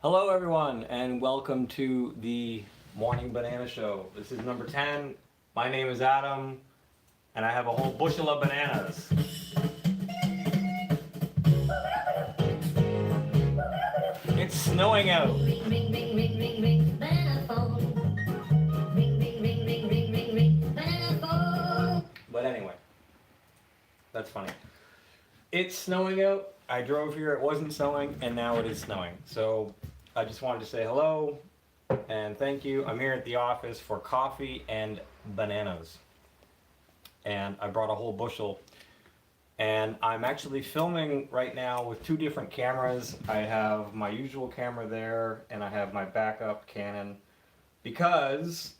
Hello, everyone, and welcome to the Morning Banana Show. This is number 10. My name is Adam, and I have a whole bushel of bananas. It's snowing out. Ring, ring, ring, ring, ring, ring, banana phone. Ring, ring, ring, ring, ring, ring, ring, banana phone. But anyway, that's funny. It's snowing out. I drove here, it wasn't snowing, and now it is snowing. So I just wanted to say hello and thank you. I'm here at the office for coffee and bananas. And I brought a whole bushel. And I'm actually filming right now with two different cameras. I have my usual camera there, and I have my backup Canon, because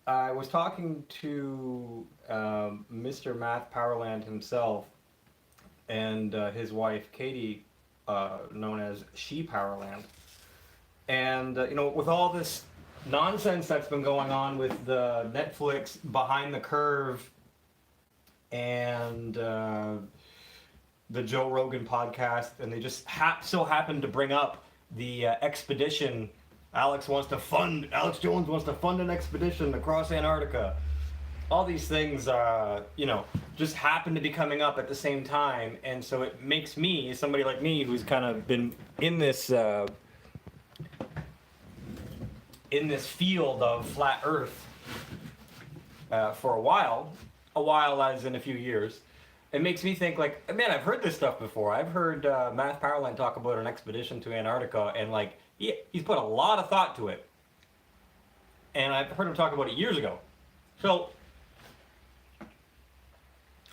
I was talking to Mr. Math Powerland himself and his wife Katie, known as She Powerland. And with all this nonsense that's been going on with the Netflix Behind the Curve and the Joe Rogan podcast, and they just so happened to bring up the expedition. Alex Jones wants to fund an expedition across Antarctica. All these things, just happen to be coming up at the same time, and so it makes me, somebody like me, who's kind of been in this field of flat Earth for a while as in a few years. It makes me think, like, man, I've heard this stuff before. I've heard Math Powerland talk about an expedition to Antarctica, and like he's put a lot of thought to it. And I've heard him talk about it years ago. So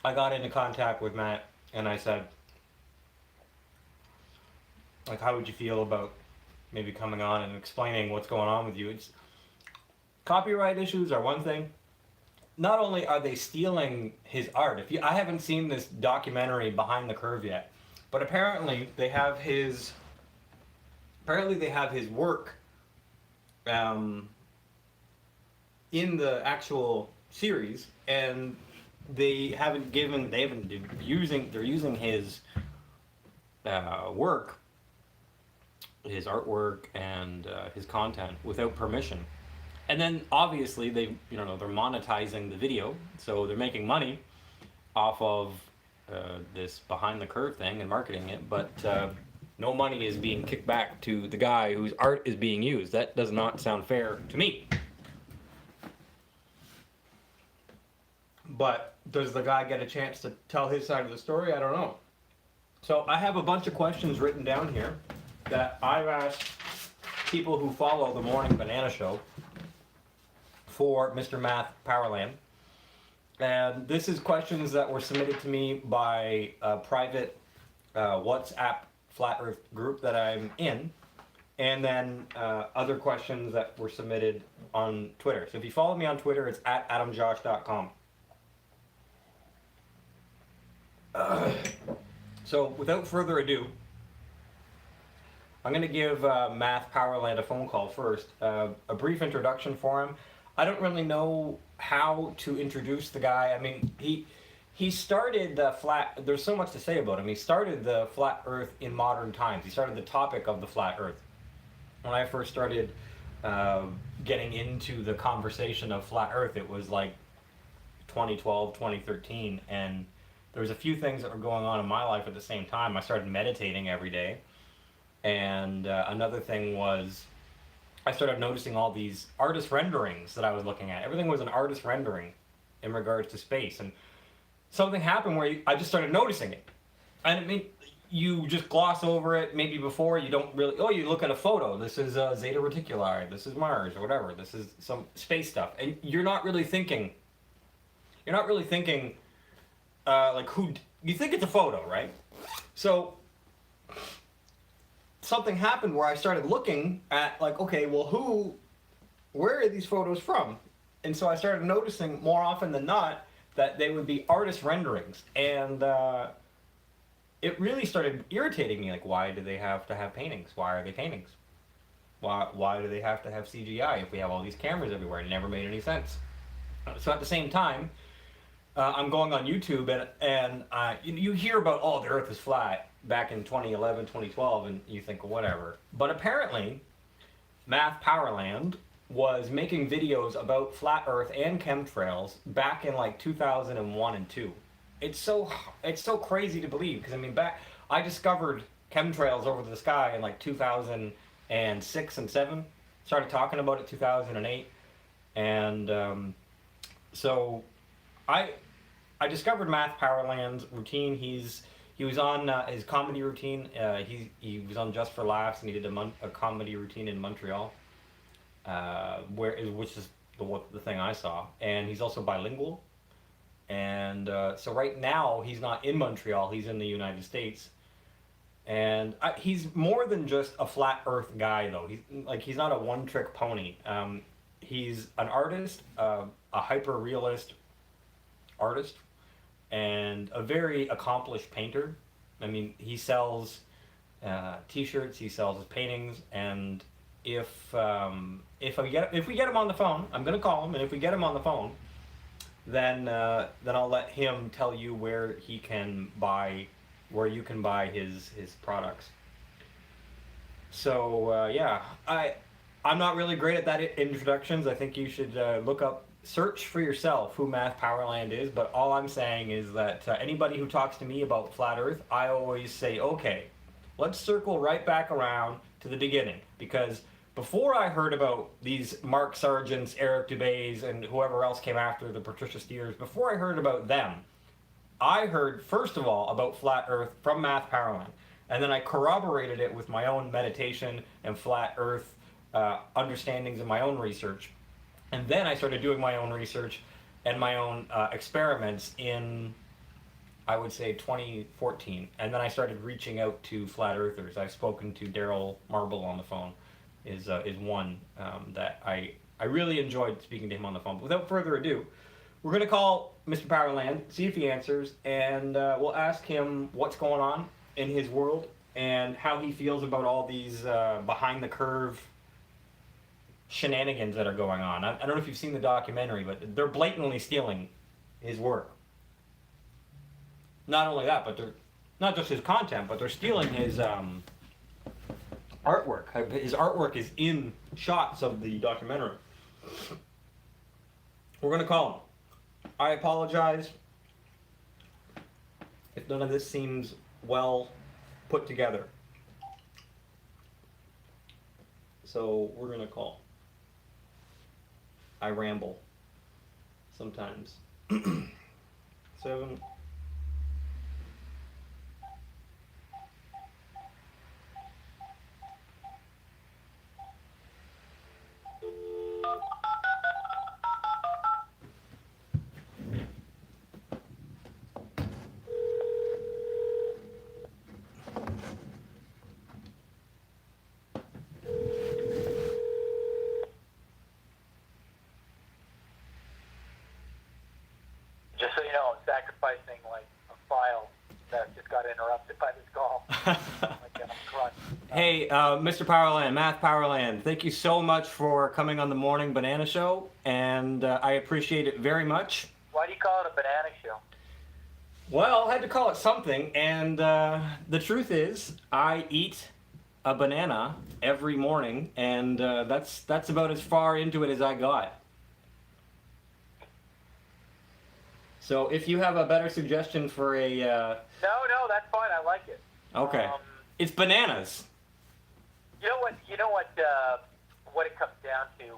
I got into contact with Matt, and I said, like, how would you feel about maybe coming on and explaining what's going on with you? It's copyright issues are one thing. Not only are they stealing his art, I haven't seen this documentary Behind the Curve yet, but apparently they have his work in the actual series, and they're using his work, his artwork, and his content without permission. And then obviously they're monetizing the video, so they're making money off of this Behind the Curve thing and marketing it, but no money is being kicked back to the guy whose art is being used. That does not sound fair to me. But does the guy get a chance to tell his side of the story? I don't know. So I have a bunch of questions written down here that I've asked people who follow the Morning Banana Show for Mr. Math Powerland. And this is questions that were submitted to me by a private WhatsApp Flat Earth group that I'm in, and then other questions that were submitted on Twitter. So if you follow me on Twitter, it's at adamjosh.com. So without further ado, I'm going to give Math Powerland a phone call first. A brief introduction for him. I don't really know how to introduce the guy. I mean, he started the flat. There's so much to say about him. He started the flat Earth in modern times. He started the topic of the flat Earth. When I first started getting into the conversation of flat Earth, it was like 2012, 2013, and there was a few things that were going on in my life at the same time. I started meditating every day, and another thing was I started noticing all these artist renderings that I was looking at. Everything was an artist rendering in regards to space, and something happened where I just started noticing it. And I mean, you just gloss over it. Maybe before you don't really. Oh, you look at a photo. This is Zeta Reticuli. This is Mars or whatever. This is some space stuff, and you're not really thinking. Like who you think it's a photo, right? So something happened where I started looking at, like, okay, well, where are these photos from? And so I started noticing more often than not that they would be artist renderings, and it really started irritating me. Like, why do they have to have paintings? Why are they paintings? Why do they have to have CGI if we have all these cameras everywhere? It never made any sense. So at the same time, I'm going on YouTube, and you hear about, oh, the Earth is flat, back in 2011, 2012, and you think, whatever. But apparently, Math Powerland was making videos about flat Earth and chemtrails back in like 2001 and 2. It's so crazy to believe because I mean I discovered chemtrails over the sky in like 2006 and 7. Started talking about it 2008, and so I I discovered Math Powerland's routine. He was on his comedy routine. He was on Just for Laughs, and he did a comedy routine in Montreal, which is the thing I saw. And he's also bilingual. And so right now he's not in Montreal. He's in the United States. And he's more than just a flat Earth guy, though. He's not a one-trick pony. He's an artist, a hyper-realist artist, and a very accomplished painter. I mean, he sells T-shirts, he sells his paintings, and if we get him on the phone, I'm gonna call him, and if we get him on the phone, then I'll let him tell you where you can buy his products. So yeah, I'm not really great at that introductions. I think you should search for yourself who Math Powerland is. But all I'm saying is that anybody who talks to me about flat Earth, I always say, okay, let's circle right back around to the beginning, because before I heard about these Mark Sargents, Eric Dubays, and whoever else came after the Patricia Steers, before I heard about them, I heard, first of all, about flat Earth from Math Powerland. And then I corroborated it with my own meditation and flat Earth understandings and my own research. And then I started doing my own research and my own experiments in, I would say, 2014. And then I started reaching out to flat Earthers. I've spoken to Daryl Marble on the phone, is one that I really enjoyed speaking to him on the phone. But without further ado, we're going to call Mr. Powerland, see if he answers, and we'll ask him what's going on in his world and how he feels about all these behind-the-curve shenanigans that are going on. I don't know if you've seen the documentary, but they're blatantly stealing his work. Not only that, but they're not just his content, but they're stealing his artwork. His artwork is in shots of the documentary. We're going to call him. I apologize if none of this seems well put together. So we're going to call. I ramble sometimes. 7. Just so you know, I'm sacrificing like a file that just got interrupted by this call. Hey, Mr. Powerland, Math Powerland, thank you so much for coming on the Morning Banana Show, and I appreciate it very much. Why do you call it a banana show? Well, I had to call it something, and the truth is, I eat a banana every morning, and that's about as far into it as I got. So if you have a better suggestion for a... No, that's fine. I like it. Okay. It's bananas. You know what it comes down to? You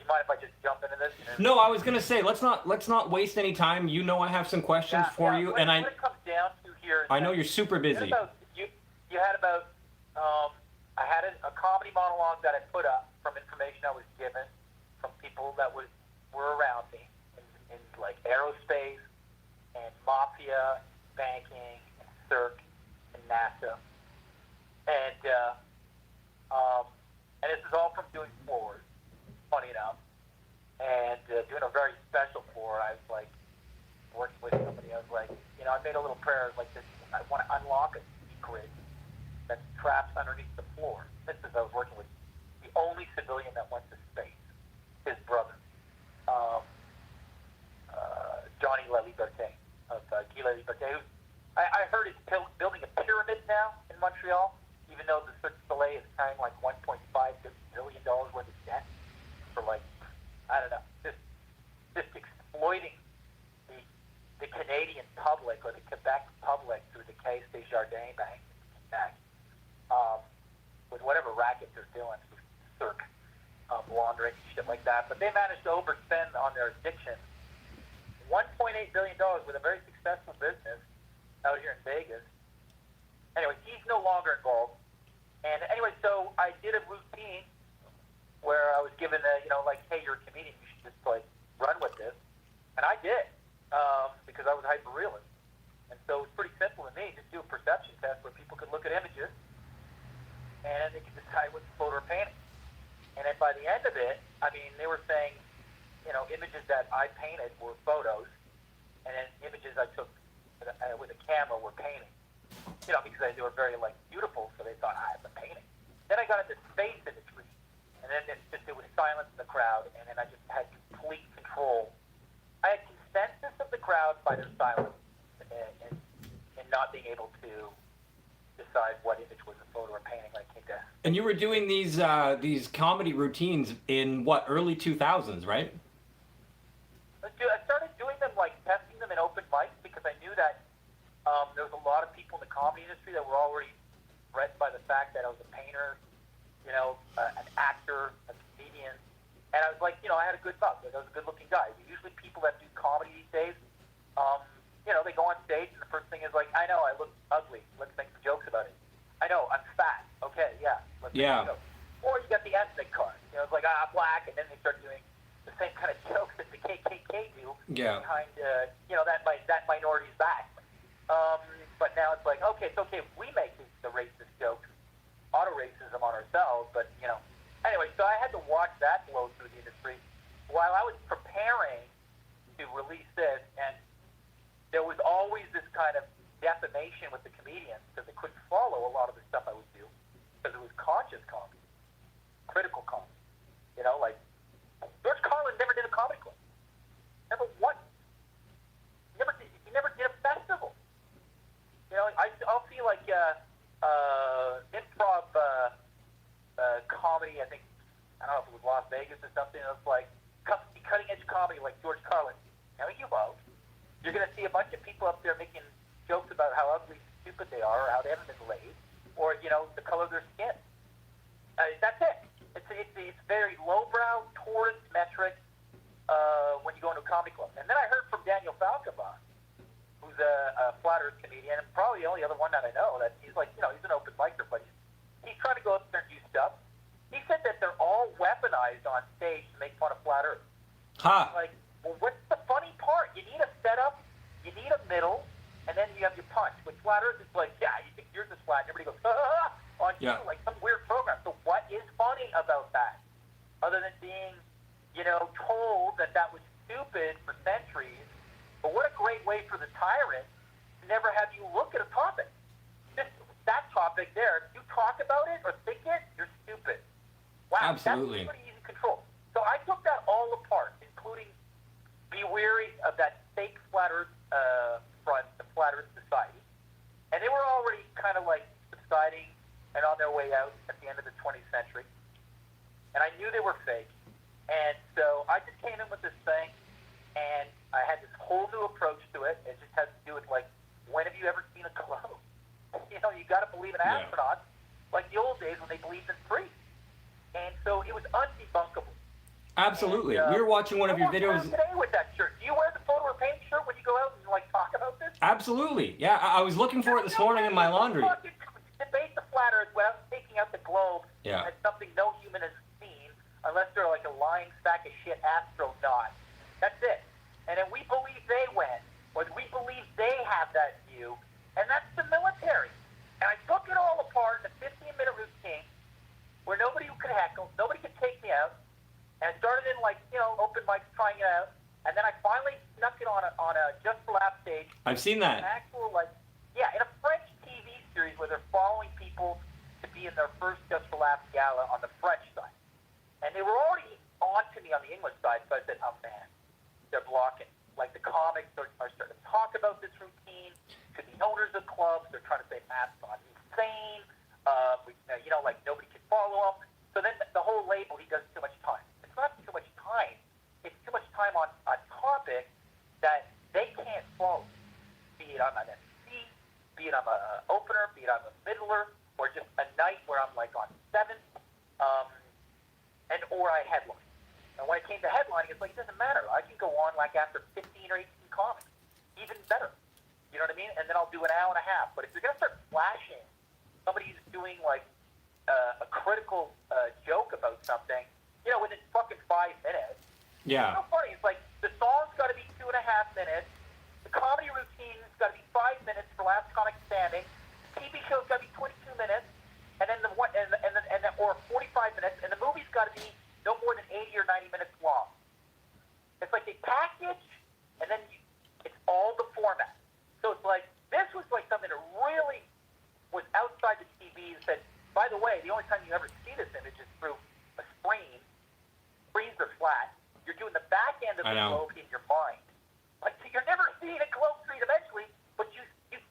mind if I just jump into this? No, I was gonna say let's not waste any time. You know I have some questions for you, and what it comes down to here is I know you're super busy. You had about I had a comedy monologue that I put up from information I was given from people that were around me in like aerospace and mafia, banking, and CERC, and NASA, and this is all from doing floors, funny enough, and doing a very special floor. I was like working with somebody. I was like, I made a little prayer like this. I want to unlock a secret that's trapped underneath the floor. This is I was working with the only civilian that went to space, his brother. Johnny La Liberté of Guy La Liberté, who's I heard it's building a pyramid now in Montreal, even though the Cirque du Soleil is carrying like $1.5 billion worth of debt for like, I don't know, just exploiting the Canadian public or the Quebec public through the Caisse des Jardins Bank in Quebec, with whatever racket they're doing with Cirque, laundering and shit like that. But they managed to overspend on their addiction $1.8 billion with a very successful business out here in Vegas. Anyway, he's no longer involved. And anyway, so I did a routine where I was given a, like, hey, you're a comedian, you should just, like, run with this. And I did, because I was hyper-realist. And so it was pretty simple to me. Just do a perception test where people could look at images and they could decide what's photo or painting. And then by the end of it, I mean, they were saying, images that I painted were photos, and then images I took with a camera were painting. Because they were very, like, beautiful, so they thought, it's a painting. Then I got into space imagery, and then it was silence in the crowd, and then I just had complete control. I had consensus of the crowd by their silence, and not being able to decide what image was a photo or painting when it came to. And you were doing these comedy routines in what, early 2000s, right? I started doing them, like testing them in open mics, because I knew that there was a lot of people in the comedy industry that were already threatened by the fact that I was a painter, an actor, a comedian, and I was like, I had a good buck. I was a good-looking guy. Usually people that do comedy these days, they go on stage and the first thing is like, I know I look ugly. Let's make some jokes about it. I know I'm fat. Okay, yeah. Let's make some jokes. Or you got the ethnic card. It's like, I'm black, and then they start doing the same kind of jokes that the KKK do. Yeah. Behind, that minority's back. But now it's like, okay, it's okay if we make the racist jokes, auto racism on ourselves, but, Anyway, so I had to watch that blow through the industry while I was preparing to release this, and there was always this kind of defamation with the comedians because they couldn't follow a lot of the stuff I would do because it was conscious comedy, critical comedy. Like George Carlin never did a comedy club. Never once. He never did a festival. I'll see like improv comedy. I think I don't know if it was Las Vegas or something. It was like cutting edge comedy like George Carlin. Now you won't. You're going to see a bunch of people up there making jokes about how ugly and stupid they are, or how they haven't been laid, or the color of their skin. That's it. It's very lowbrow, tourist metric when you go into a comedy club. And then I heard from Daniel Falkenbach, who's a flat earth comedian, and probably the only other one that I know, that he's like, he's an open micer, but he's trying to go up there and do stuff. He said that they're all weaponized on stage to make fun of flat earth. Huh. Like, well, what's the funny part? You need a setup, you need a middle, and then you have your punch. With flat earth, it's like, yeah, you think yours is flat, and everybody goes, on you, like some weird program. So what is funny about that? Other than being, told that was stupid for centuries, but what a great way for the tyrant to never have you look at a topic. Just that topic there, if you talk about it or think it, you're stupid. Wow, Absolutely. That's pretty easy to control. So I took that all apart, including be wary of that fake flat earth front, the flat earth society. And they were already kind of like subsiding and on their way out at the end of the 20th century. And I knew they were fake. And so I just came in with this thing, and I had this whole new approach to it. It just has to do with, like, when have you ever seen a globe? You got to believe in astronauts, like the old days when they believed in priests. And so it was undebunkable. Absolutely. And, we were watching one of your videos videos today with that shirt. Do you wear the photo or paint shirt when you go out and like talk about this? Absolutely. Yeah, I was looking for it this morning in my laundry. Debate the flat earth without taking out the globe as something no human has seen, unless they're like a lying sack of shit astronaut. That's it. And then we believe they win, or we believe they have that view, and that's the military. And I took it all apart in a 15-minute routine where nobody could heckle, nobody could take me out. And I started in open mics trying it out, and then I finally snuck it on a Just for Laugh stage. I've seen that. An actual in a French TV series where they're following people to be in their first Just for Laugh gala on the French side, and they were already on to me on the English side. So I said, "Oh man, they're blocking." Like the comics are starting to talk about this routine. to the owners of clubs. They're trying to say Matt's not insane. Like nobody can follow him. So then the whole label, he does too much time. It's not too much time. It's too much time on a topic that they can't follow. Be it I'm an MC, be it I'm an opener, be it I'm a middler, or just a night where I'm like on seventh, or I headline. And when it came to headlining, it's like, it doesn't matter. I can go on like after 15 or 18 comics. Even better. You know what I mean? And then I'll do an hour and a half. But if you're going to start flashing somebody who's doing like a critical joke about something, within fucking 5 minutes. Yeah. It's so funny. It's like the song's got to be 2.5 minutes. The comedy routine's got to be 5 minutes for Last Comic Standing. The TV show's got to be 22 minutes, and then or 45 minutes, and the movie's got to be no more than 80 or 90 minutes long. It's like they package, and then it's all the format. So it's like this was like something that really was outside the TV and said, by the way, the only time you ever see this image is through a screen. Screens are flat. You're doing the back end of the globe in your mind. Like, so you're never seeing a globe three-dimensionally, but you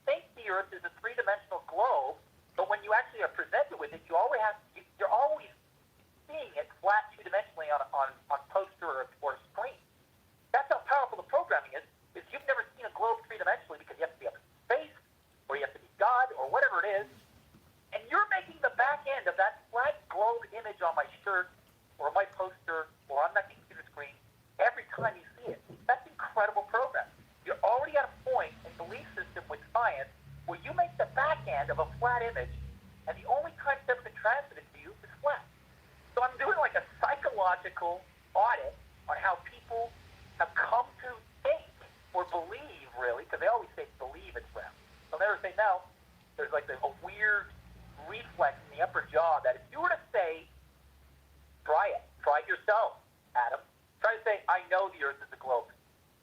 think the Earth is a three-dimensional globe, but when you actually are presented with it, you're always seeing it flat two-dimensionally on poster or screen. That's how powerful the programming is you've never seen a globe three-dimensionally because you have to be up in space, or you have to be God, or whatever it is, and you're making the back end of that flat globe image on my shirt, or my poster, or on that computer screen, every time you see it. That's incredible programming. You're already at a point in belief system with science where you make the back end of a flat image, and the only time it's ever been transmitted to you is flat. So I'm doing like a psychological audit on how people have come to think or believe, really, because they always say believe it's round. They'll never say no. There's like a weird reflex in the upper jaw that if you were to say, try it yourself, Adam. Try to say, I know the Earth is a globe.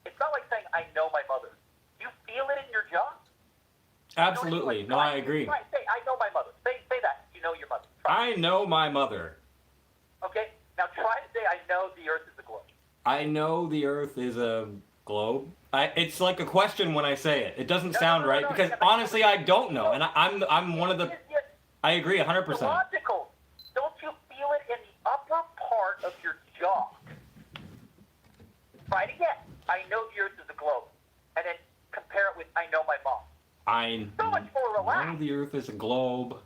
It's not like saying, I know my mother. You feel it in your jaw? Absolutely. No, I agree. Try, say, I know my mother. Say that. You know your mother. I know my mother. Okay. Now try to say, I know the Earth is a globe. I know the Earth is a globe. It's like a question when I say it. It doesn't sound right because honestly, I don't know, and I'm one of the. I agree 100%. It's logical. Don't you feel it in the upper part of your jaw? Try it again. I know the Earth is a globe, and then compare it with I know my mom. So much more relaxed. I know the Earth is a globe.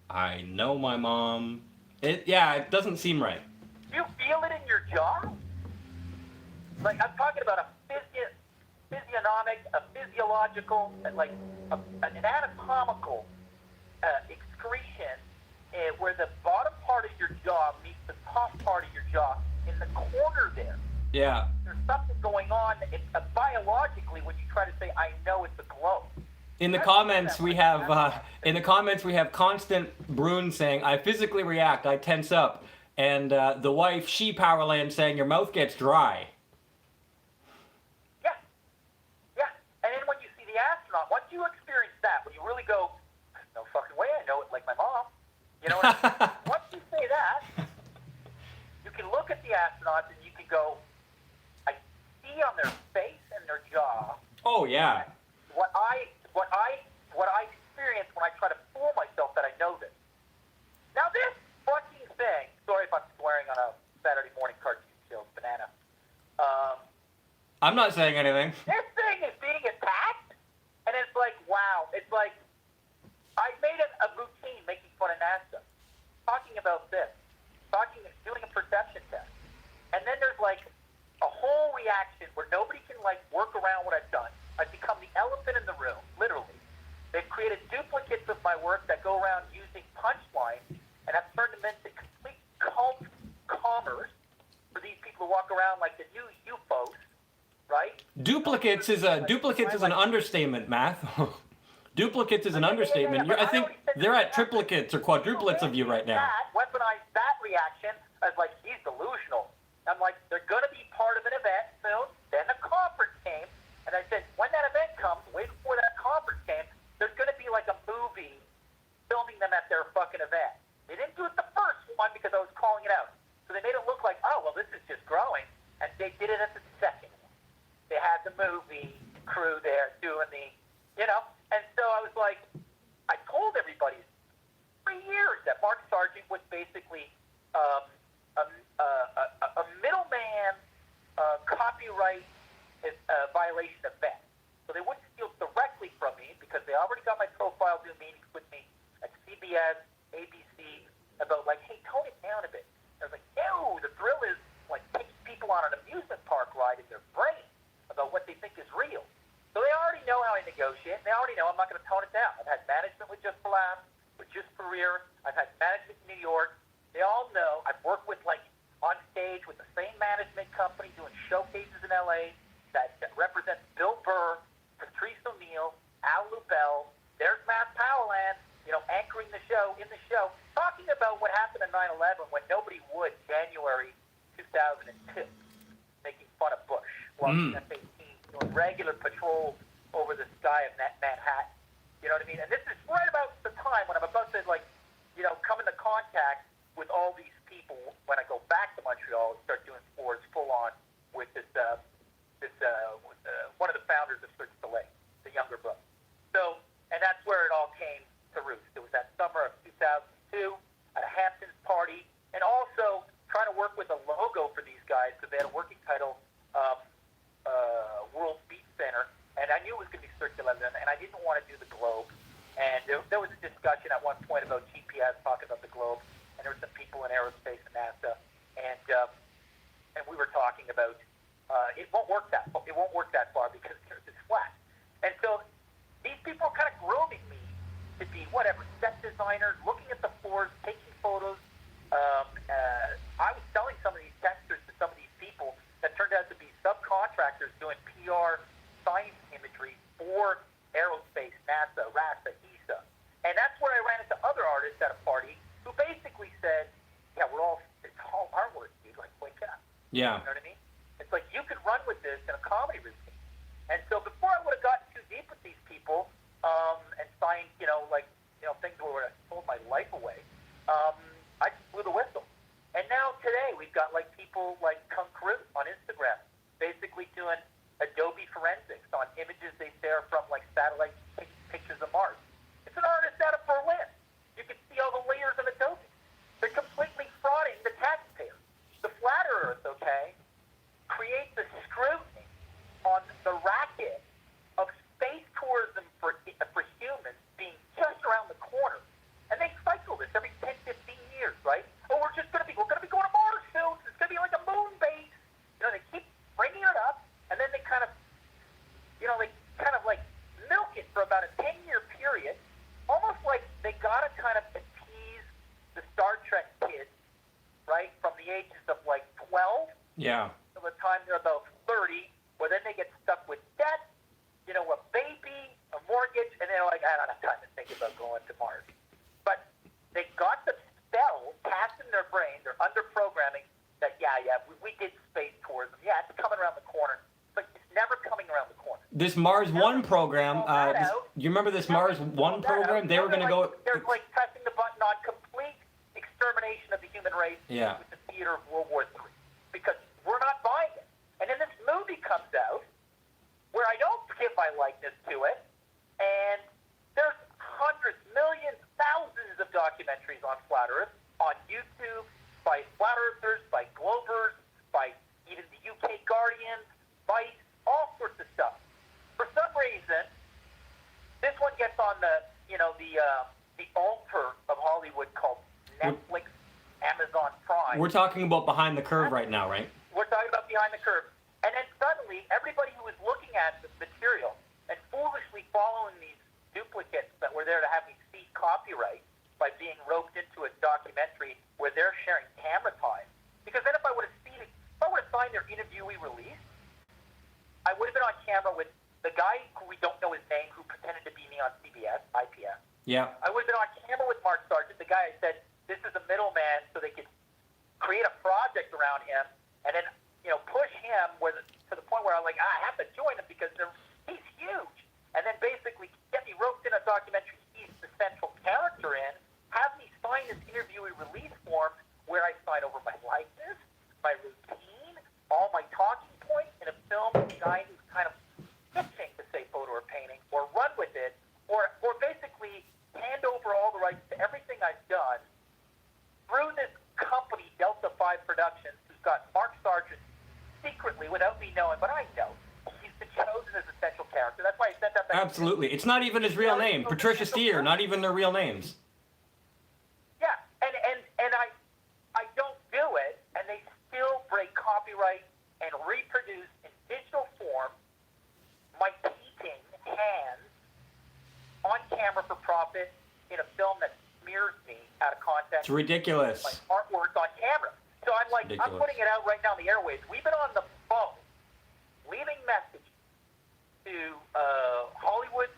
I know my mom. It doesn't seem right. Do you feel it in your jaw? Like, I'm talking about a physiognomic, a physiological, like an anatomical excretion where the bottom part of your jaw meets the top part of your jaw in the corner there. Yeah. There's something going on biologically when you try to say, I know it's a globe. In the comments we have Constant Brune saying, I physically react, I tense up. And the wife, she Powerland, saying, your mouth gets dry. Yeah. And then when you see the astronaut, once you experience that, when you really go, no fucking way, I know it like my mom. You know what I mean? Once you say that, you can look at the astronauts and you can go, I see on their face and their jaw. Oh, yeah. What I experience when I try to fool myself that I know this. Now this fucking thing, sorry if I'm swearing on a Saturday morning cartoon show, banana. I'm not saying anything. This thing is being attacked, and it's like, wow. It's like, I made it a routine making fun of NASA, talking about this, doing a perception test. And then there's like a whole reaction where nobody can like work around what I've done. I've become the elephant in the room, literally. They've created duplicates of my work that go around using punchlines, and I've turned them into complete cult commerce for these people who walk around like the new UFOs, right? Duplicates is an understatement, Math. Duplicates is an understatement. I think they're at triplicates or quadruplets of you right now. Weaponize that reaction as like, he's delusional. I'm like, they're going to be part of an event soon. Then the conference came, and I said, when that event comes, way before that conference came, there's going to be like a movie filming them at their fucking event. They didn't do it the first one because I was calling it out. So they made it look like, oh, well, this is just growing. And they did it at the second one. They had the movie crew there doing the, And so I was like, I told everybody for years that Mark Sargent was basically a middleman copyright violation event. So they wouldn't steal directly from me because they already got my profile, doing meetings with me at CBS, ABC, about like, hey, tone it down a bit. I was like, no, the thrill is like taking people on an amusement park ride in their brain about what they think is real. So they already know how I negotiate. They already know I'm not going to tone it down. I've had management with Just for Laughs, with Just for Rear. I've had management in New York. They all know. I've worked with, like, on stage with the same management company doing showcases in L.A. that represents Bill Burr, Patrice O'Neill, Al Lubell. There's Mass Powerland, anchoring the show, in the show, talking about what happened in 9/11 when nobody would, January 2002, making fun of Bush while F-18 doing regular patrols over the sky of Manhattan. You know what I mean? And this is right about the time when I'm about to, come into contact with all these people when I go back to Montreal and start doing sports full on with one of the founders of Cirque du Soleil, the younger brother. So, and that's where it all came to roost. It was that summer of 2002 at a Hamptons party, and also trying to work with a logo for these guys because they had a working title, World Beat Center, and I knew it was going to be circular, and I didn't want to do the globe. And there was a discussion at one point about GPS, talking about the globe, and there were some people in aerospace and NASA, and we were talking about it won't work that far because it's flat. And so these people are kind of grooming me to be whatever, set designers, looking at the floors, taking photos. I was selling some of these textures to some of these people that turned out to be subcontractors doing PR science imagery for aerospace, NASA, RASA, ESA. And that's where I ran into other artists at a party who basically said, yeah, it's all our work, dude, like, wake up. Yeah. You know what I mean? It's like you could run with this in a comedy routine. And so before I would have gotten too deep with these people and signed, things where I sold my life away, I just blew the whistle. And now today we've got like people like Kung Crew on Instagram basically doing Adobe forensics on images they share from like satellite pictures of Mars. It's an artist out of Berlin. You can see all the layers of Adobe. They're completely frauding the taxpayer. The flat earth, creates a scrutiny on the racket of space tourism for humans being just around the corner. And they cycle this every 10, 15 years, right? Oh, we're going to be going to Mars soon. It's going to be like a moon base. They keep bringing it up, and then they kind of like milk it for about a 10-year period, almost like they got to kind of appease the Star Trek kids, right, from the ages of like 12 Yeah. to the time they're about 30, where then they get stuck with debt, a baby, a mortgage, and they're like, I don't have time to think about going to Mars. But they got the spell cast in their brain, they're under programming that, we did space tourism. Yeah, it's coming around the corner. But it's never coming around the corner. This Mars One program, you remember this Mars One program? They were going to go... They're like pressing the button on complete extermination of the human race Yeah. with the theater of World War III. Because we're not buying it. And then this movie comes out where I don't give my likeness to it, and there's hundreds, millions, thousands of documentaries on Flat Earth, on YouTube, by Flat Earthers, by Globers, by even the UK Guardian, Vice, all sorts of stuff. For some reason, this one gets on the altar of Hollywood called Netflix, Amazon Prime. We're talking about Behind the Curve right now, right? We're talking about Behind the Curve. And then suddenly, everybody who was looking at the material and foolishly following these duplicates that were there to have me seek copyright by being roped into a documentary where they're sharing camera time. Because then if I would have signed their interviewee release, I would have been on camera with the guy who we don't know his name, who pretended to be me on CBS, IPS. Yeah. I would have been on camera with Mark Sargent, the guy I said, this is a middleman, so they could create a project around him, and then push him to the point where I'm like, I have to join him because he's huge. And then basically get me roped in a documentary he's the central character in, have me sign this interviewee release form where I sign over my likeness, my routine, all my talking points in a film with a guy who's kind of pitching to say photo or painting, or run with it, Five Productions, who's got Mark Sargent secretly, without me knowing, but I know, he's been chosen as a central character. That's why I sent out that. Absolutely. It's not even his real name. Patricia Steer, not even their real names. Yeah, and I don't do it, and they still break copyright and reproduce in digital form my painting hands on camera for profit in a film that smears me out of context. It's ridiculous. My artwork on camera. So I'm like, Ridiculous. I'm putting it out right now on the airwaves. We've been on the phone, leaving messages to Hollywood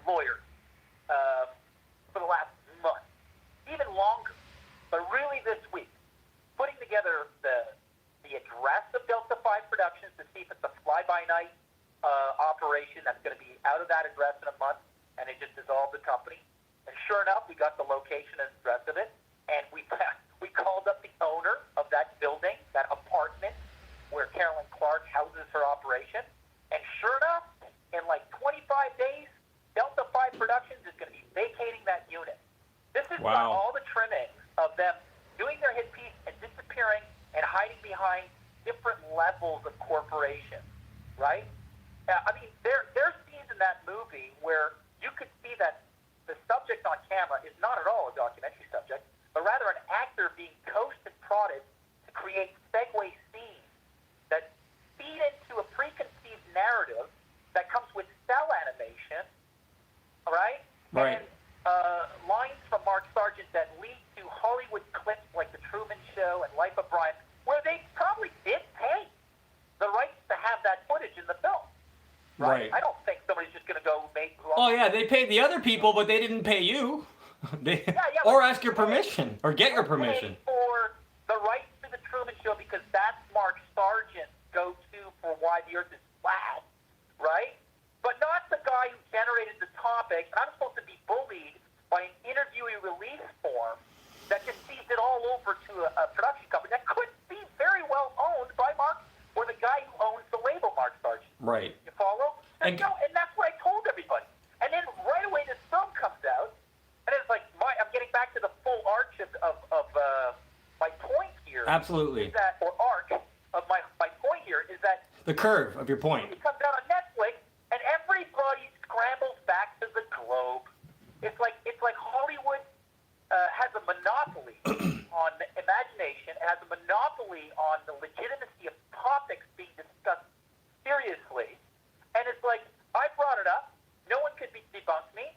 lawyers for the last month, even longer, but really this week, putting together the address of Delta 5 Productions to see if it's a fly-by-night operation that's going to be out of that address in a month, and they just dissolved the company. And sure enough, we got the location and address of it, and we called up the owner of that building, that apartment where Carolyn Clark houses her operation, and sure enough, in like 25 days, Delta 5 Productions is going to be vacating that unit. This is Wow. all the trimmings of them doing their hit piece and disappearing and hiding behind different levels of corporations, right? I mean, there's scenes in that movie where you could see that the subject on camera is not at all a documentary subject, but rather an actor being coached and prodded to create segue scenes that feed into a preconceived narrative that comes with cell animation, all right? Right. And lines from Mark Sargent that lead to Hollywood clips like The Truman Show and Life of Brian, where they probably did pay the rights to have that footage in the film. Right. I don't think somebody's just going to go make... Oh, yeah, they paid the other people, but they didn't pay you. Yeah, Or but- ask your permission, or get your permission. For the rights to The Truman Show, because that's Mark Sargent's go-to for why the Earth is flat, right? But not the guy who generated the topic. I'm supposed to be bullied by an interviewee release form that just sees it all over to a production company that could be very well owned by Mark or the guy who owns the label Mark Sargent. Right. You follow? And- And that's what I told everybody. And then right away this film comes out, and it's like, I'm getting back to the full arch of my point here. Absolutely. Is that, or arc of my point here is that The curve of your point. it comes out on Netflix, and everybody scrambles back to the globe. It's like Hollywood has a monopoly on imagination, has a monopoly on the legitimacy of topics being discussed seriously. And it's like, I brought it up, no one could debunk me,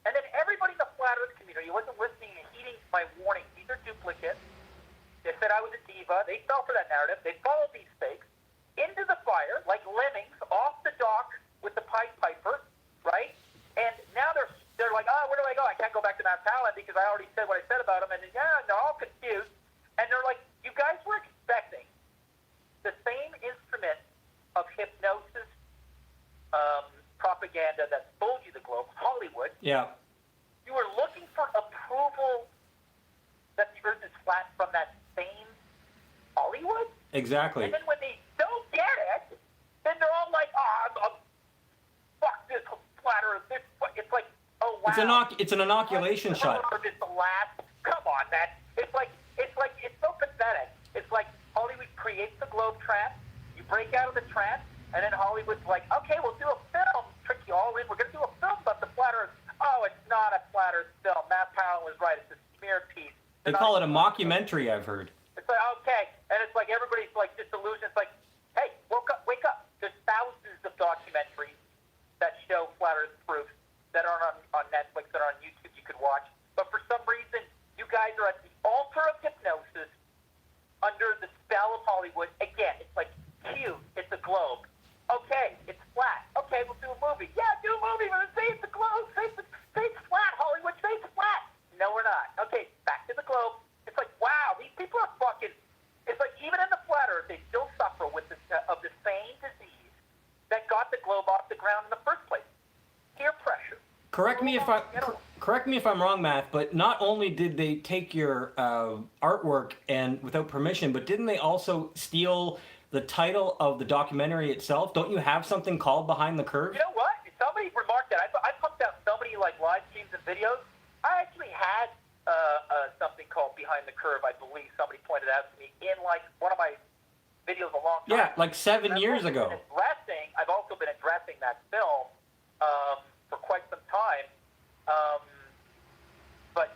and then everybody in the flat earth community wasn't listening and heeding my warning. These are duplicates. They said I was a diva. They fell for that narrative. They followed these fakes into the fire like lemmings off the dock with the Pied Piper, right? And now they're like, oh, where do I go? I can't go back to Matt Powerland because I already said what I said about him. And then, they're all confused. And they're like, you guys were expecting the same instrument of hypnosis propaganda that sold you the globe, Hollywood. Yeah. You were looking for approval that the Earth is flat from that same Hollywood. Exactly. And then when they don't get it, then they're all like, fuck this flat Earth. It's like, oh, wow. It's an inoculation shot. Earth is the last. Come on, man. It's so pathetic. It's like Hollywood creates the globe trance. You break out of the trance, and then Hollywood's like, okay, we'll do a film. Trick you all in. We're going to do a film about the flat Earth. Oh, it's not a flat Earth film. Matt Powell was right. It's a smear piece. They call it a mockumentary, I've heard. It's like, okay. And it's like everybody's like disillusioned. It's like, hey, wake up. There's thousands of documentaries that show flat Earth proofs that are on Netflix, that are on YouTube you could watch. But for some reason, you guys are at the altar of hypnosis under the spell of Hollywood. Again, it's like, cute. It's a globe. Okay, it's flat. Okay, we'll do a movie. Yeah, do a movie. But say it's a globe. Say it's flat, Hollywood. Say it's flat. No, we're not. Okay, back to the globe. It's like, wow, these people are fucking... It's like, even in the flat Earth, they still suffer with the same disease that got the globe off the ground in the first place. Peer pressure. Correct me if I'm wrong, Matt, but not only did they take your artwork and without permission, but didn't they also steal the title of the documentary itself? Don't you have something called Behind the Curve? You know what? Somebody remarked that. I pumped out so many like live streams and videos. I actually had something called behind the curve, I believe somebody pointed out to me in like one of my videos a long time Yeah, like 7 ago. years ago. I've also been addressing that film for quite some time. But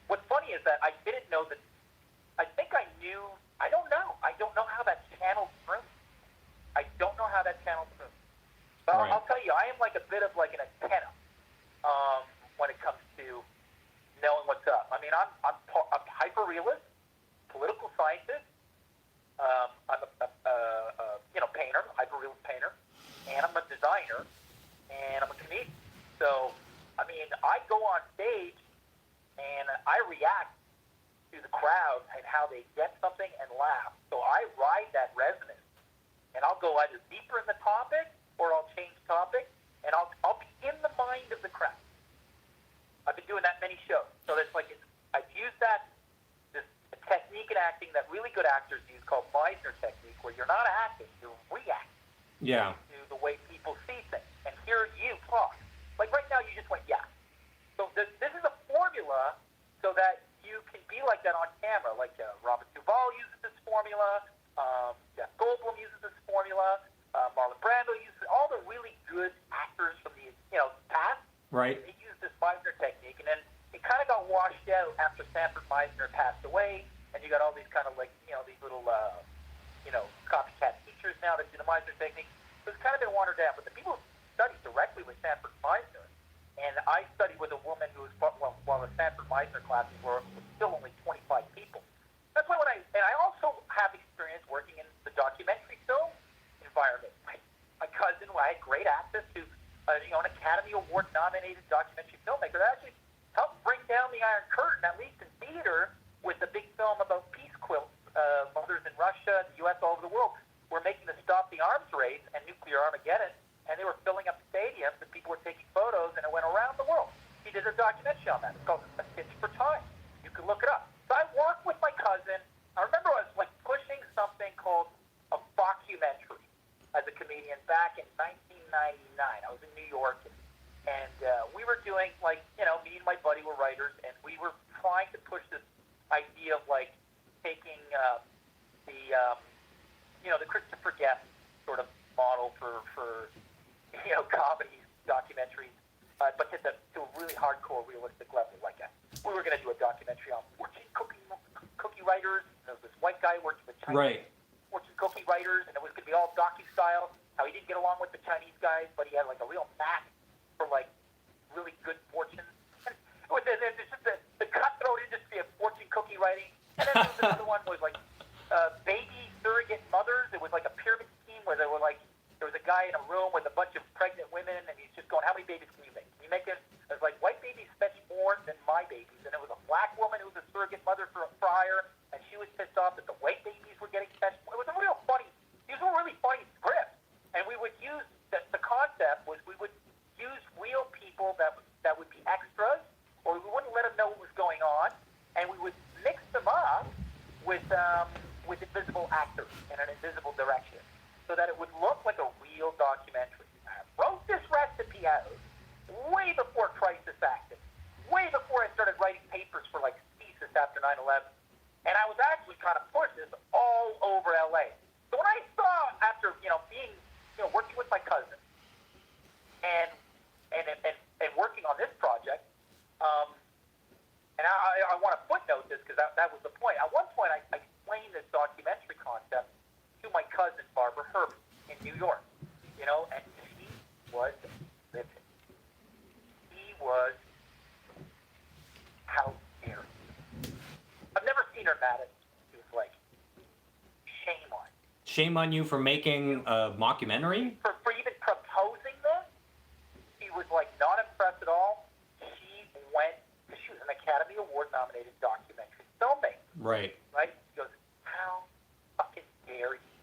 what's funny is that I didn't know that. I think I knew. I don't know. I don't know how that channeled through. I don't know how that channeled through. But Right. I'll tell you, I am like a bit of like an antenna when it comes to knowing what's up. I mean, I'm hyper realist, political scientist. I'm a painter, hyper realist painter, and I'm a designer, and I'm a comedian. So, I mean, I go on stage and I react to the crowd and how they get something and laugh. So I ride that resonance, and I'll go either deeper in the topic or I'll change topic, and I'll be in the mind of the crowd. I've been doing that many shows, so that's like I've used this technique in acting that really good actors use called Meisner technique, where you're not acting, you're reacting Yeah. to the way people see things and hear you talk. Like right now, you just went yeah. So this is a formula so that you can be like that on camera. Like Robert Duvall uses this formula, Jeff Goldblum uses this formula, Marlon Brando uses it. All the really good actors from the past. Right. They used this Meisner technique, and then it kind of got washed out after Sanford Meisner passed away, and you got all these kind of like these little copycat teachers now that do the Meisner technique. So it's kind of been watered down. But the people who studied directly with Sanford Meisner, and I studied with a woman who was while the Sanford Meisner classes were still only 25 people. That's why I also have experience working in the documentary film environment. My cousin, I had great access to an Academy Award nominated documentary filmmaker that actually helped bring down the Iron Curtain, at least in theater, with the big film about peace quilts. Mothers in Russia, the U.S., all over the world were making the Stop the Arms Race and Nuclear Armageddon, and they were filling up stadiums, and people were taking photos, and it went around the world. He did a documentary on that. It's called A Stitch for Time. You can look it up. So I worked with my cousin. I remember I was like pushing something called a documentary as a comedian back in 1999. I was in New York, and we were doing me and my buddy were writers, and we were trying to push this idea of like taking the Christopher Guest sort of model for comedy documentaries, but to a really hardcore, realistic level. Like we were going to do a documentary on fortune cookie writers. There was this white guy working with Chinese fortune cookie writers, and it was going to be all docu-style. How he didn't get along with the Chinese guys, but he had like a real knack for like really good fortune. There's just the cutthroat industry of fortune cookie writing. And then there was another one was like baby surrogate mothers. It was like a pyramid scheme where there was a guy in a room with a bunch of pregnant women, and he's just going, how many babies can you make? Can you make it? It was like white babies fetch more than my babies. And it was a black woman who was a surrogate mother for a friar, and she was pissed off that the white babies were getting fetched. It was a real funny, these were really funny scripts. And we would use, the concept was we would use real people that would be extras, or we wouldn't let them know what was going on, and we would mix them up with invisible actors in an invisible direction, so that it would look like a real documentary. I wrote this recipe out way before crisis acting, way before I started writing papers for like thesis after 9/11, and I was actually trying to push this all over LA. So when I saw, after working with my cousin and working on this project, and I want to footnote this because that was the point. At one point, I explained this documentary concept to my cousin Barbara Herbert in New York, and she was livid. He was, how dare you? I've never seen her mad at me. She was like, shame on you. Shame on you for making a mockumentary? For even proposing this, she was like not impressed at all. She went, because she was an Academy Award nominated documentary filmmaker. Right. Right? She goes, how fucking dare you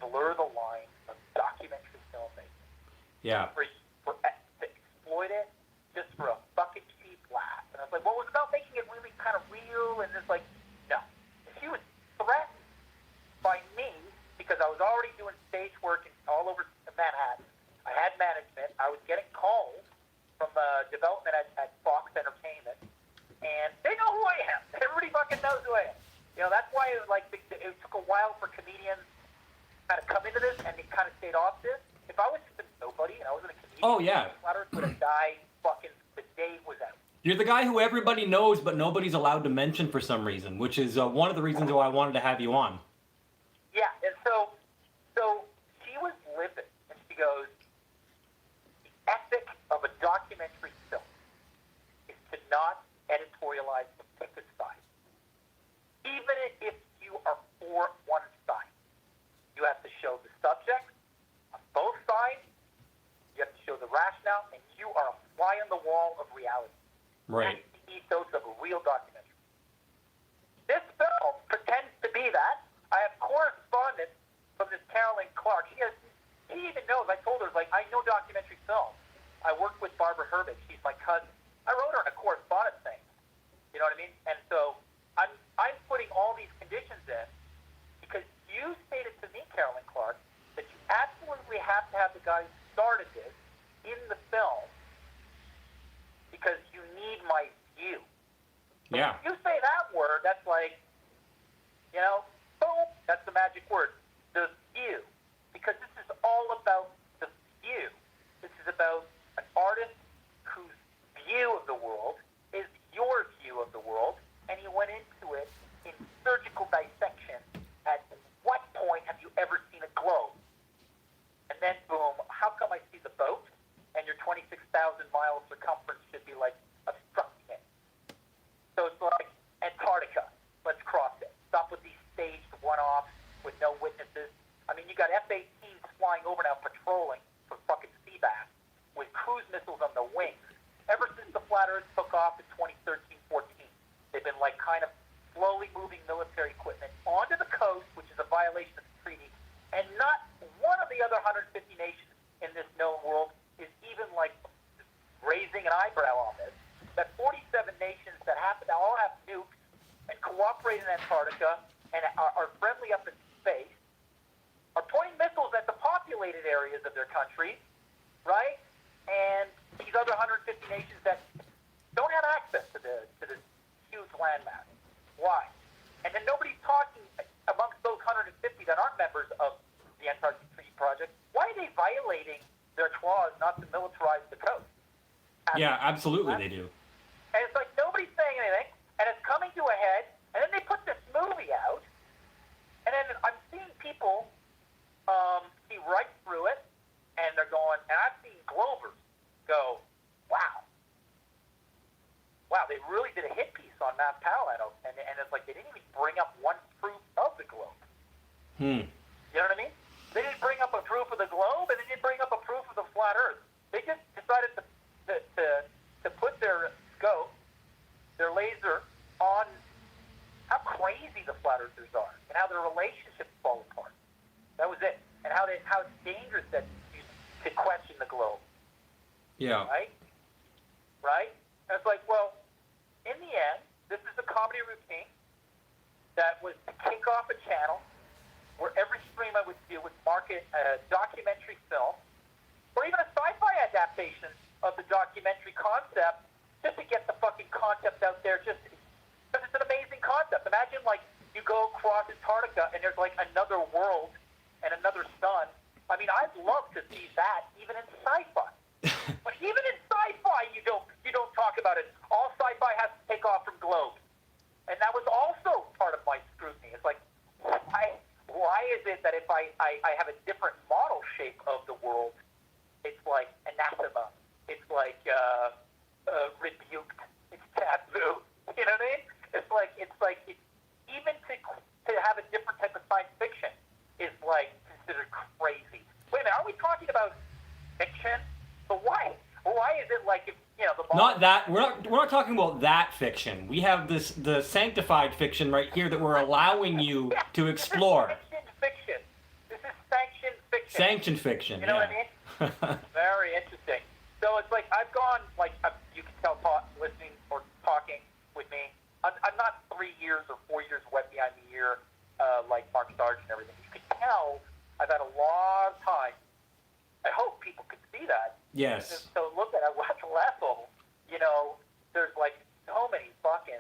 blur the line of documentary filmmaking? Yeah. To exploit it just for a fucking cheap laugh. And I was like, well, it was about making it really kind of real, and it's like, no. And she was threatened by me because I was already doing stage work all over Manhattan. I had management. I was getting calls from development at Fox Entertainment, and they know who I am. Everybody knows who I am. You know, that's why it took a while for comedians kind of come into this and they kind of stayed off this. If I was just a nobody and I wasn't a comedian, Oh, yeah. Flat Earth would have died fucking the day it was out. You're the guy who everybody knows, but nobody's allowed to mention for some reason, which is one of the reasons why I wanted to have you on. Yeah, and so she was livid, and she goes, the ethic of a documentary film is to not editorialize the pick a side. Even if you are for one side, you have to show the subject on both sides, you have to show the rationale, and you are a fly on the wall of reality. Right. That's the ethos of a real documentary. This film pretends to be that. I have correspondence from this Carolyn Clark. He even knows. I told her, like, I know documentary film. I worked with Barbara Herbig. She's my cousin. I wrote her a correspondence thing. You know what I mean? And so I'm putting all these conditions in because you stated to me, Carolyn Clark, that you absolutely have to have the guy who started this in the film because you need my view. Yeah. If you say that word, that's like, you know, boom, that's the magic word, the view. Because this is all about the view. This is about an artist whose view of the world is your view of the world, and he went into it in surgical dissection. At what point have you ever seen a globe? And then, boom, how come I see the boat, and your 26,000 mile circumference should be like obstructing it? So it's like Antarctica. Let's cross it. Stop with these staged one-offs with no witnesses. I mean, you got F-18s flying over now patrolling for fucking sea bass with cruise missiles on the wings. Ever since the Flat Earth took off in 2013-14, they've been like kind of slowly moving military equipment onto the coast, which is a violation of the treaty. And not one of the other 150 nations in this known world is even like raising an eyebrow on this. That 47 nations that happen to all have nukes and cooperate in Antarctica and are friendly up in space are pointing missiles at the populated areas of their country, right? And these other 150 nations that don't have access to this huge landmass. Why? And then nobody's talking amongst those 150 that aren't members of the Antarctic Treaty Project. Why are they violating their clause not to militarize the coast? Yeah, absolutely they do. And it's like nobody's saying anything, and it's coming to a head, and then they put this movie out, and then I'm seeing people see right through it, and they're going, and I've seen Globers go, wow, they really did a hit piece on Matt Powell, and it's like they didn't even bring up one proof of the globe. You know what I mean? They didn't bring up a proof of the globe, and they didn't bring up a proof of the flat Earth. They just decided to put their scope, their laser, on how crazy the flat earthers are and how their relationships fall apart. That was it. And how it's dangerous that to question the globe. Yeah. Right? And it's like, well, in the end, this is a comedy routine that was to kick off a channel where every stream I would do would market a documentary film or even a sci-fi adaptation of the documentary concept just to get the fucking concept out there just because it's an amazing concept. Imagine, like, you go across Antarctica and there's, like, another world and another sun. I mean, I'd love to see that even in sci-fi. But even in sci-fi, you don't talk about it. All sci-fi has to take off from globes. And that was also part of my scrutiny. It's like, why is it that if I have a different model shape of the world, it's like anathema, it's like rebuked, it's taboo. You know what I mean? It's like even to have a different type of science fiction is like considered crazy. Wait a minute, are we talking about fiction? But why? Why is it like if the Not that we're not talking about that fiction. We have the sanctified fiction right here that we're allowing you to explore. This is sanctioned fiction. This is sanctioned fiction. Sanctioned fiction. You know what I mean? Very interesting. So it's like I've gone you can tell listening or talking with me. I'm not 3 years or 4 years wet behind the ear like Mark Sargent and everything. You can tell I've had a long time. I hope people could see that. Yes. So look at it. Watch Lethal. There's like so many fucking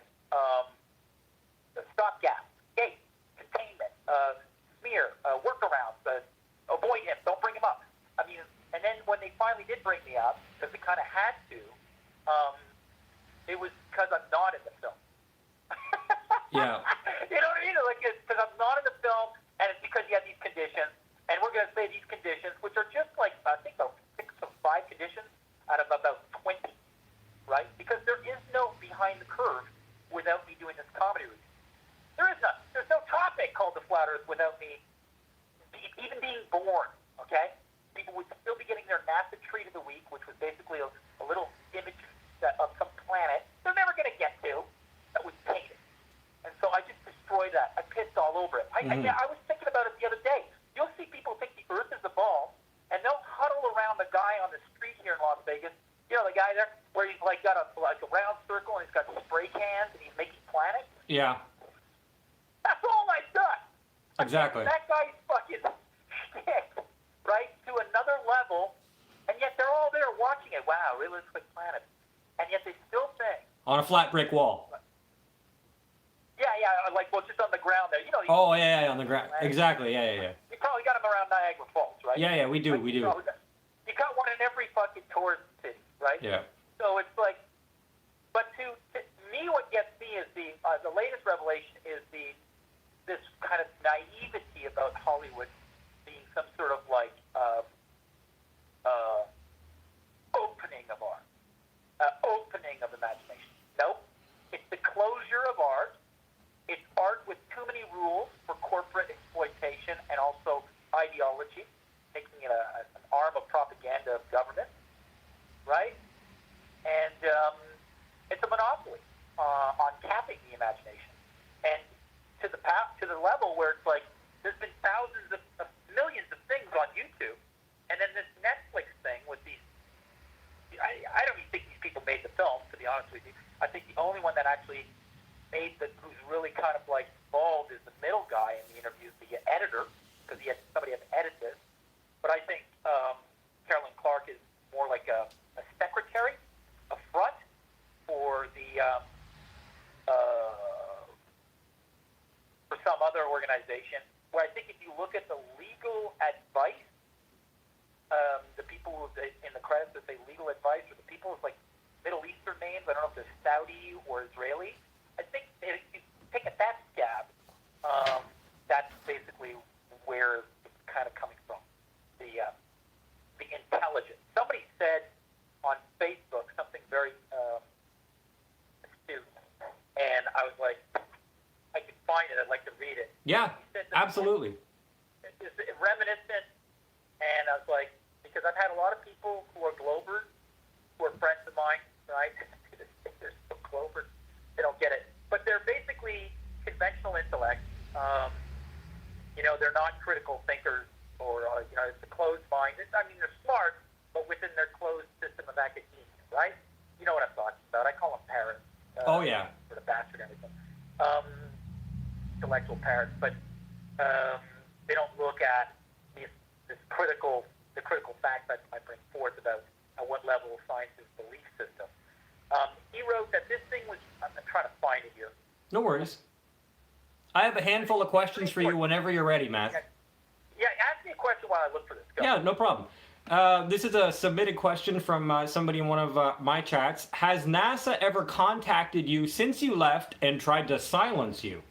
Yeah. You know what I mean? Like, because I'm not in the film, and it's because you have these conditions, and we're going to say these conditions, which are just like, I think about 6 or 5 conditions out of about 20, right? Because there is no behind the curve without me doing this comedy review. There's no topic called The Flat Earth without me even being born, okay? People would still be getting their NASA treat of the week, which was basically a little image of some planet they're never going to get to that was painted. And so I just destroyed that. I pissed all over it. I was thinking about it the other day. You'll see people think the Earth is a ball, and they'll huddle around the guy on the street here in Las Vegas. You know, the guy there where he's like got a round circle and he's got spray cans and he's making planets. Yeah. That's all I've done. Exactly. That guy's fucking shit, right, to another level, and yet they're all there watching it. Wow, really looks like planets. And yet they still think. On a flat brick wall. Yeah, like, well, just on the ground there. You know. Oh, yeah, on the ground. Exactly, yeah. You probably got them around Niagara Falls, right? Yeah, we do. You got one in every fucking tourist city, right? Yeah. So it's like, but to me, what gets me is the latest revelation is this kind of naivety about Hollywood being some sort of like opening of art, opening of imagination. Nope, it's the closure of art. It's art with too many rules for corporate exploitation and also ideology, making it an arm of propaganda of government, right? And it's a monopoly on capping the imagination, and to the level where it's like there's been thousands of millions of things on YouTube, and then this Netflix thing with these. I don't even think these people made the film, to be honest with you. I think the only one that actually who's really kind of like involved is the middle guy in the interviews, the editor, because somebody had to edit this. But I think Carolyn Clark is more like a secretary, a front for for some other organization. Where I think if you look at the legal advice, the people in the credits that say legal advice, or the people with like Middle Eastern names, I don't know if they're Saudi or Israeli. I think if you take at that scab, that's basically where it's kind of coming from. The intelligence. Somebody said on Facebook something very astute, and I was like, I can find it. I'd like to read it. Yeah, absolutely. It's reminiscent, and I was like, because I've had a lot of people who are Globers, who are friends of mine, right? They're so Globers, they don't get it. But they're basically conventional intellect. They're not critical thinkers, or it's a closed mind. I mean, they're smart, but within their closed system of academia, right? You know what I'm talking about. I call them parrots. Oh yeah. Sort of bastard everything. Intellectual parrots, but they don't look at the critical facts I bring forth about at what level of science's belief system. He wrote that this thing was. I'm trying to find it here. No worries. I have a handful of questions for you whenever you're ready, Matt. Yeah, ask me a question while I look for this. Go. Yeah, no problem. This is a submitted question from somebody in one of my chats. Has NASA ever contacted you since you left and tried to silence you?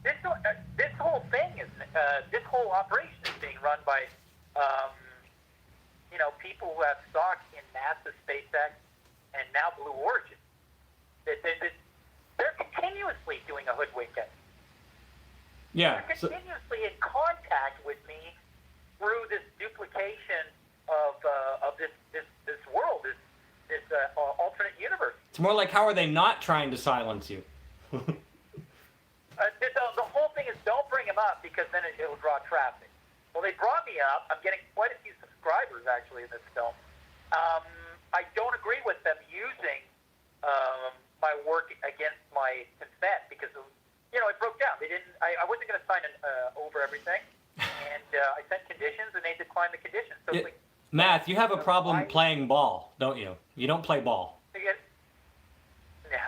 This whole thing is this whole operation is being run by people who have stock in NASA, SpaceX, and now Blue Origin. They're continuously doing a hoodwinking. Yeah. They're continuously in contact with me through this duplication of this world, this alternate universe. It's more like, how are they not trying to silence you? The whole thing is don't bring him up because then it'll draw traffic. Well, they brought me up. I'm getting quite a few subscribers actually in this film. I don't agree with them using my work against my consent because it broke down. They didn't. I wasn't going to sign over everything, and I sent conditions, and they declined the conditions. So it's like, Matt, you have a problem playing ball, don't you? You don't play ball. No.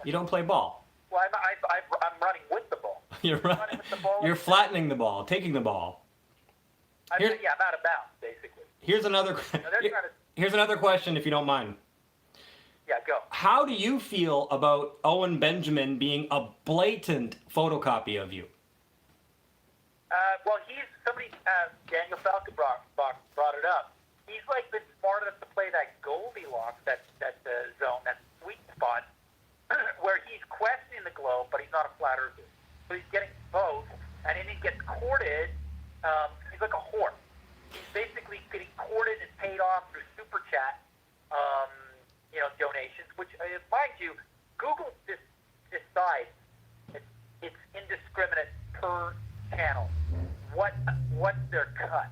You don't play ball. Well, I'm running with the ball. You're running with the ball. You're flattening the ball, taking the ball. I'm out of bounds, basically. Here's another question, if you don't mind. Yeah, go. How do you feel about Owen Benjamin being a blatant photocopy of you? Well, Daniel Falco brought it up. He's like been smart enough to play that Goldilocks, that zone, that sweet spot, where he's questioning the globe, but he's not a flat earther. So he's getting both, and then he gets courted. He's like a horse. He's basically getting courted and paid off through super chat, donations. Which, mind you, Google decides it's indiscriminate per channel. What's their cut?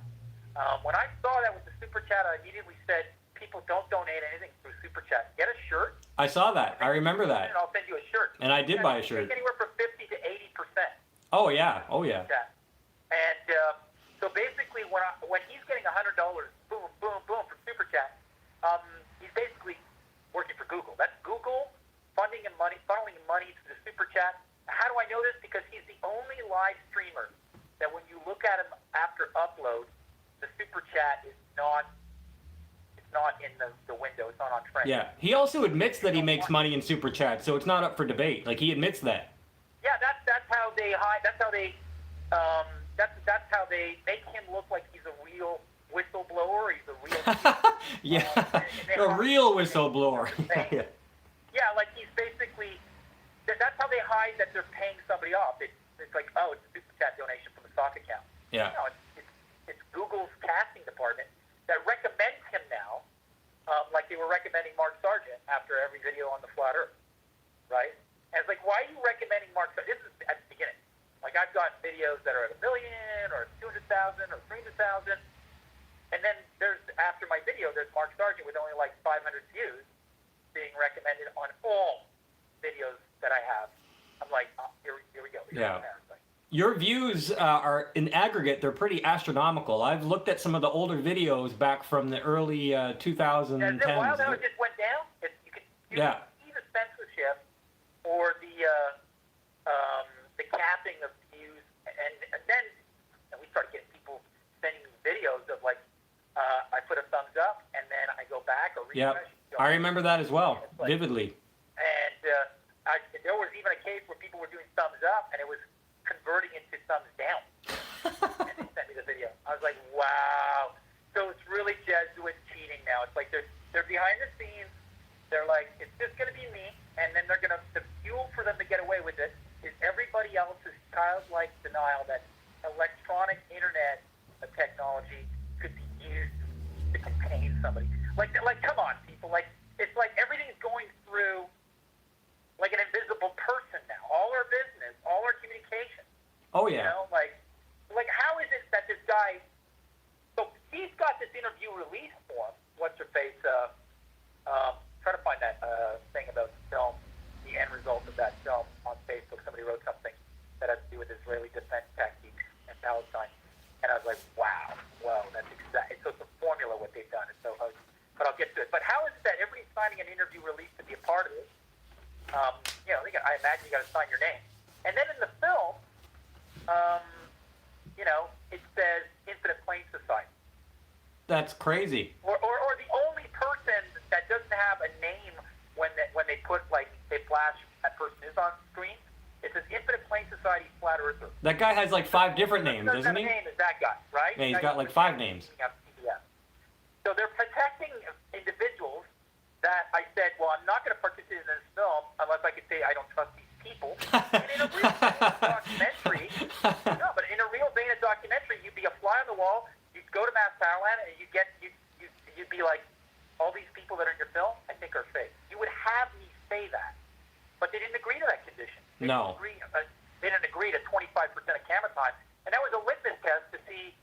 When I saw that with the super chat, I immediately said, people don't donate anything through super chat. Get a shirt. I saw that. I remember that. And I'll send you a shirt. And I did buy a shirt. Anywhere from 50 to 80%. Oh yeah. Oh yeah. And so basically, when he's getting $100, boom, boom, boom from super chat, he's basically working for Google. That's Google funneling money to the super chat. How do I know this? Because he's the only live streamer that when you look at him after upload, the super chat is not in the window. It's not on trend. Yeah. He also admits that he makes money in super chat, so it's not up for debate. Like, he admits that. Yeah, that's how they hide. That's how they make him look like he's a real whistleblower. He's a real yeah, a real whistleblower. Yeah, like he's basically. That's how they hide that they're paying somebody off. It's like, oh, it's a super chat donation from a stock account. Yeah. No, it's Google's casting department that recommends him now, like they were recommending Mark Sargent after every video on the flat Earth, right? And it's like, why are you recommending Mark Sargent? This is at the beginning. Like, I've got videos that are at 1 million or 200,000 or 300,000, and then after my video, there's Mark Sargent with only like 500 views being recommended on all videos that I have. I'm like, oh, here we go. Yeah. Your views are, in aggregate, they're pretty astronomical. I've looked at some of the older videos back from the early 2010s. Yeah, is it wild how it just went down? You can see the censorship or the capping of views, and then we started getting people sending me videos of like, I put a thumbs up, and then I go back or refresh. Yep. I remember that as well, vividly. And there was even a case where people were doing thumbs up, and it was converting into thumbs down. And they sent me the video. I was like, wow. So it's really Jesuit cheating now. It's like they're behind the scenes. They're like, it's just going to be me, and then the fuel for them to get away with it is everybody else's childlike denial that electronic internet technology could be used to contain somebody. Like, come on, people. Like, it's like everything's going through like an invisible person now. All our business, all our communication. Oh yeah. Like how is it that this guy? So he's got this interview release form. What's her face? Try to find that thing about the film, the end result of that film on Facebook. Somebody wrote something that has to do with Israeli defense tactics in Palestine, and I was like, wow, that's exactly. So it's a formula what they've done. It's so hard, but I'll get to it. But how is it that everybody's signing an interview release to be a part of it? I imagine you got to sign your name. And then in the film, it says Infinite Plane Society. That's crazy. Or the only person that doesn't have a name when they put, like, they flash that person is on screen, it says Infinite Plane Society Flat Earther. That guy has like 5 different names, doesn't he? His name is that guy, right? Yeah, he's got like 5 names. So they're protecting individuals that I said, well, I'm not going to participate in this film unless I can say I don't trust these people. And in a real documentary, but in a real vein of documentary, you'd be a fly on the wall. You'd go to Mass Powerland, and you'd be like, all these people that are in your film, I think are fake. You would have me say that, but they didn't agree to that condition. They didn't agree to 25% of camera time, and that was a litmus test to see.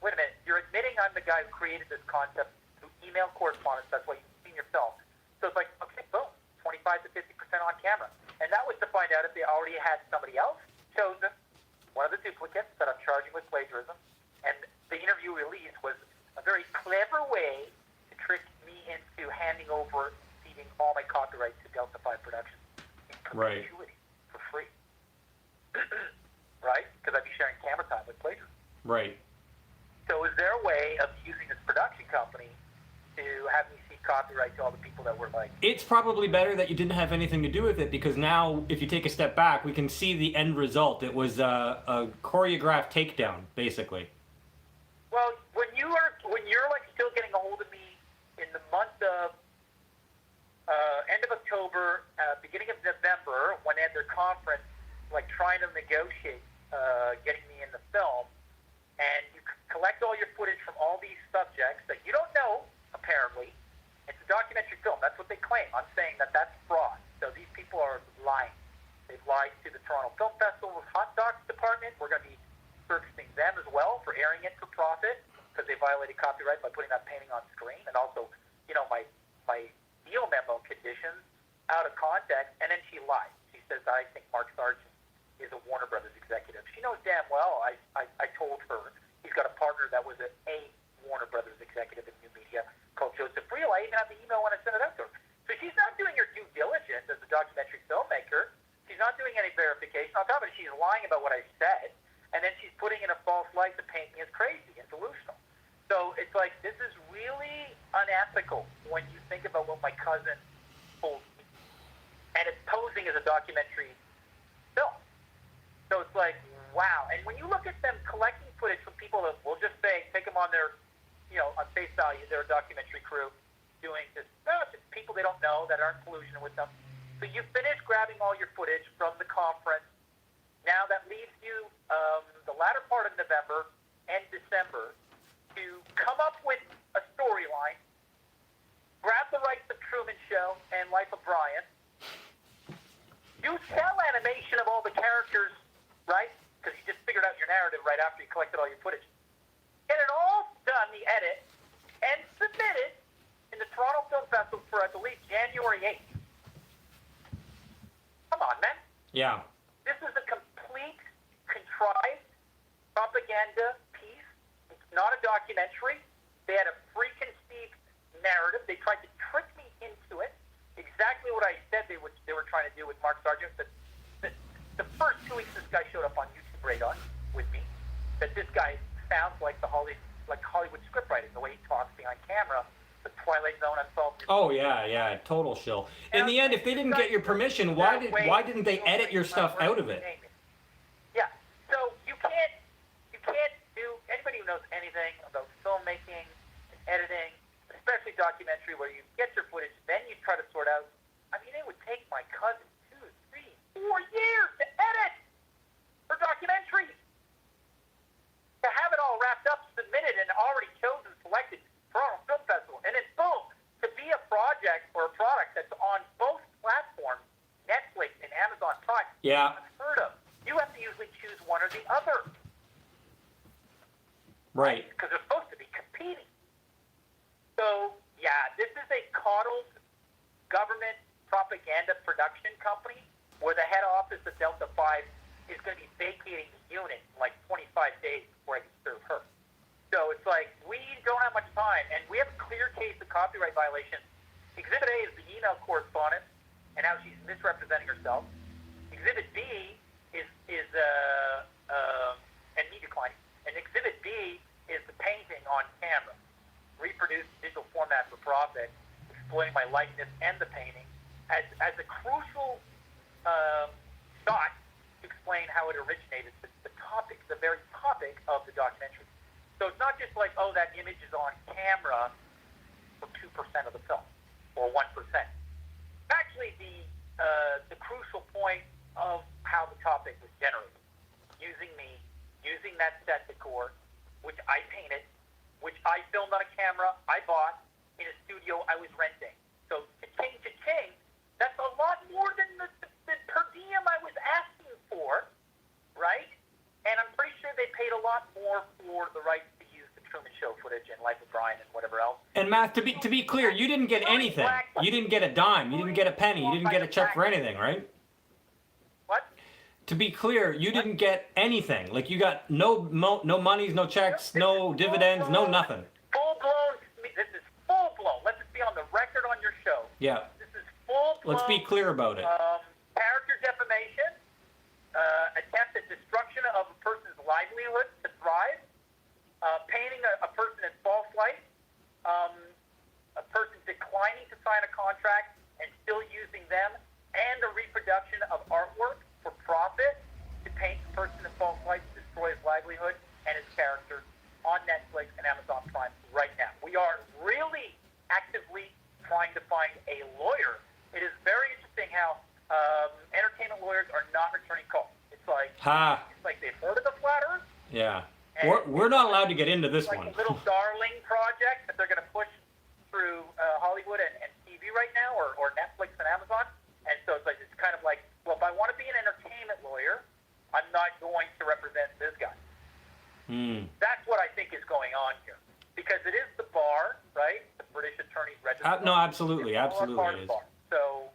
Wait a minute, you're admitting I'm the guy who created this concept through email correspondence. That's why you've seen your film. So it's like, okay, boom, 25 to 50% on camera. And that was to find out if they already had somebody else chosen, one of the duplicates that I'm charging with plagiarism. And the interview release was a very clever way to trick me into handing over, ceding all my copyright to Delta 5 Productions in perpetuity for free. Right? Because I'd be sharing camera time with plagiarism. Right. So is there a way of using this production company to have me see copyright to all the people that were like. It's probably better that you didn't have anything to do with it, because now, if you take a step back, we can see the end result. It was a choreographed takedown, basically. Well, when you're like still getting a hold of me in the month of end of October, beginning of November, when they had their conference, like trying to negotiate getting me in the film, and you collect all your footage from all these subjects that you don't know, apparently. It's a documentary film. That's what they claim. I'm saying that that's fraud. So these people are lying. They've lied to the Toronto Film Festival's Hot Docs department. We're going to be servicing them as well for airing it for profit, because they violated copyright by putting that painting on screen, and also, my deal memo conditions out of context. And then she lied. She says, I think Mark Sargent is a Warner Brothers executive. She knows damn well I told her he's got a partner that was a Warner Brothers executive in new media called Joseph Friel. I even have the email when I sent it out to her. So she's not doing her due diligence as a documentary filmmaker. She's not doing any verification. On top of it, she's lying about what I said, and then she's putting in a false light to paint me as crazy and delusional. So it's like, this is really unethical when you think about what my cousin told me. And it's posing as a documentary film. So it's like, wow. And when you look at them collecting footage from people that, we'll just say, take them on their, on face value, they're a documentary crew doing this, just people they don't know that aren't in collusion with them. So you finish grabbing all your footage from the conference. Now that leaves you the latter part of November and December to come up with a storyline, grab the rights of Truman Show and Life of Brian, do cell animation of all the characters, right? Because you just figured out your narrative right after you collected all your footage. Get it all done, the edit, and submit it in the Toronto Film Festival for, I believe, January 8th. Come on, man. Yeah. This is a complete, contrived propaganda piece. It's not a documentary. They had a preconceived narrative. They tried to trick me into it. Exactly what I said they were trying to do with Mark Sargent. The first 2 weeks this guy showed up on YouTube Radar with me, that this guy sounds like Hollywood scriptwriting, the way he talks behind camera, the Twilight Zone unsolved. Oh yeah, total shill. In the end, if they didn't get your permission, why didn't they edit your stuff out of it? Yeah, so you can't do, anybody who knows anything about filmmaking and editing, especially documentary, where you get your footage, then you try to sort out. I mean, it would take my cousin 2, 3, 4 years to edit her documentaries. To have it all wrapped up, submitted, and already chosen, selected, Toronto Film Festival, and then boom, to be a project or a product that's on both platforms, Netflix and Amazon Prime. Yeah. Unheard of. You have to usually choose one or the other. Right. Because they're supposed to be competing. So, yeah, this is a coddled government propaganda production company where the head office of Delta 5 is going to be vacating the unit in like 25 days before I can serve her. So it's like, we don't have much time, and we have a clear case of copyright violation. Exhibit A is the email correspondence and how she's misrepresenting herself. Exhibit B is and me declining. And Exhibit B is the painting on camera, reproduced digital format for profit, exploiting my likeness and the painting as a crucial shot to explain how it originated, the topic, the very topic of the documentary. So it's not just like, oh, that image is on camera for 2% of the film or 1%. Actually, the crucial point of how the topic was generated, using that set decor, which I painted, which I filmed on a camera I bought in a studio I was renting. So cha-ching, that's a lot more than the per diem I was asking for, right? And I'm pretty sure they paid a lot more for the rights to use the Truman Show footage and Life of Brian and whatever else. And Matt, to be clear, you didn't get anything. You didn't get a dime. You didn't get a penny. You didn't get a check for anything, right? What? To be clear, you didn't get anything. Like, you got no monies, no checks, no dividends, no nothing. Full-blown. This is full-blown. Let's just be on the record on your show. Yeah. This is full-blown. Let's be clear about it. Character defamation, attempt at destruction of a person's livelihood to thrive, painting a person in false light, a person declining of artwork for profit to paint the person in false light to destroy his livelihood and his character on Netflix and Amazon Prime right now. We are really actively trying to find a lawyer. It is very interesting how entertainment lawyers are not returning calls. It's like they've heard of the Flat Earth. Yeah. We're not allowed to get into this like one. a little darling project that they're going to push through Hollywood and TV right now, or Netflix and Amazon. And so it's kind of like, well, if I want to be an entertainment lawyer, I'm not going to represent this guy. That's what I think is going on here. Because it is the bar, right? The British Attorney's Register. No, absolutely. Absolutely it is. So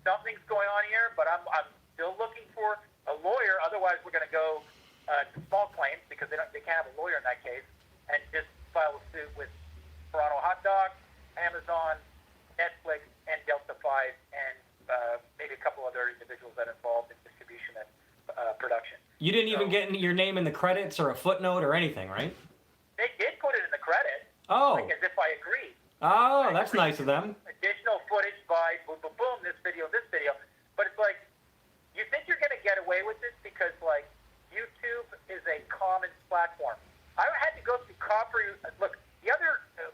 something's going on here, but I'm still looking for a lawyer. Otherwise, we're going to go to small claims because they can't have a lawyer in that case, and just file a suit with Toronto Hot Dog, Amazon, Netflix, and Delta 5, and maybe a couple other individuals that are involved in distribution and production. You didn't even get your name in the credits or a footnote or anything, right? They did put it in the credits. Oh. Like as if I agreed. Oh, that's nice of them. Additional footage by boom, boom, boom, this video. But it's like, you think you're going to get away with this because, like, YouTube is a commons platform. I had to go through copyright. Look,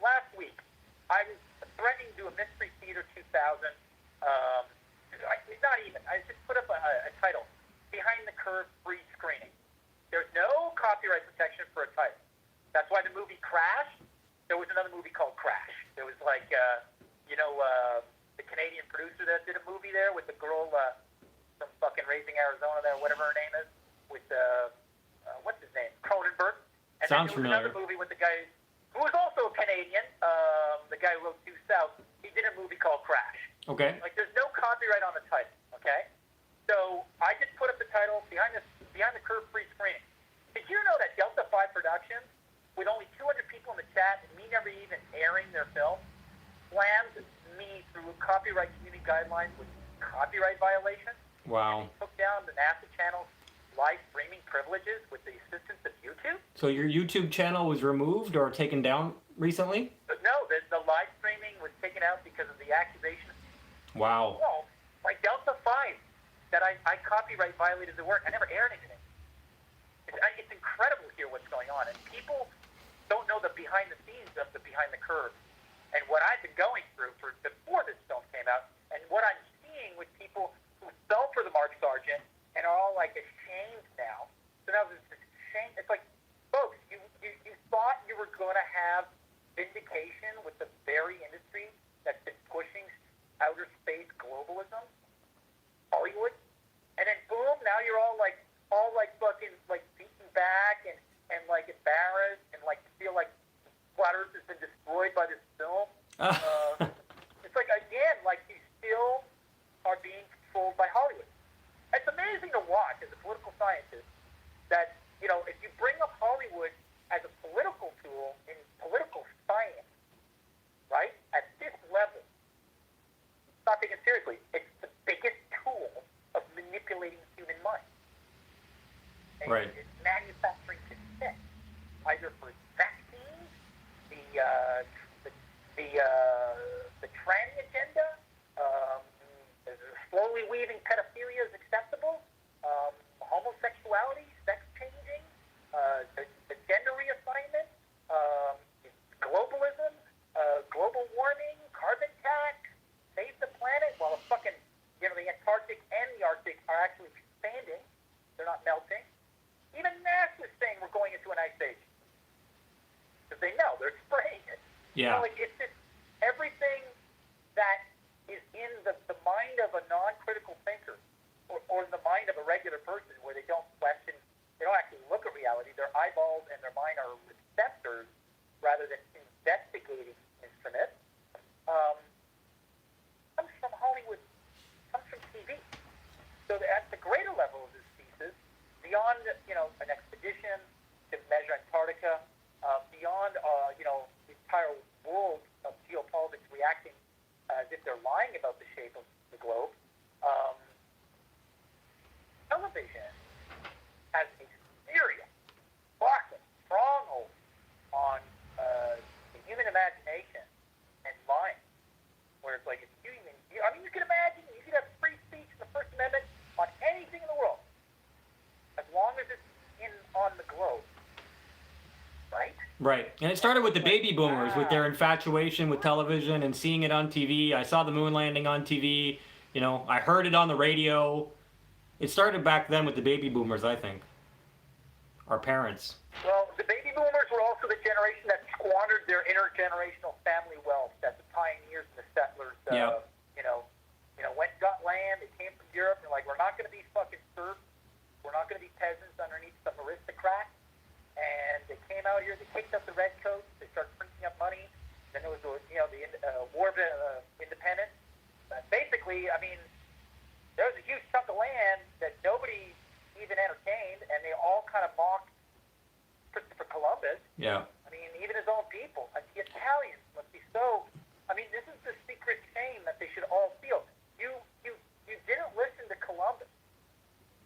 last week, I was threatening to do a Mystery Theater 2000. Not even. I just put up a title, Behind the Curve Free Screening. There's no copyright protection for a title. That's why the movie Crash, there was another movie called Crash. There was like, the Canadian producer that did a movie there with the girl from fucking Raising Arizona there, whatever her name is, with, what's his name? Cronenberg. And Sounds then there was familiar. another movie with the guy who was also a Canadian, the guy who wrote Due South. He did a movie called Crash. Okay. Like, there's no copyright on the title, okay? So I just put up the title, Behind the Curve Free Screening. Did you know that Delta 5 Productions, with only 200 people in the chat and me never even airing their film, slammed me through copyright community guidelines with copyright violations? Wow. And took down the NASA channel's live streaming privileges with the assistance of YouTube? So your YouTube channel was removed or taken down recently? But no, the live streaming was taken out because of the accusations. Wow. Well, like Delta 5, that I copyright violated the work. I never aired anything. It's incredible here what's going on. And people don't know the behind the scenes of the Behind the Curve and what I've been going through before this film came out, and what I'm seeing with people who fell for the Mark Sargent and are all like ashamed now. So now there's this shame. It's like, folks, you thought you were going to have vindication with the very industry that's been pushing outer space globalism, Hollywood, and then boom, now you're all like fucking like beaten back and like embarrassed and like feel like Flat Earth has been destroyed by this film. It's like, again, like you still are being controlled by Hollywood. It's amazing to watch as a political scientist that, if you bring up Hollywood as a political tool in political science, right, at this level, not taken seriously. It's the biggest tool of manipulating the human mind. And Right. it's manufacturing consent, either for vaccines, the tranny agenda, slowly weaving pedophilia is acceptable, homosexuality, sex changing, the gender reassignment, globalism, global warming, carbon tax, save the planet, while the fucking, the Antarctic and the Arctic are actually expanding. They're not melting. Even NASA's saying we're going into an ice age. Because they know, they're spraying it. Yeah. It's just everything that is in the mind of a non-critical thinker or in the mind of a regular person where they don't question, they don't actually look at reality. Their eyeballs and their mind are receptors rather than investigating instruments. Comes from Hollywood, comes from TV. So at the greater level of this thesis, beyond, an expedition to measure Antarctica, beyond, the entire world of geopolitics reacting as if they're lying about the shape of the globe, television has a serious, fucking stronghold on the human imagination and mind, where it's like, you can imagine, you could have free speech in the First Amendment on Right. And it started with the baby boomers with their infatuation with television and seeing it on TV. I saw the moon landing on TV. You know, I heard it on the radio. It started back then with the baby boomers, I think. Our parents. Well, the baby boomers were also the generation that squandered their intergenerational family wealth. That the pioneers and the settlers, Yeah. went and got land. They came from Europe. They're like, we're not going to be fucking serfs. We're not going to be peasants underneath some aristocrat. And they came out here. They kicked up the redcoats. They started printing up money. Then there was the War of Independence. Basically, I mean, there was a huge chunk of land that nobody even entertained, and they all kind of mocked Christopher Columbus. Yeah. I mean, even his own people. Like the Italians must be so. I mean, this is the secret shame that they should all feel. You didn't listen to Columbus.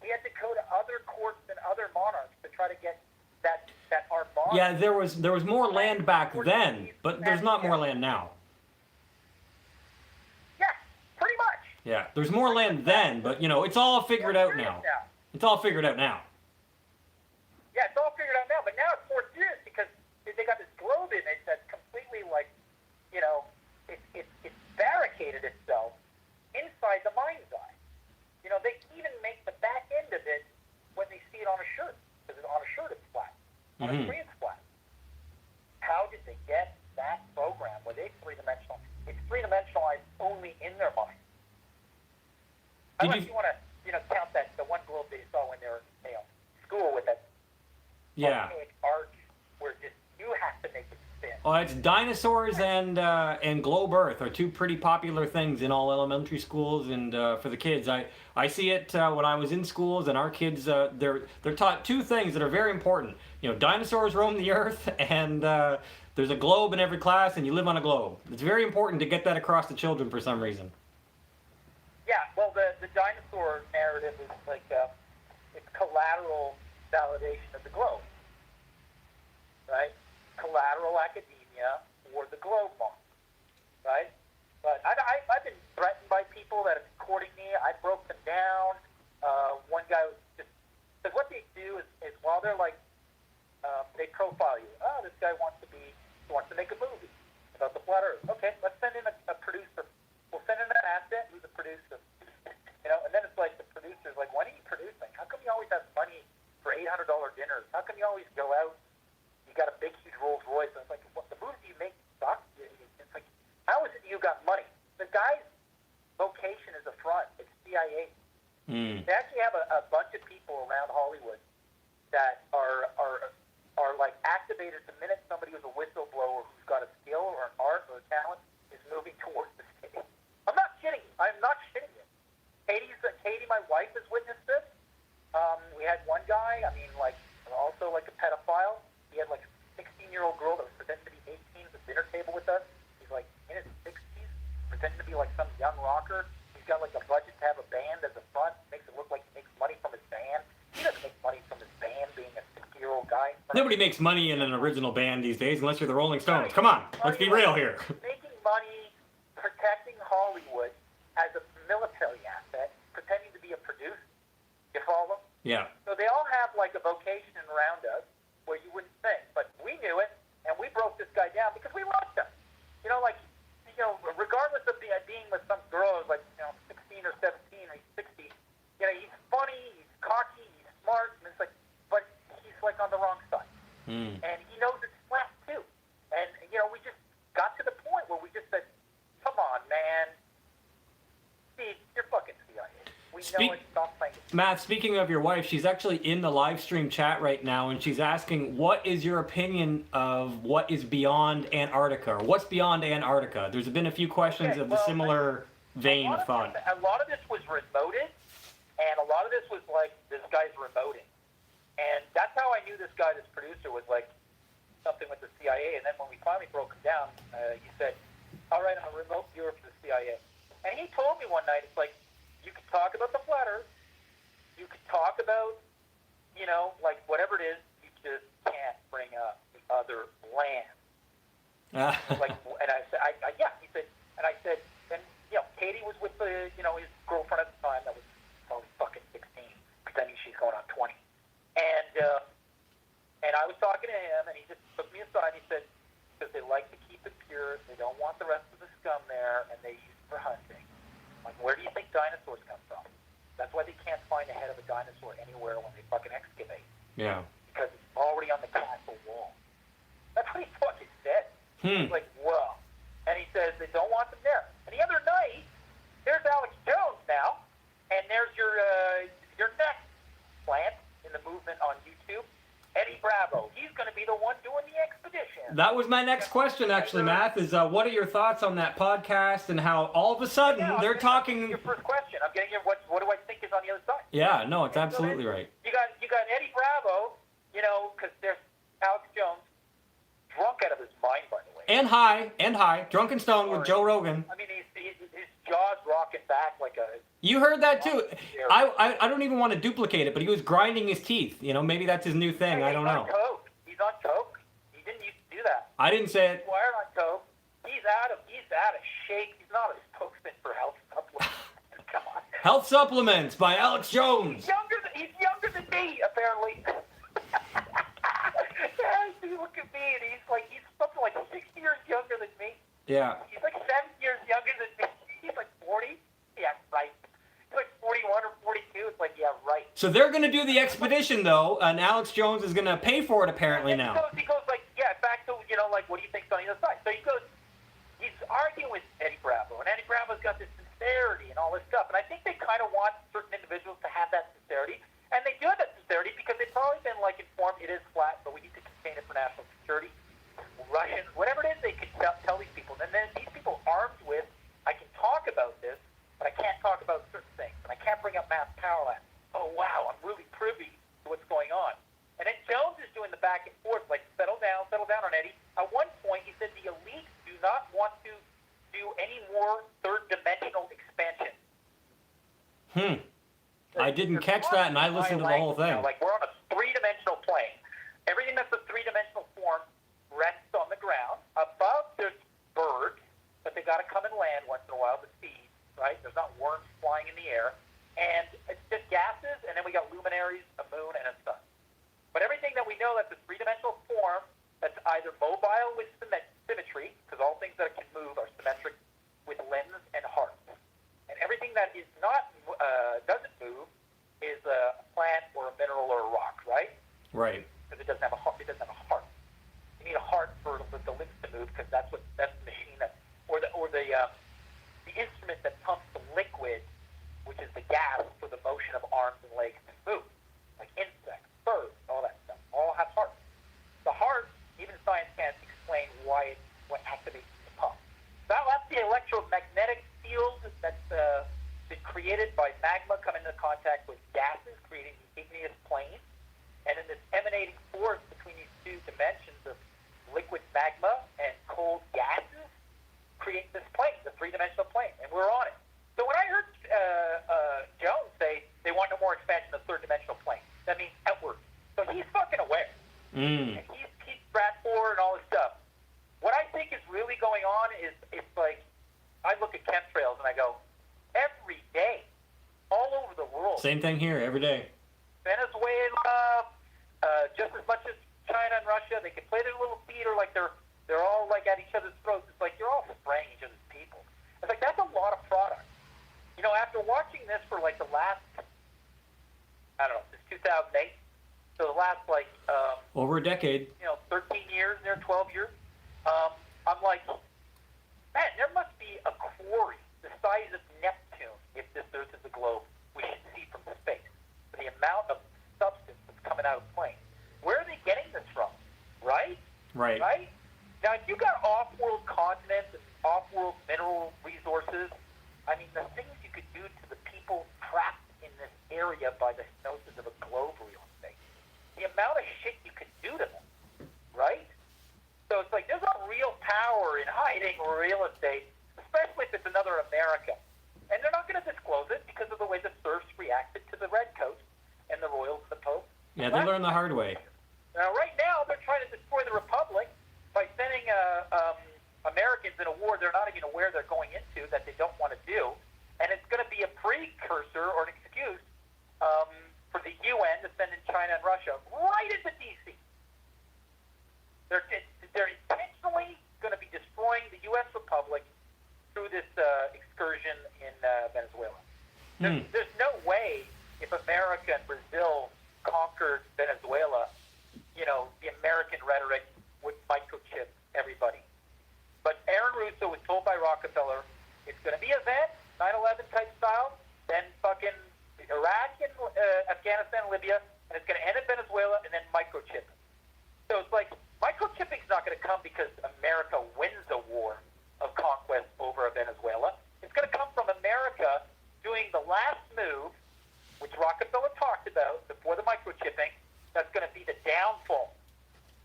He had to go to other courts and other monarchs to try to get that our monarchs. Yeah, there was more land back then, but there's not more land now. Yeah, pretty much. Yeah, there's more land then, but you know, it's all figured out now. It's all figured out now. Yeah, it's all figured out now, but now it's more serious because they got this globe image that's completely like, it's barricaded itself inside the mind's eye. You know, they even make the back end of it when they see it on a shirt, because on a shirt it's flat, on a screen it's flat. How did they get that program where they three-dimensional? It's three-dimensionalized only in their mind. I don't know if you want to, count that the one globe they saw when they were, school with that. Yeah. Arch where just you have to make it spin. Oh, it's dinosaurs and globe Earth are two pretty popular things in all elementary schools and for the kids. I see it when I was in schools, and our kids they're taught two things that are very important. You know, dinosaurs roam the Earth, and there's a globe in every class, and you live on a globe. It's very important to get that across to children for some reason. Yeah, well, the dinosaur narrative is like it's collateral validation of the globe, right? Collateral academia or the globe monk, right? But I've been threatened by people that have been courting me. I broke them down. One guy was just, because what they do is while they're like, they profile you. Oh, this guy wants to make a movie about the flat Earth. Okay, let's send in a producer. We'll send in an asset who's a producer. And then it's like the producer's like, when are you producing? How come you always have money for $800 dinners? How come you always go out? You got a big, huge Rolls Royce. And it's like, what, the movies you make suck? It's like, how is it you got money? The guy's vocation is a front. It's CIA. They actually have a bunch of people around Hollywood that are like activated the minute somebody who's a whistleblower who's got a skill or an art or a talent is moving towards the stage. I'm not kidding you. I'm not shitting you. Katie, my wife, has witnessed this. We had one guy, also like a pedophile. He had like a 16-year-old girl that was pretending to be 18 at the dinner table with us. He's like in his 60s, pretending to be like some young rocker. He's got like a budget to have a band as a front. Makes it look like he makes money from his band. He doesn't make money from his band being a 60-year-old guy. Nobody makes money in an original band these days unless you're the Rolling Stones. Come on, let's be real here. Making money, protecting Hollywood as a military asset, pretending to be a producer. You follow? Yeah. So they all have like a vocation around us where you wouldn't think, but we knew it, and we broke this guy down because we loved him. Regardless of being with some girl who's like 16 or 17 or he's 60, he's funny, he's cocky, he's smart, and it's like, but he's like on the wrong side, and he knows it's flat too. And we just got to the point where we just said, "Come on, man, Steve, you're fucking CIA. We know it. Stop playing." Matt, speaking of your wife, she's actually in the live stream chat right now, and she's asking, what is your opinion of what is beyond Antarctica, or what's beyond Antarctica? There's been a few questions of the similar vein of thought. A lot of this was remoted, and a lot of this was like, this guy's remoting. And that's how I knew this guy, this producer, was like something with the CIA. And then when we finally broke him down, he said, all right, I'm a remote viewer for the CIA. And he told me one night, it's like, you could talk about the flat Earth, you could talk about, like whatever it is, you just can't bring up the other land. And I said, yeah, he said, and I said, and Katie was with his girlfriend at the time that was probably fucking 16, pretending she's going on 20. And I was talking to him, and he just took me aside. And he said, because they like to keep it pure, they don't want the rest of the scum there, and they use it for hunting. I'm like, where do you think dinosaurs come from? That's why they can't find the head of a dinosaur anywhere when they fucking excavate. Yeah. Because it's already on the castle wall. That's what he fucking said. I was like, whoa. And he says they don't want them there. And the other night, there's Alex Jones now, and there's your next plant in the movement on YouTube, Eddie Bravo. He's going to be the one doing the expedition. That was my next question, actually, Matt, is what are your thoughts on that podcast and how all of a sudden they're talking... Your first question. I'm getting your what do I think is on the other side? Yeah, no, it's absolutely right. You got Eddie Bravo, because there's Alex Jones, drunk out of his mind, by the way. And high, drunk and stoned with Joe Rogan. I mean, his jaw's rocking back like a... You heard that too. I don't even want to duplicate it, but he was grinding his teeth. Maybe that's his new thing. I don't know. He's on coke. He didn't used to do that. I didn't say it. He's wired on coke. He's out of shape. He's not a spokesman for health supplements. Come on. Health Supplements by Alex Jones. He's younger than me, apparently. Yeah, you look at me, and he's something like 60 years younger than me. Yeah. He's like 7 years younger than me. He's like 40. Yeah, right. He's like 41 or 42. It's like, yeah, right. So they're going to do the expedition, though, and Alex Jones is going to pay for it, apparently, now. He goes like, back to, what do you think's on the other side? So he's arguing with Eddie Bravo, and Eddie Bravo's got this sincerity and all this stuff, and I think they kind of want certain individuals to have that sincerity, and they do have that sincerity because they've probably been, informed it is flat, but we need to contain it for national security. Russians, whatever it is, they can tell these people. And then these people armed with, I can talk about this, but I can't talk about certain things, and I can't bring up mass Powerland. Oh, wow, I'm really privy to what's going on. And then Jones is doing the back and forth, settle down on Eddie. At one point, he said the elites do not want to do any more third-dimensional expansion. I didn't catch that, and I listened to the whole thing. We're on a three-dimensional plane. Everything that's a three-dimensional form rests on the ground. Above, there's birds, but they got to come and land once in a while to feed, right? There's not worms flying in the air. And it's just gases, and then we got luminaries, a moon, and a sun. But everything that we know that's a three-dimensional form that's either mobile with symmetry, because all things that can move are symmetric with limbs and hearts. And everything that is not doesn't move is a plant or a mineral or a rock, right? Right. Because it doesn't have a heart. You need a heart for the limbs to move, because that's the machine or the instrument that pumps the liquid, which is the gas for the motion of arms and legs to move, like insects, birds, all that stuff. All have hearts. The heart, even science can't explain what activates the pump. That's the electromagnetic field that's been created by magma coming into contact with gases, creating the igneous plane. And then this emanating force between these two dimensions of liquid magma and cold gases creates this plane, the three-dimensional plane, and we're on it. So when I heard Jones say they want no more expansion of the third-dimensional plane, that means outward. So he's fucking aware. And he's brat forward and all this stuff. What I think is really going on is it's like I look at chemtrails and I go, every day, all over the world. Same thing here, every day. Venezuela, just as much as China and Russia, they can play their little theater like they're all at each other's throats. It's like you're all spraying each other's people. It's like that's a lot of product. After watching this for the last, I don't know, since 2008, so the last over a decade. 13 years, 12 years, I'm like, man, there must be a quarry the size of Neptune if this Earth is a globe we should see from space. The amount of substance that's coming out of planes. Where are they getting this from? Right? Right. Now, if you got off-world continents and off-world mineral resources, I mean, the things you could do to the people trapped in this area by the hypnosis of a globe real estate. The amount of shit you could do to them, right? So it's like there's a real power in hiding real estate, especially if it's another America. And they're not going to disclose it because of the way the serfs reacted to the Redcoats and the Royals and the Pope. Yeah, they learned the hard way. Now, right now, they're trying to destroy the Republic by sending Americans in a war they're not even aware they're going into, that they don't want to do. And it's going to be a precursor or an excuse for the UN to send in China and Russia right into D.C. they're intentionally going to be destroying the U.S. Republic through this excursion in Venezuela. There's no way if America and Brazil conquered Venezuela, the American rhetoric would microchip everybody. But Aaron Russo was told by Rockefeller, it's going to be a vet, 9/11 type style, then fucking Iraq and Afghanistan, Libya, and it's going to end in Venezuela, and then microchip. So it's like microchipping is not going to come because America wins a war of conquest over Venezuela. It's going to come from America doing the last move, which Rockefeller talked about before the microchipping. That's going to be the downfall.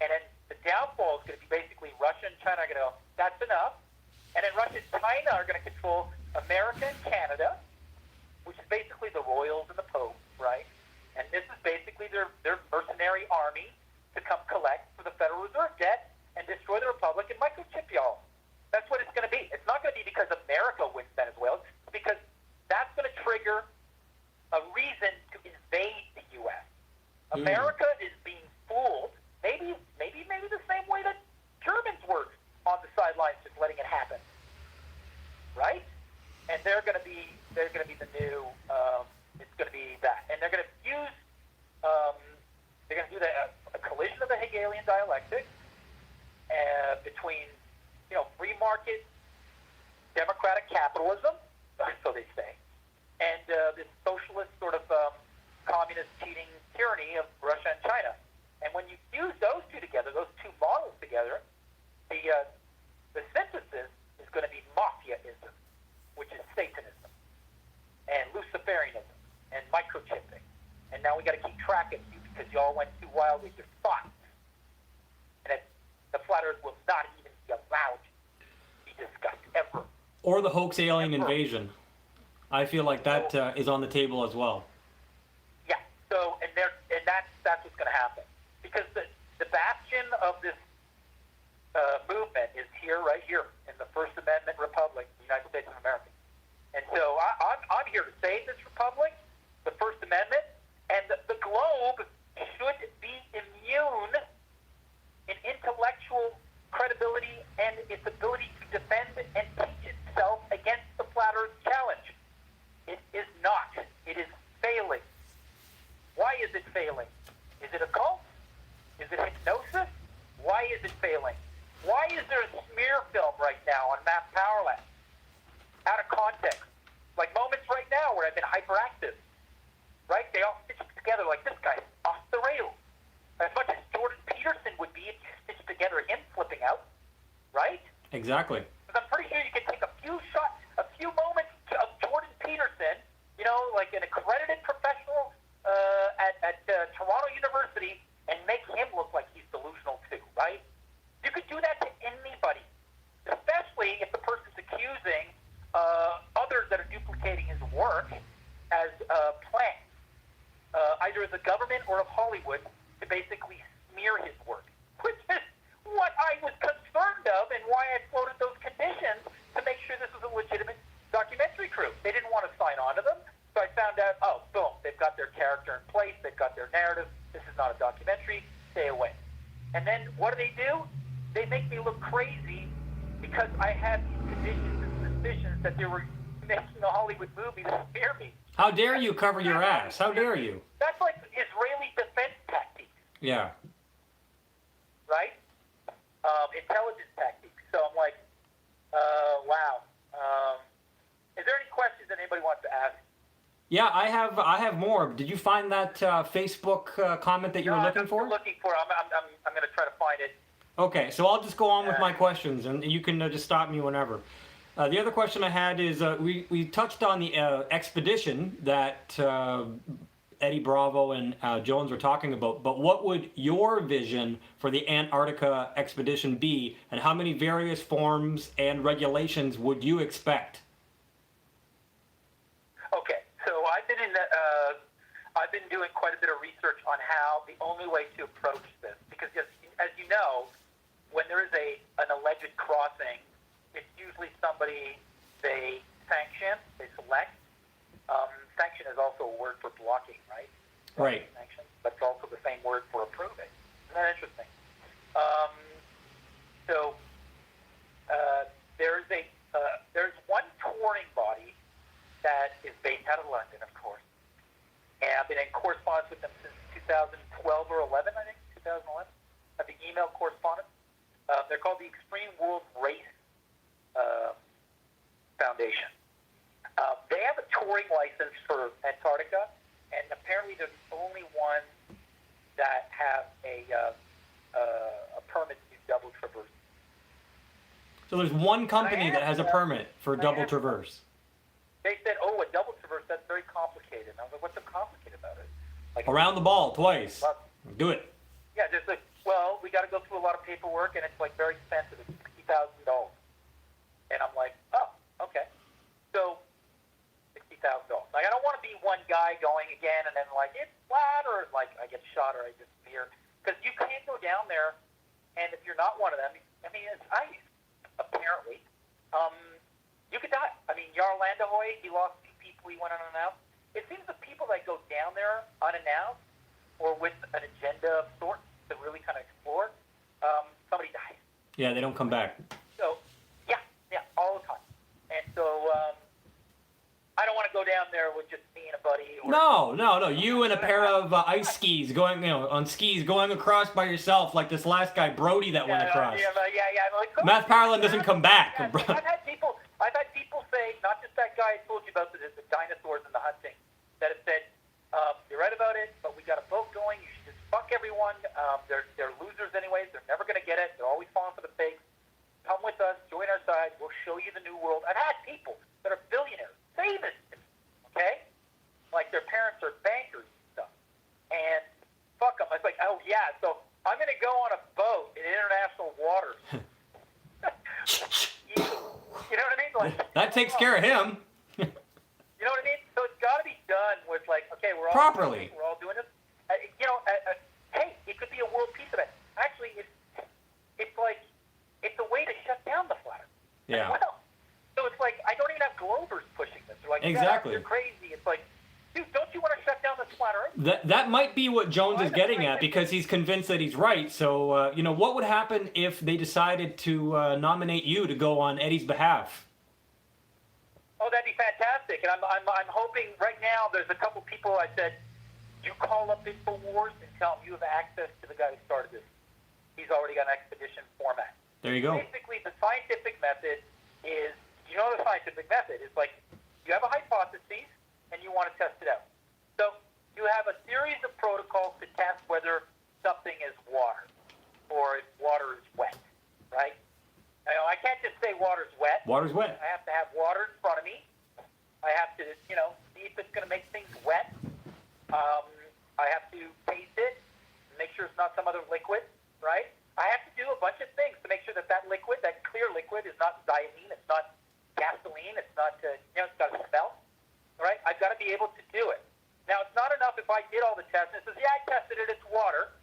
And then the downfall is going to be basically Russia and China are going to go, that's enough. And then Russia and China are going to control America and Canada, which is basically the royals and the Pope, right? And this is basically their mercenary army to come collect for the Federal Reserve debt and destroy the Republic and microchip y'all. That's what it's going to be. It's not going to be because America wins Venezuela. It's because that's going to trigger a reason to invade the U.S. America is being fooled, maybe the same way that Germans were on the sidelines, just letting it happen, right? And they're going to be the new. It's going to be that, and they're going to use. They're going to do a collision of the Hegelian dialectic between, free market, democratic capitalism, so they say, and this socialist sort of communist cheating tyranny of Russia and China. And when you use those two together, those two models together, the synthesis is going to be mafiaism, which is Satanism, and Luciferianism, and microchipping. And now we got to keep track of you because y'all went too wild with your thoughts. And the flat earth will not even be allowed to be discussed ever. Or the hoax alien invasion. I feel like that is on the table as well. Yeah. So, and that's what's going to happen, because the bastion of this movement is right here in the First Amendment Republic, the United States of America. And so I'm here to save this republic, the First Amendment, and the globe should be immune in intellectual credibility and its ability to defend and teach itself against the flat earth challenge. It is not. It is failing. Why is it failing? Is it a cult? Is it hypnosis? Why is it failing? Why is there a smear film right now on Mass Powerland? Out of context. Like moments right now where I've been hyperactive. Right? They all stitch together like this guy's off the rails. As much as Jordan Peterson would be if you stitched together him flipping out. Right? Exactly. Because I'm pretty sure you can take a few moments of Jordan Peterson, like an accredited professional at Toronto University, and make him look like he's delusional too, right? You could do that to anybody, especially if the person's accusing others that are duplicating his work as plants, either as a government or of Hollywood, to basically smear his work, which is what I was concerned of and why I floated those conditions to make sure this was a legitimate documentary crew. They didn't want to sign on to them, so I found out, boom, they've got their character in place, they've got their narrative, this is not a documentary, stay away. And then what do? They make me look crazy because I had these conditions and suspicions that they were making a Hollywood movie to scare me. How dare you cover your ass? How dare you? That's like Israeli defense tactics. Yeah. Right? Intelligence tactics. So I'm like, wow. Is there any questions that anybody wants to ask? Yeah, I have more. Did you find that Facebook comment that you were looking for? I'm looking for it. I'm going to try to find it. Okay, so I'll just go on with my questions, and you can just stop me whenever. The other question I had is, we touched on the expedition that Eddie Bravo and Jones were talking about, but what would your vision for the Antarctica expedition be, and how many various forms and regulations would you expect? Okay, so I've been doing quite a bit of research on how the only way to approach this, because as you know, when there is an alleged crossing, it's usually somebody they sanction, they select. Sanction is also a word for blocking, right? Right. Sanction, but it's also the same word for approving. Isn't that interesting? I've been in correspondence with them since 2012 or 11, I think, 2011. I've been email correspondence. They're called the Extreme World Race Foundation. They have a touring license for Antarctica, and apparently they're the only ones that have a permit to do double traverse. So there's one company that has a permit for double traverse. They said, "Oh, a double traverse, that's very complicated." And I was like, "What's so complicated about it?" Like, Around the ball twice. Do it. yeah, there's like, well, we got to go through a lot of paperwork, and it's like very expensive. It's $60,000, and I'm like, oh, okay. So $60,000. Like, I don't want to be one guy going again, and then like it's flat, or like I get shot, or I disappear, because you can't go down there, and if you're not one of them, I mean, it's ice. Apparently, you could die. I mean, Jarl Landehoy, he lost 2 people. He went unannounced. It seems the people that go down there unannounced or with an agenda of sorts to really kind of explore, somebody dies. Yeah, they don't come back. So, yeah, all the time. And so, I don't want to go down there with just me and a buddy. Or, No. You and a pair of ice skis going, on skis going across by yourself, like this last guy Brody that went across. Yeah. Like, Matt Powerland doesn't come back. Yeah, I've had people say, not just that guy I told you about, the dinosaurs and the hunting, that have said, you're right about it, but we got a boat going. You should just fuck everyone. They're losers anyways. They're never going to get it. They're always falling for the pigs. Come with us. Join our side. We'll show you the new world. I've had people that are billionaires say this to me, okay? Like their parents are bankers and stuff. And fuck them. I was like, oh, yeah, so I'm going to go on a boat in international waters. You know what I mean? Like, That takes care of him. you know what I mean? So it's got to be done with like, okay, we're all Properly. We're all doing this. Hey, it could be a world peace event. Actually, it's like it's a way to shut down the flat Earth. Yeah. Well, so it's like I don't even have Globers pushing this. They're like, Exactly. You're crazy. It's like, dude, don't you want to shut down this flat Earth? That might be what Jones is getting at, because he's convinced that he's right. So, what would happen if they decided to nominate you to go on Eddie's behalf? Oh, that'd be fantastic. And I'm hoping right now. There's a couple people I said, you call up InfoWars and tell them you have access to the guy who started this. He's already got an expedition format. There you go. Basically, the scientific method is, the scientific method is like, you have a hypothesis and you want to test it out. So you have a series of protocols to test whether something is water or if water is wet, right? I can't just say water's wet. Water's wet. I have to have water in front of me. I have to, see if it's going to make things wet. I have to taste it, make sure it's not some other liquid, right? I have to do a bunch of things to make sure that liquid, that clear liquid, is not xylene, it's not gasoline, it's not, it's got a smell, right? I've got to be able to do it. Now, it's not enough if I did all the tests and it says, yeah, I tested it, it's water.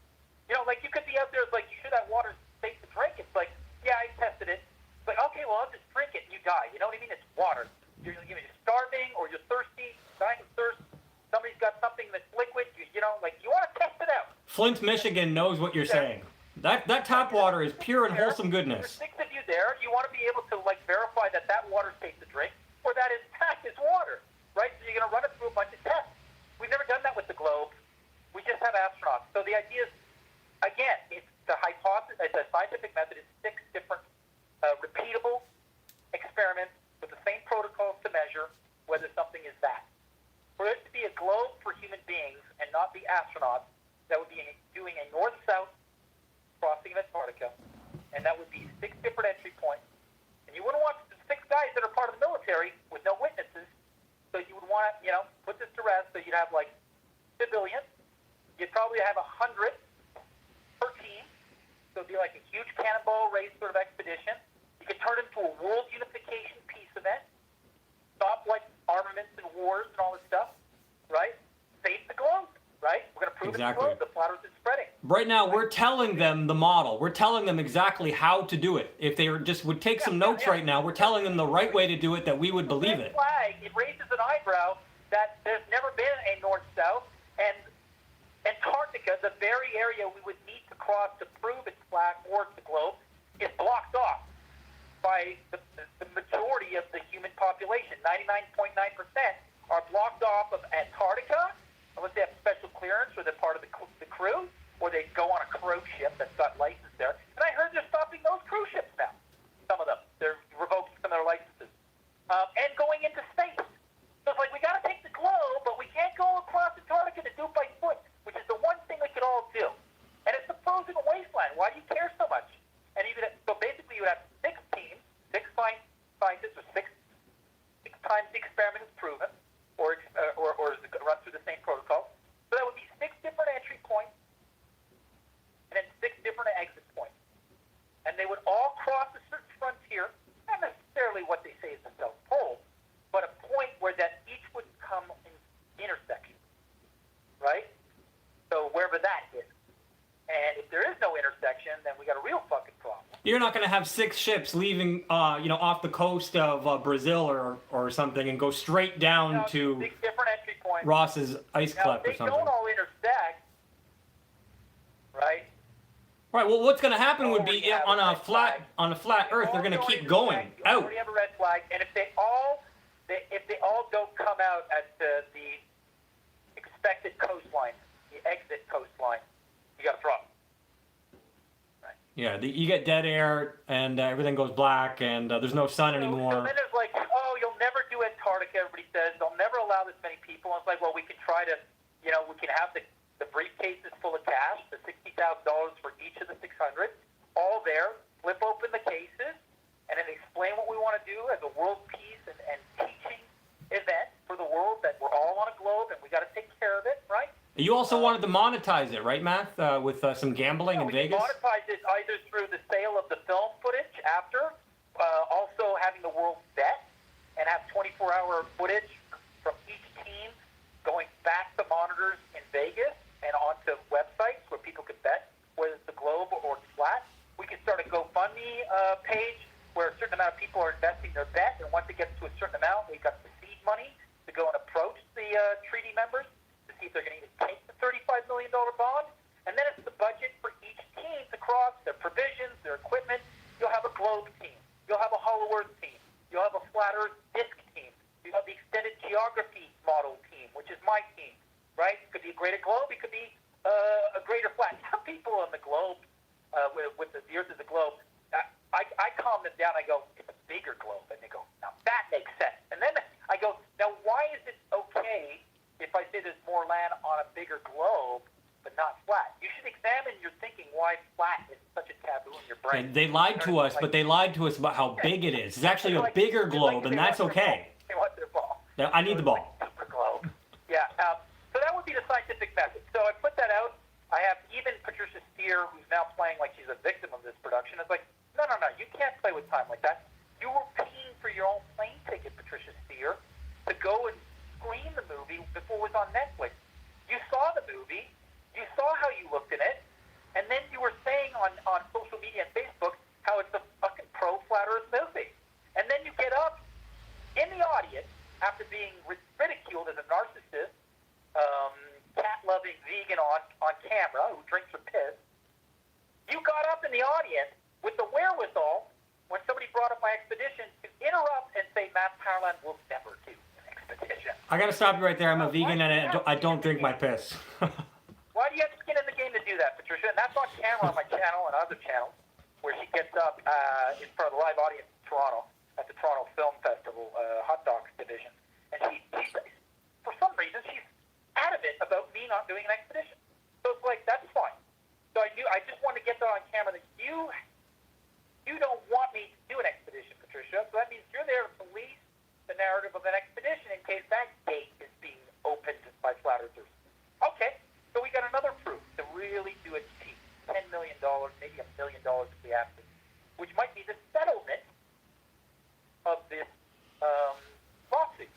Like you could be out there, it's like, you sure that water's safe to drink? It's like, yeah, I tested it. It's like, okay, well, I'll just drink it and you die. You know what I mean? It's water. You're starving or you're thirsty, dying of thirst. Somebody's got something that's liquid. You want to test it out. Flint, Michigan knows what you're saying. That tap water is pure and wholesome goodness. There's 6 of you there. You want to be able to verify that water's safe to drink, or that in fact is water, right? So you're going to run it through a bunch of tests. We've never done that with the globe. We just have astronauts. So the idea is, again, it's the hypothesis. It's a scientific method. It's 6 different repeatable experiments with the same protocols to measure whether something is that. For it to be a globe for human beings and not be astronauts, that would be doing a north-south crossing of Antarctica, and that would be 6 different entry points. And you wouldn't want 6 guys that are part of the military with no witnesses, so you would want to, put this to rest. So you'd have like civilians. You'd probably have 100 per team. So it'd be like a huge cannonball race sort of expedition. You could turn it into a world unification peace event. Stop like armaments and wars and all this stuff, right? Save the globe, right? We're going to prove it's the globe. The flat Earth is spreading. Right now, we're telling them the model. We're telling them exactly how to do it. If they just would take some notes right now, we're telling them the right way to do it, that we would believe it. Flag, it raises an eyebrow that there's never been a north-south, and Antarctica, the very area we would need to cross to prove it's flat or the globe, is blocked off by the majority of the human population. 99.9% are blocked off of Antarctica unless they have special clearance or they're part of the crew, or they go on a cruise ship that's got license there. And I heard they're stopping those cruise ships now. Some of them. They're revoking some of their licenses. And going into space. So it's like, we got to take the globe, but we can't go across Antarctica to do it by foot, which is the one thing we could all do. And it's a frozen wasteland. Why do you care so much? And even so, basically, you would have 6 teams, 6 scientists, or 6 times the experiment is proven, or run through the same protocol. So that would be 6 different entry points, and then 6 different exit points. And they would all cross a certain frontier, not necessarily what they say is the South Pole, but a point where that each would come in intersection, right? So wherever that is. And if there is no intersection, then we got a real fucking problem. You're not going to have 6 ships leaving, off the coast of Brazil or something and go straight down to 6 different entry points. Ross's ice Now, cleft if or they something. don't all intersect, right? Right. Well, what's going to happen would be already have on a a red flat flag. Earth, they're going to keep going You out. already have a red flag, and if they all don't come out at the expected coastline, the exit coastline, you got a problem. Right. Yeah, you get dead air and everything goes black and there's no sun So anymore. then there's like, oh, you'll never do Antarctica. Everybody says they'll never allow this many people. And it's like, well, we can try to, we can have the briefcases full of cash, the $60,000 for each of the 600, all there. Flip open the cases, and then explain what we want to do as a world peace and teaching event for the world, that we're all on a globe and we got to take care of it, right? You also wanted to monetize it, right, Matt? With some gambling in we Vegas? can monetize it either through the sale of the film footage after, also having the world bet and have 24-hour footage from each team going back to monitors in Vegas and onto websites where people could bet whether it's the globe or it's flat. We can start a GoFundMe page where a certain amount of people are investing their bet, and once it gets to a certain amount, we got the seed money to go and approach the treaty members to see if they're going to even take the $35 million bond. And then it's the budget for each team to cross, their provisions, their equipment. You'll have a globe team. You'll have a Hollow Earth team. You'll have a Flat Earth disc team. You'll have the extended geography model team, which is my team, right? It could be a greater globe. It could be a greater flat. Some people on the globe, with the Earth as a globe, I calm them down. I go, it's a bigger globe. And they go, now that makes sense. And then I go, now why is it okay if I say there's more land on a bigger globe but not flat? You should examine your thinking why flat is such a taboo in your brain. And they lied to us, but they lied to us about how big it is. It's actually a bigger globe, and that's okay. They want their ball. Now, I need the ball. Super globe. Yeah. So that would be the scientific method. So I put that out. I have even Patricia Steer, who's now playing like she's a victim of this production. It's like, no, you can't play with time like that. You were paying for your own plane ticket, Patricia Steer, to go and screen the movie before it was on Netflix. You saw the movie. You saw how you looked in it. And then you were saying on social media and Facebook how it's a fucking pro-flat Earth movie. And then you get up in the audience after being ridiculed as a narcissist, cat-loving vegan on camera who drinks her piss. You got up in the audience with the wherewithal when somebody brought up my expedition to interrupt and say, Matt Powerland will never do an expedition. I got to stop you right there. I'm a vegan, and I don't drink my piss. Why do you have skin in the game to do that, Patricia? And that's on camera on my channel and other channels, where she gets up in front of the live audience in Toronto at the Toronto Film Festival, hot dogs division. And she's for some reason, she's adamant about me not doing an expedition. So it's like, that's fine. So I just wanted to get that on camera that you don't want me to do an expedition, Patricia. So that means you're there to police the narrative of an expedition in case that gate is being opened by flat earthers. Okay, so we got another proof to really do it cheap. $10 million, maybe $1 million if we have to, which might be the settlement of this lawsuit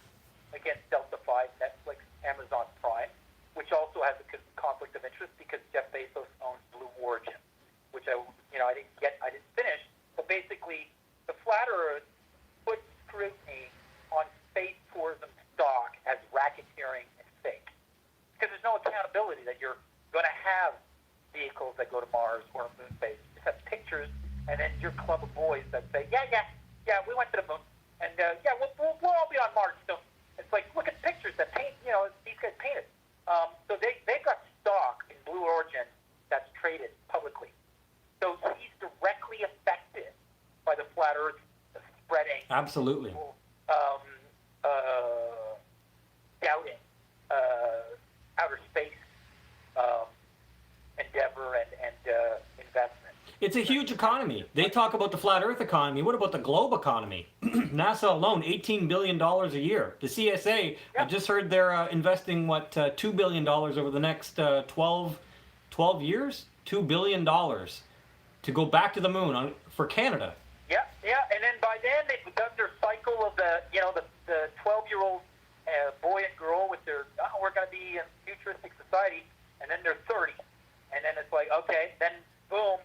against Delta 5, Netflix, Amazon Prime, which also has a conflict of interest because Jeff Bezos owns Blue Origin, which I didn't finish. But basically, the Flat Earth put scrutiny on space tourism stock as racketeering and fake, because there's no accountability that you're going to have vehicles that go to Mars or moon base. You just have pictures, and then your club of boys that say, yeah, we went to the moon, and we'll all be on Mars soon. It's like, look at the pictures that paint, these guys painted. So they've got stock in Blue Origin that's traded publicly. So he's directly affected by the flat Earth spreading. Absolutely. Doubting outer space endeavor and investment. It's a huge economy. They talk about the flat Earth economy. What about the globe economy? NASA alone, $18 billion a year. The CSA, I just heard they're investing, $2 billion over the next 12 years? $2 billion to go back to the moon for Canada. Yeah, and then by then they've done their cycle of the 12-year-old boy and girl with their, we're going to be in futuristic society, and then they're 30, and then it's like, okay, then boom,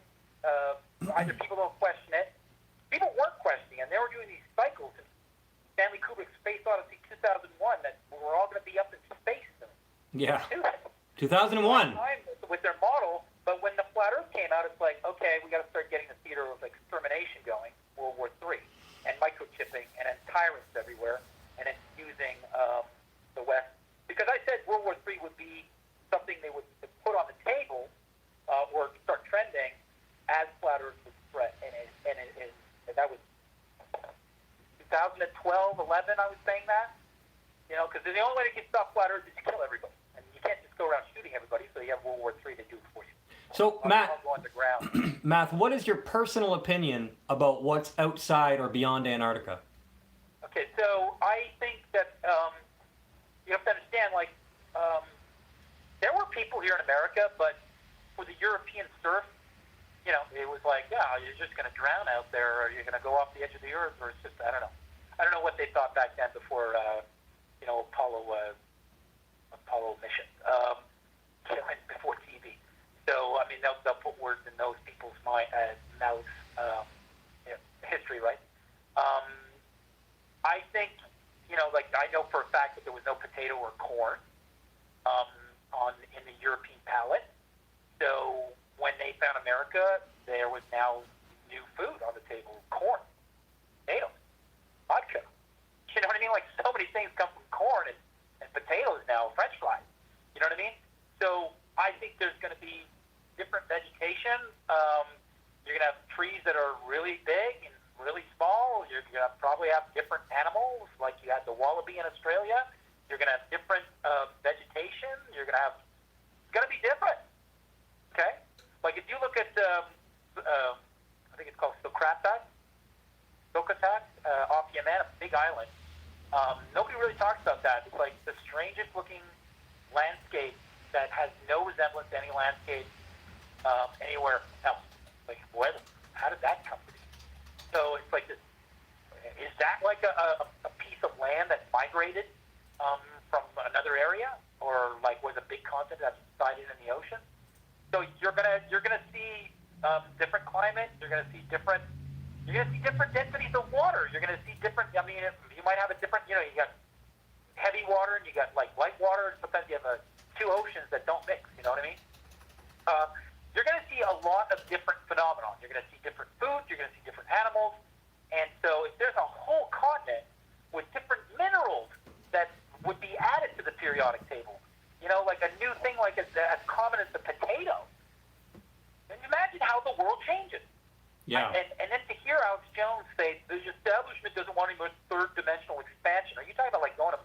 either people don't question it. People weren't questioning, and they were doing these cycles in Stanley Kubrick's Space Odyssey 2001 that we're all going to be up in space soon. Yeah, 2001. With their model, but when the flat Earth came out, it's like, okay, we got to start getting the theater of extermination going, World War III, and microchipping, and then tyrants everywhere, and then using the West. Because I said World War III would be something they would put on the table or start trending as flat Earth would spread, and that was 2012, 11. I was saying that, because the only way to stop flat Earth is to kill everybody, and you can't just go around shooting everybody. So you have World War III to do it for you. So Matt, underground. Matt, what is your personal opinion about what's outside or beyond Antarctica? Okay, so I think that you have to understand, there were people here in America, but for the European surf, it was like, you're just going to drown out there, or you're going to go off the edge of the earth, or it's just, I don't know. I don't know what they thought back then before, Apollo mission, before TV. So, I mean, they'll put words in those people's mouths, history, right? I think, I know for a fact that there was no potato or corn in the European palate. So when they found America, there was now new food on the table: corn, potatoes, vodka. You know what I mean? Like, so many things come from corn and potatoes now, French fries. You know what I mean? So I think there's going to be different vegetation. You're going to have trees that are really big and really small. You're going to probably have different animals, like you had the wallaby in Australia. You're going to have different vegetation. You're going to have, it's going to be different. Okay? Like if you look at, I think it's called Socotra, off Yemen, a big island. Nobody really talks about that. It's like the strangest looking landscape that has no resemblance to any landscape anywhere else. Like, how did that come to be? So it's like this. Is that like a piece of land that migrated from another area, or like was a big continent that subsided in the ocean? So you're gonna see different climate. You're gonna see different densities of water. You're gonna see different. I mean, you might have a different. You got heavy water and you got like light water. Sometimes you have two oceans that don't mix. You know what I mean? You're going to see a lot of different phenomena. You're going to see different foods. You're going to see different animals. And so if there's a whole continent with different minerals that would be added to the periodic table, like a new thing like as common as the potato, then imagine how the world changes. Yeah. And then to hear Alex Jones say the establishment doesn't want any more third-dimensional expansion. Are you talking about like going to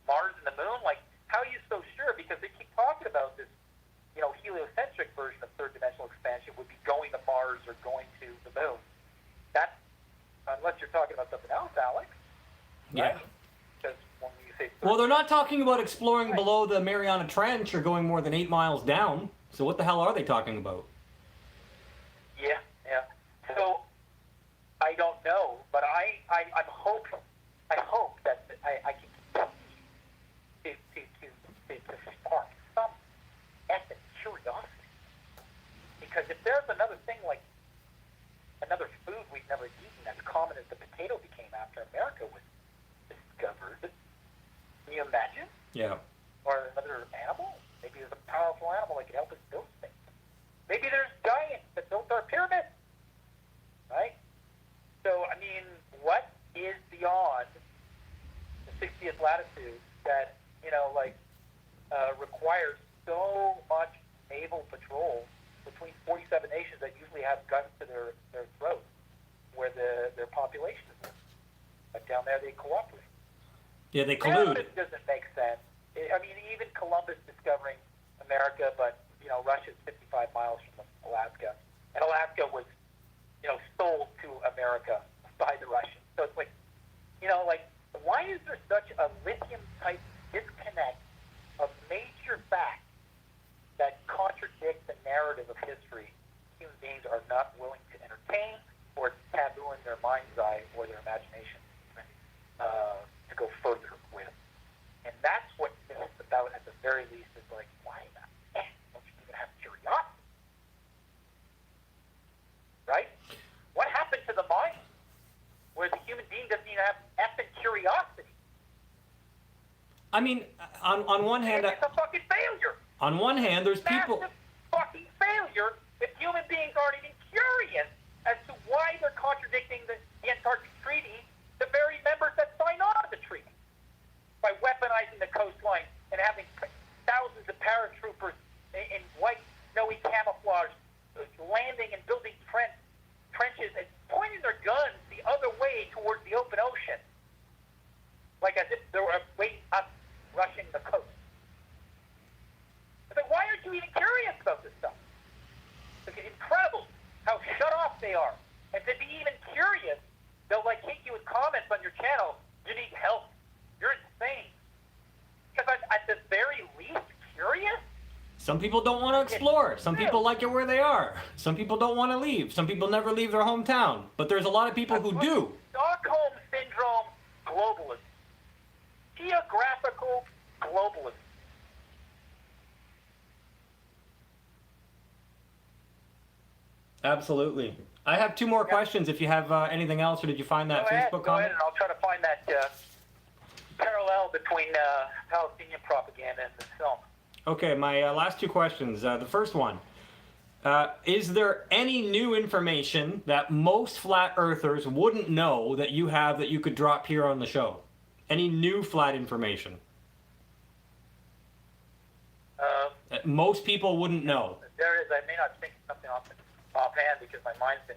Mars and the moon? Like, how are you so sure? Because they keep talking about this, heliocentric version of third-dimensional expansion would be going to Mars or going to the moon. That's, unless you're talking about something else, Alex. Yeah. Right? Because when you say Well, they're not talking about exploring below the Mariana Trench or going more than 8 miles down. So what the hell are they talking about? Yeah. So I don't know, but I'm hoping. I hope that I can to spark some ethic curiosity, because if there's another thing like another food we've never eaten as common as the potato became after America was discovered, can you imagine? Yeah. Or another animal? Maybe there's a powerful animal that can help us build things. Maybe there's giants that built our pyramids, right? So, I mean, what is beyond the 60th latitude that, requires so much naval patrol between 47 nations that usually have guns to their throats where their population is. But down there they cooperate. Yeah, they Now, collude. this doesn't make sense. I mean, even Columbus discovering America, but, Russia's 55 miles from Alaska. And Alaska was, sold to America by the Russians. So it's like, why is there such a lithium-type disconnect of major facts that contradict the narrative of history human beings are not willing to entertain or taboo in their mind's eye or their imagination to go further with? And that's what this is about at the very least, is like, why not? Don't you even have curiosity? Right? What happened to the mind where the human being doesn't even have effing curiosity? I mean, on one hand, It's a fucking failure. on one hand, there's people. Massive fucking failure if human beings aren't even curious as to why they're contradicting the Antarctic Treaty, the very members that signed on to the treaty, by weaponizing the coastline and having thousands of paratroopers in white snowy camouflage landing and building trenches and pointing their guns the other way towards the open ocean, like as if they were waiting us rushing the coast. It's like, why aren't you even curious about this stuff? It's incredible how shut off they are. And to be even curious, they'll hit you with comments on your channel. You need help. You're insane. Because at the very least, curious. Some people don't want to explore. Some people like it where they are. Some people don't want to leave. Some people never leave their hometown. But there's a lot of people who do. Stockholm Syndrome globalism. Geographical globalism. Absolutely. I have two more questions if you have anything else, or did you find that Facebook Go comment? ahead, and I'll try to find that parallel between Palestinian propaganda and the film. Okay, my last two questions. The first one. Is there any new information that most flat earthers wouldn't know that you have that you could drop here on the show? Any new flat information? That most people wouldn't know. There is. I may not think of something offhand because my mind's been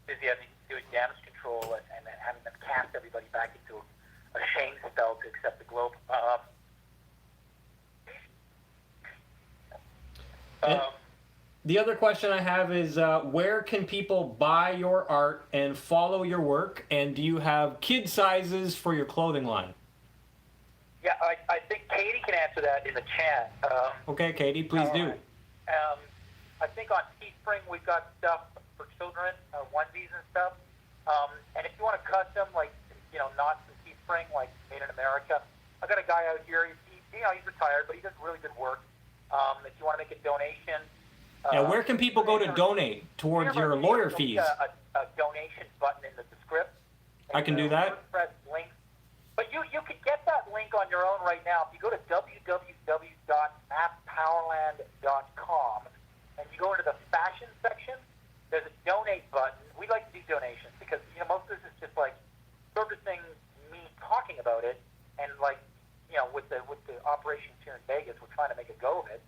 busy doing damage control and having them cast everybody back into a shame spell to accept the globe. The other question I have is, where can people buy your art and follow your work? And do you have kid sizes for your clothing line? Yeah, I think Katie can answer that in the chat. Okay, Katie, please do. I think on Teespring we've got stuff for children, onesies and stuff. And if you want to custom, not from Teespring, like made in America, I've got a guy out here. He's retired, but he does really good work. If you want to make a donation. Now, where can people go to donate towards your lawyer fees? A donation button in the script. I can do that. Press link. But you can get that link on your own right now. If you go to www.mappowerland.com and you go into the fashion section, there's a donate button. We like to do donations because most of this is just servicing me talking about it, and with the operations here in Vegas, we're trying to make a go of it.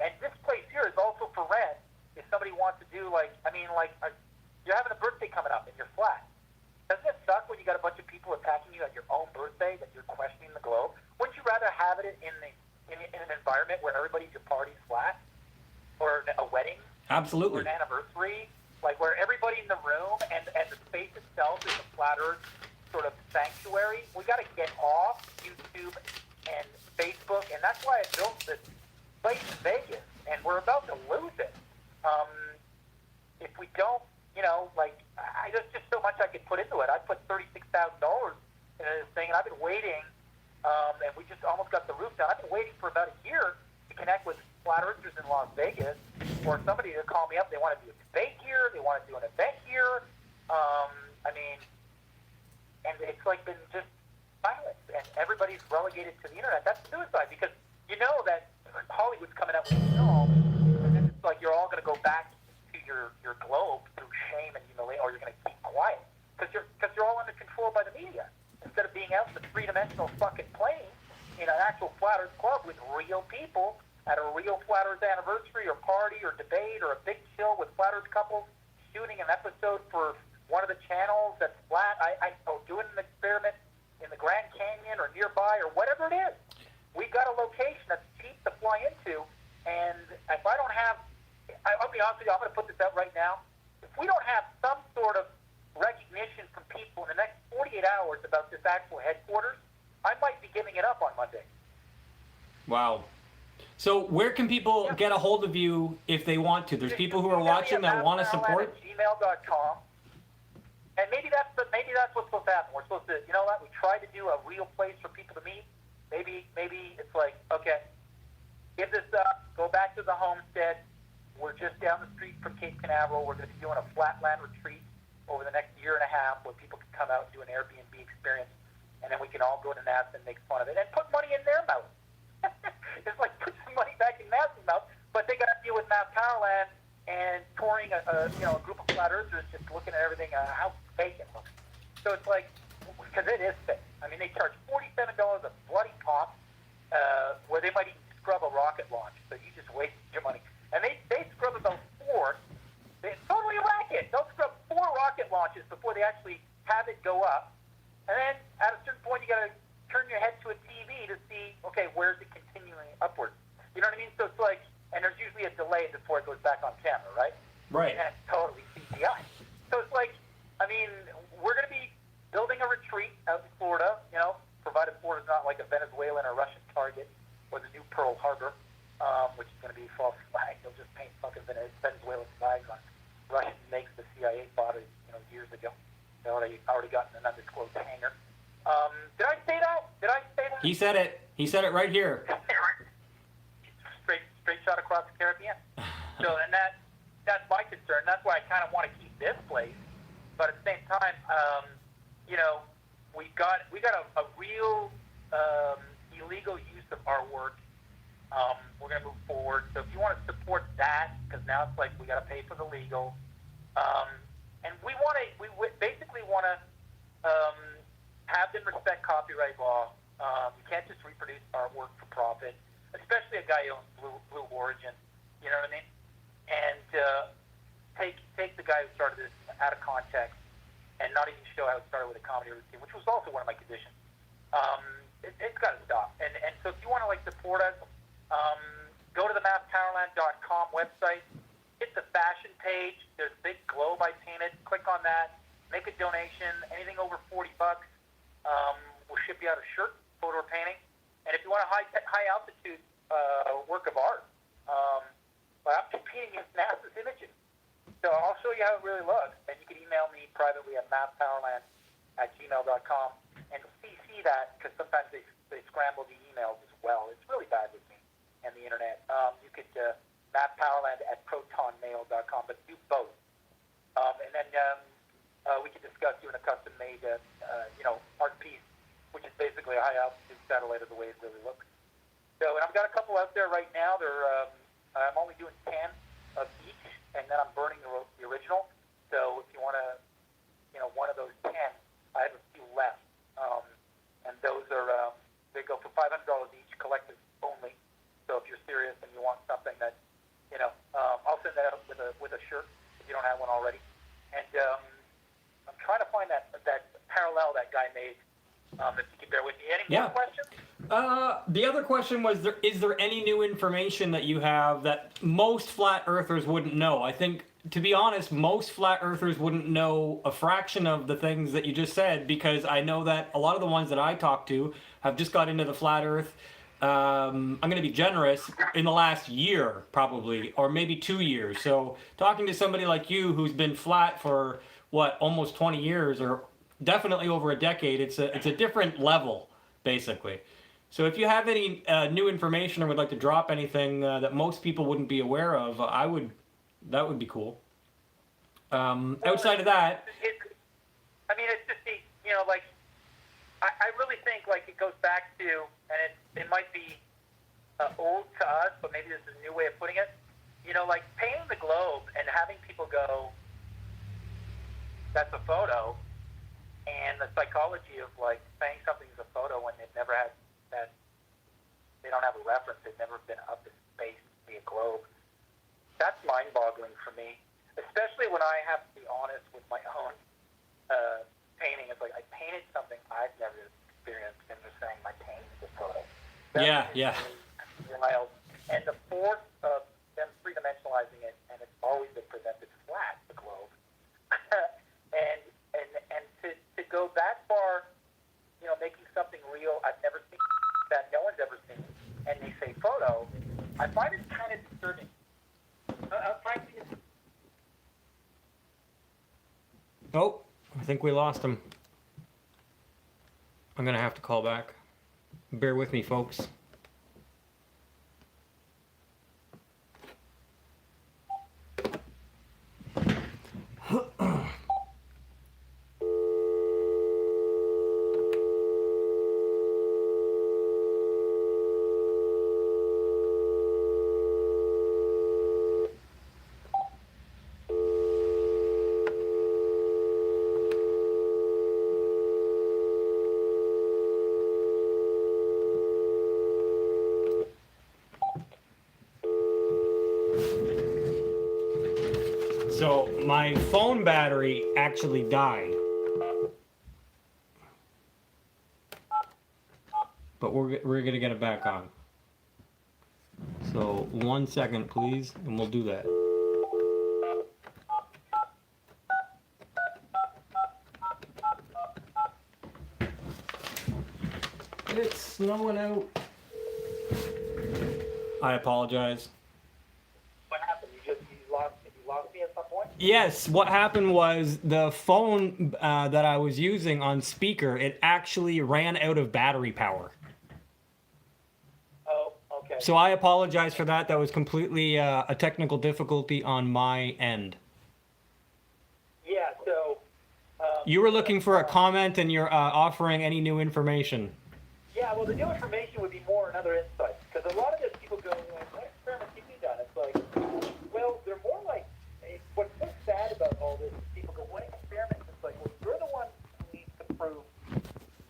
And this place here is also for rent. If somebody wants to do you're having a birthday coming up in your flat. Doesn't it suck when you got a bunch of people attacking you at your own birthday that you're questioning the globe? Wouldn't you rather have it in an environment where everybody's your party's flat, or a wedding, Absolutely. or an anniversary, where everybody in the room and the space itself is a flat earth sort of sanctuary? We got to get off YouTube and Facebook, and that's why I built this place in Vegas, and we're about to lose it. If we don't, there's just so much I could put into it. I put $36,000 into this thing, and I've been waiting, and we just almost got the roof down. I've been waiting for about a year to connect with flat earthers in Las Vegas, or somebody to call me up. They want to do a debate here. They want to do an event here. And it's been just silence, and everybody's relegated to the internet. That's suicide, because you know that Hollywood's coming out with a film, and then it's you're all going to go back to your globe through shame and humiliation, or you're going to keep quiet because you're all under control by the media instead of being out in the three-dimensional fucking plane in an actual flat earth club with real people at a real Flat Earth anniversary or party or debate or a big chill with Flat Earth couples shooting an episode for one of the channels that's flat, doing an experiment in the Grand Canyon or nearby or whatever it is. We've got a location that's cheap to fly into, and if I don't have, I'll be honest with you, I'm going to put this out right now. If we don't have some sort of recognition from people in the next 48 hours about this actual headquarters, I might be giving it up on Monday. Wow. So where can people get a hold of you if they want to? There's people who are watching that want to support. gmail.com. And maybe that's what's supposed to happen. We're supposed to, you know what? We try to do a real place for people to meet. Maybe it's like, okay, give this up. Go back to the homestead. We're just down the street from Cape Canaveral. We're going to be doing a flatland retreat over the next year and a half where people can come out and do an Airbnb experience, and then we can all go to NASA and make fun of it and put money in their mouth. It's like put some money back in NASA's mouth, but they got to deal with Mass Powerland and touring a group of flat earthers just looking at everything, how fake it looks. So it's like, because it is fake. I mean, they charge $47 a bloody pop, where they might even scrub a rocket launch, so you just waste your money. And they scrub about 4. It's totally a racket. They'll scrub 4 rocket launches before they actually have it go up. And then at a certain point, you got to turn your head to a TV to see, okay, where's it continuing upwards? You know what I mean? So it's like, and there's usually a delay before it goes back on camera, right? Right. And it's totally CGI. So it's like, I mean, we're going to be building a retreat out in Florida, provided Florida's not like a Venezuelan or Russian target or the new Pearl Harbor, which is going to be false flag. They'll just paint fucking Venezuelan flags on Russian makes the CIA bought it, years ago. They already gotten an undisclosed hangar. Did I say that? He said it. He said it right here. Straight shot across the Caribbean. So, and that's my concern. That's why I kind of want to keep this place. But at the same time, we got a real illegal use of our work. We're going to move forward. So if you want to support that, because now it's like we got to pay for the legal, and we basically want to have them respect copyright law. You can't just reproduce artwork for profit, especially a guy who owns Blue Origin. You know what I mean? And take the guy who started this out of context and not even show how it started with a comedy routine, which was also one of my conditions. It's got to stop. And so if you want to support us, go to the masspowerland.com website, hit the fashion page. There's a big globe I painted. Click on that. Make a donation. Anything over $40, we'll ship you out a shirt, photo or painting. And if you want a high altitude work of art, I'm competing against NASA's images. So I'll show you how it really looks. And you can email me privately at masspowerland@gmail.com and CC that, because sometimes they scramble the emails as well. It's really bad with me and the internet. You could masspowerland@protonmail.com, but do both. And then we can discuss doing a custom-made, art piece, which is basically a high-altitude satellite of the way it really looks. So, and I've got a couple out there right now. I'm only doing 10 of each, and then I'm burning the original. So if you want to, one of those 10, I have a few left. And those are, they go for $500 each, collective only. So if you're serious and you want something that, I'll send that out with a shirt if you don't have one already. And I'm trying to find that parallel that guy made. If you can bear with me. Any more questions? The other question was, is there any new information that you have that most flat earthers wouldn't know? I think, to be honest, most flat earthers wouldn't know a fraction of the things that you just said, because I know that a lot of the ones that I talk to have just got into the flat earth. I'm going to be generous, in the last year probably, or maybe 2 years. So talking to somebody like you who's been flat for almost 20 years, or definitely over a decade, it's a different level basically. So if you have any new information or would like to drop anything that most people wouldn't be aware of, that would be cool. Outside of that, it's just I really think it goes back to, and it might be old to us, but maybe this is a new way of putting it. Painting the globe and having people go, "That's a photo," and the psychology of saying something's a photo when they've never had that, they don't have a reference, they've never been up in space mind-boggling for me, especially when I have to be honest with my own painting. It's like I painted something I've never experienced, and just saying my painting is a photo. Yeah. Wild. And the force of them three-dimensionalizing it, and it's always been presented flat, the globe. and to go that far, making something real I've never seen, that no one's ever seen, and they say photo, I find it kind of disturbing. Oh, I think we lost him. I'm gonna have to call back. Bear with me, folks. So my phone battery actually died. But we're gonna get it back on. So 1 second, please, and we'll do that. It's snowing out. I apologize. What happened? You lost me at some point? Yes, what happened was the phone that I was using on speaker, it actually ran out of battery power. Oh, okay. So I apologize for that. That was completely a technical difficulty on my end. Yeah, so... You were looking for a comment and you're offering any new information. Yeah, well, the new information would be more another insight. Because a lot of this, people go, like, what experiments have you done? It's like, well, they're more like, what's so sad about all this is people go, what experiments? It's like, well, you're the one who needs to prove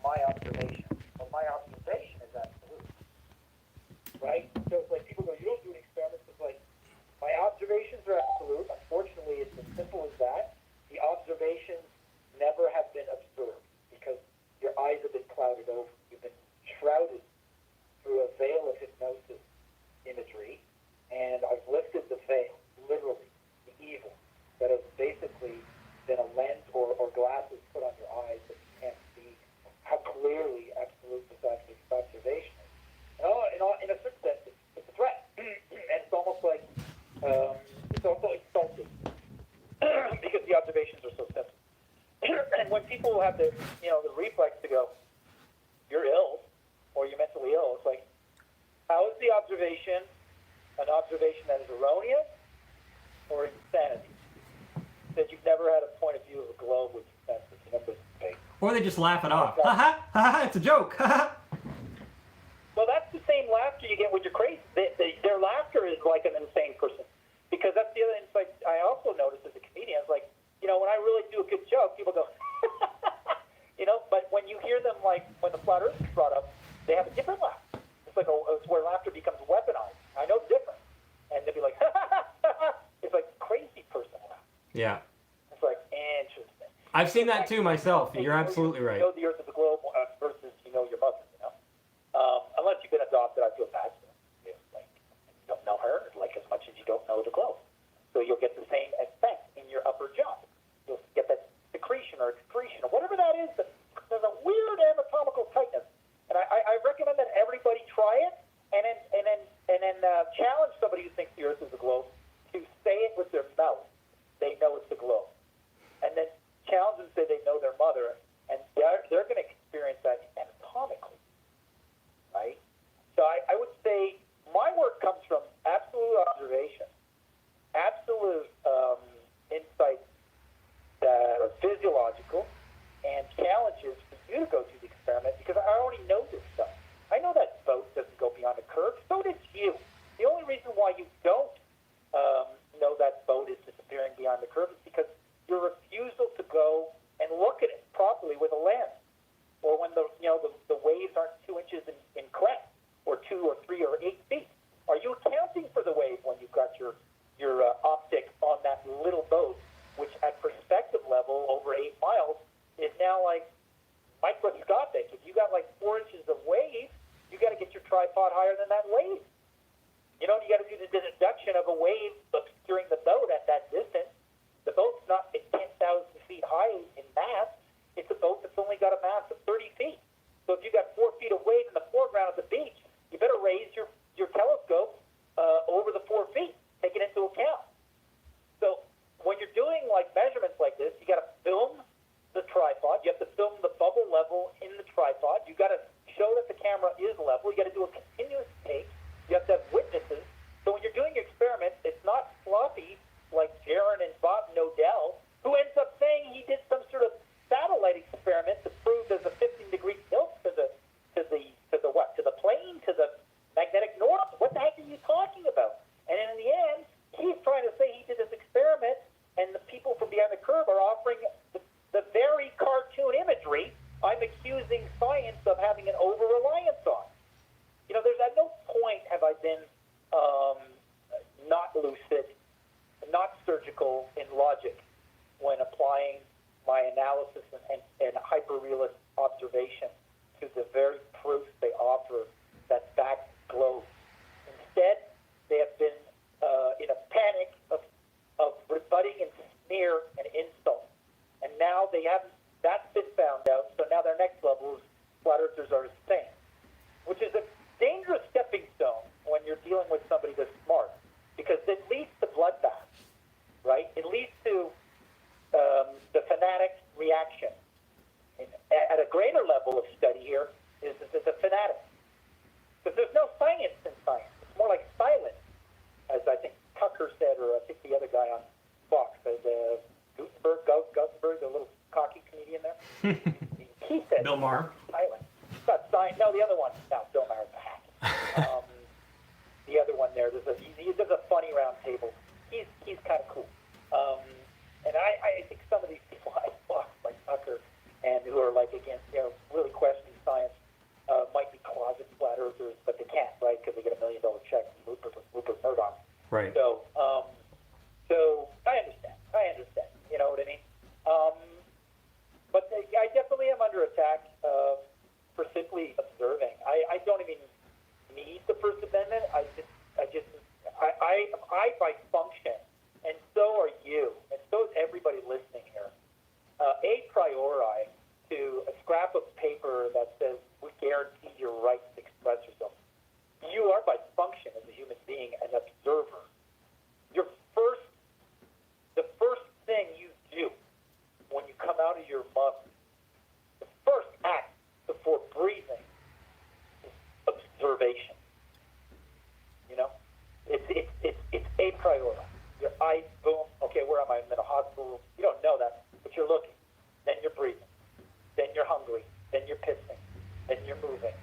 my observation. Well, my observation is absolute. Right? So it's like, people go, you don't do an experiment. It's like, my observations are absolute. Unfortunately, it's as simple as that. The observations never have been observed because your eyes have been clouded over. You've been shrouded through a veil of hypnosis imagery, and I've lifted the veil, literally, the evil, that has basically been a lens or glasses put on your eyes that you can't see how clearly absolute this observation is. In a certain sense, it's a threat, and it's almost like, it's also insulting, because the observations are so simple. And when people have the reflex to go, you're ill, or you're mentally ill, it's like, how is the observation an observation that is erroneous or insanity? That you've never had a point of view of a globe with your senses, you never space. Or they just laugh it off. Ha ha, ha ha, it's a joke. Ha ha. Well, that's the same laughter you get when you're crazy. Their laughter is like an insane person. Because that's the other insight I also noticed as a comedian. It's like, when I really do a good joke, people go, but when you hear them, like, when the flat earth is brought up, they have a different laugh. It's like, it's where laughter becomes weaponized. I know the difference. And they'll be like, it's like crazy person laugh. Yeah. It's like, interesting. I've seen that too myself. You're absolutely right. You know the earth is a globe versus your mother, Unless you've been adopted, I feel bad for you. Like, you don't know her, like, as much as you don't know the globe. So you'll get the same effect in your upper jaw. You'll get that secretion or excretion or whatever that is. There's a weird anatomical tightness. And I recommend that everybody try it and then challenge somebody who thinks the earth is a globe to say it with their mouth. They know it's a globe. And then challenge them to say they know their mother, and they're going to experience that anatomically. Right? So I would say my work comes from absolute observation, absolute insights that are physiological, and challenges for you to go through the experiment because I already know this stuff. I know that boat doesn't go beyond the curve. So did you. The only reason why you don't know that boat is disappearing beyond the curve is because your refusal to go and look at it properly. logic when applying my analysis and hyper-realist observation to the very proof they offer that back globes. Instead, they have been in a panic of rebutting and smear and insult. And now that's been found out, so now their next level is flat earthers are insane, which is a dangerous stepping stone when you're dealing with somebody that's smart, because it leads to bloodbath, right? It leads to the fanatic reaction. And at a greater level of study here is the fanatic. Because there's no science in science. It's more like silence, as I think Tucker said, or I think the other guy on Fox, Gutenberg, the little cocky comedian there. He said, Bill Maher. Silence. It's not science. No, the other one. No, Bill Maher's a hack. The other one there, there's a funny round table. He's kind of cool. And I think some of these people I Fox, like Tucker, and who are like against, really questioning science, might be closet flat earthers, but they can't, right? Because they get $1 million check from Rupert Murdoch. Right. So I understand. You know what I mean? But I definitely am under attack for simply observing. I don't even need the First Amendment. I by function, and so are you, and so is everybody listening here. A priori to a scrap of paper that says we guarantee your right to express yourself. You are by function as a human being an observer. The first thing you do when you come out of your mother, the first act before breathing is observation. You know, it's a priori. Your eyes, boom. Okay, where am I? I'm in a hospital room. You don't know that, but you're looking. Then you're breathing. Then you're hungry. Then you're pissing. Then you're moving.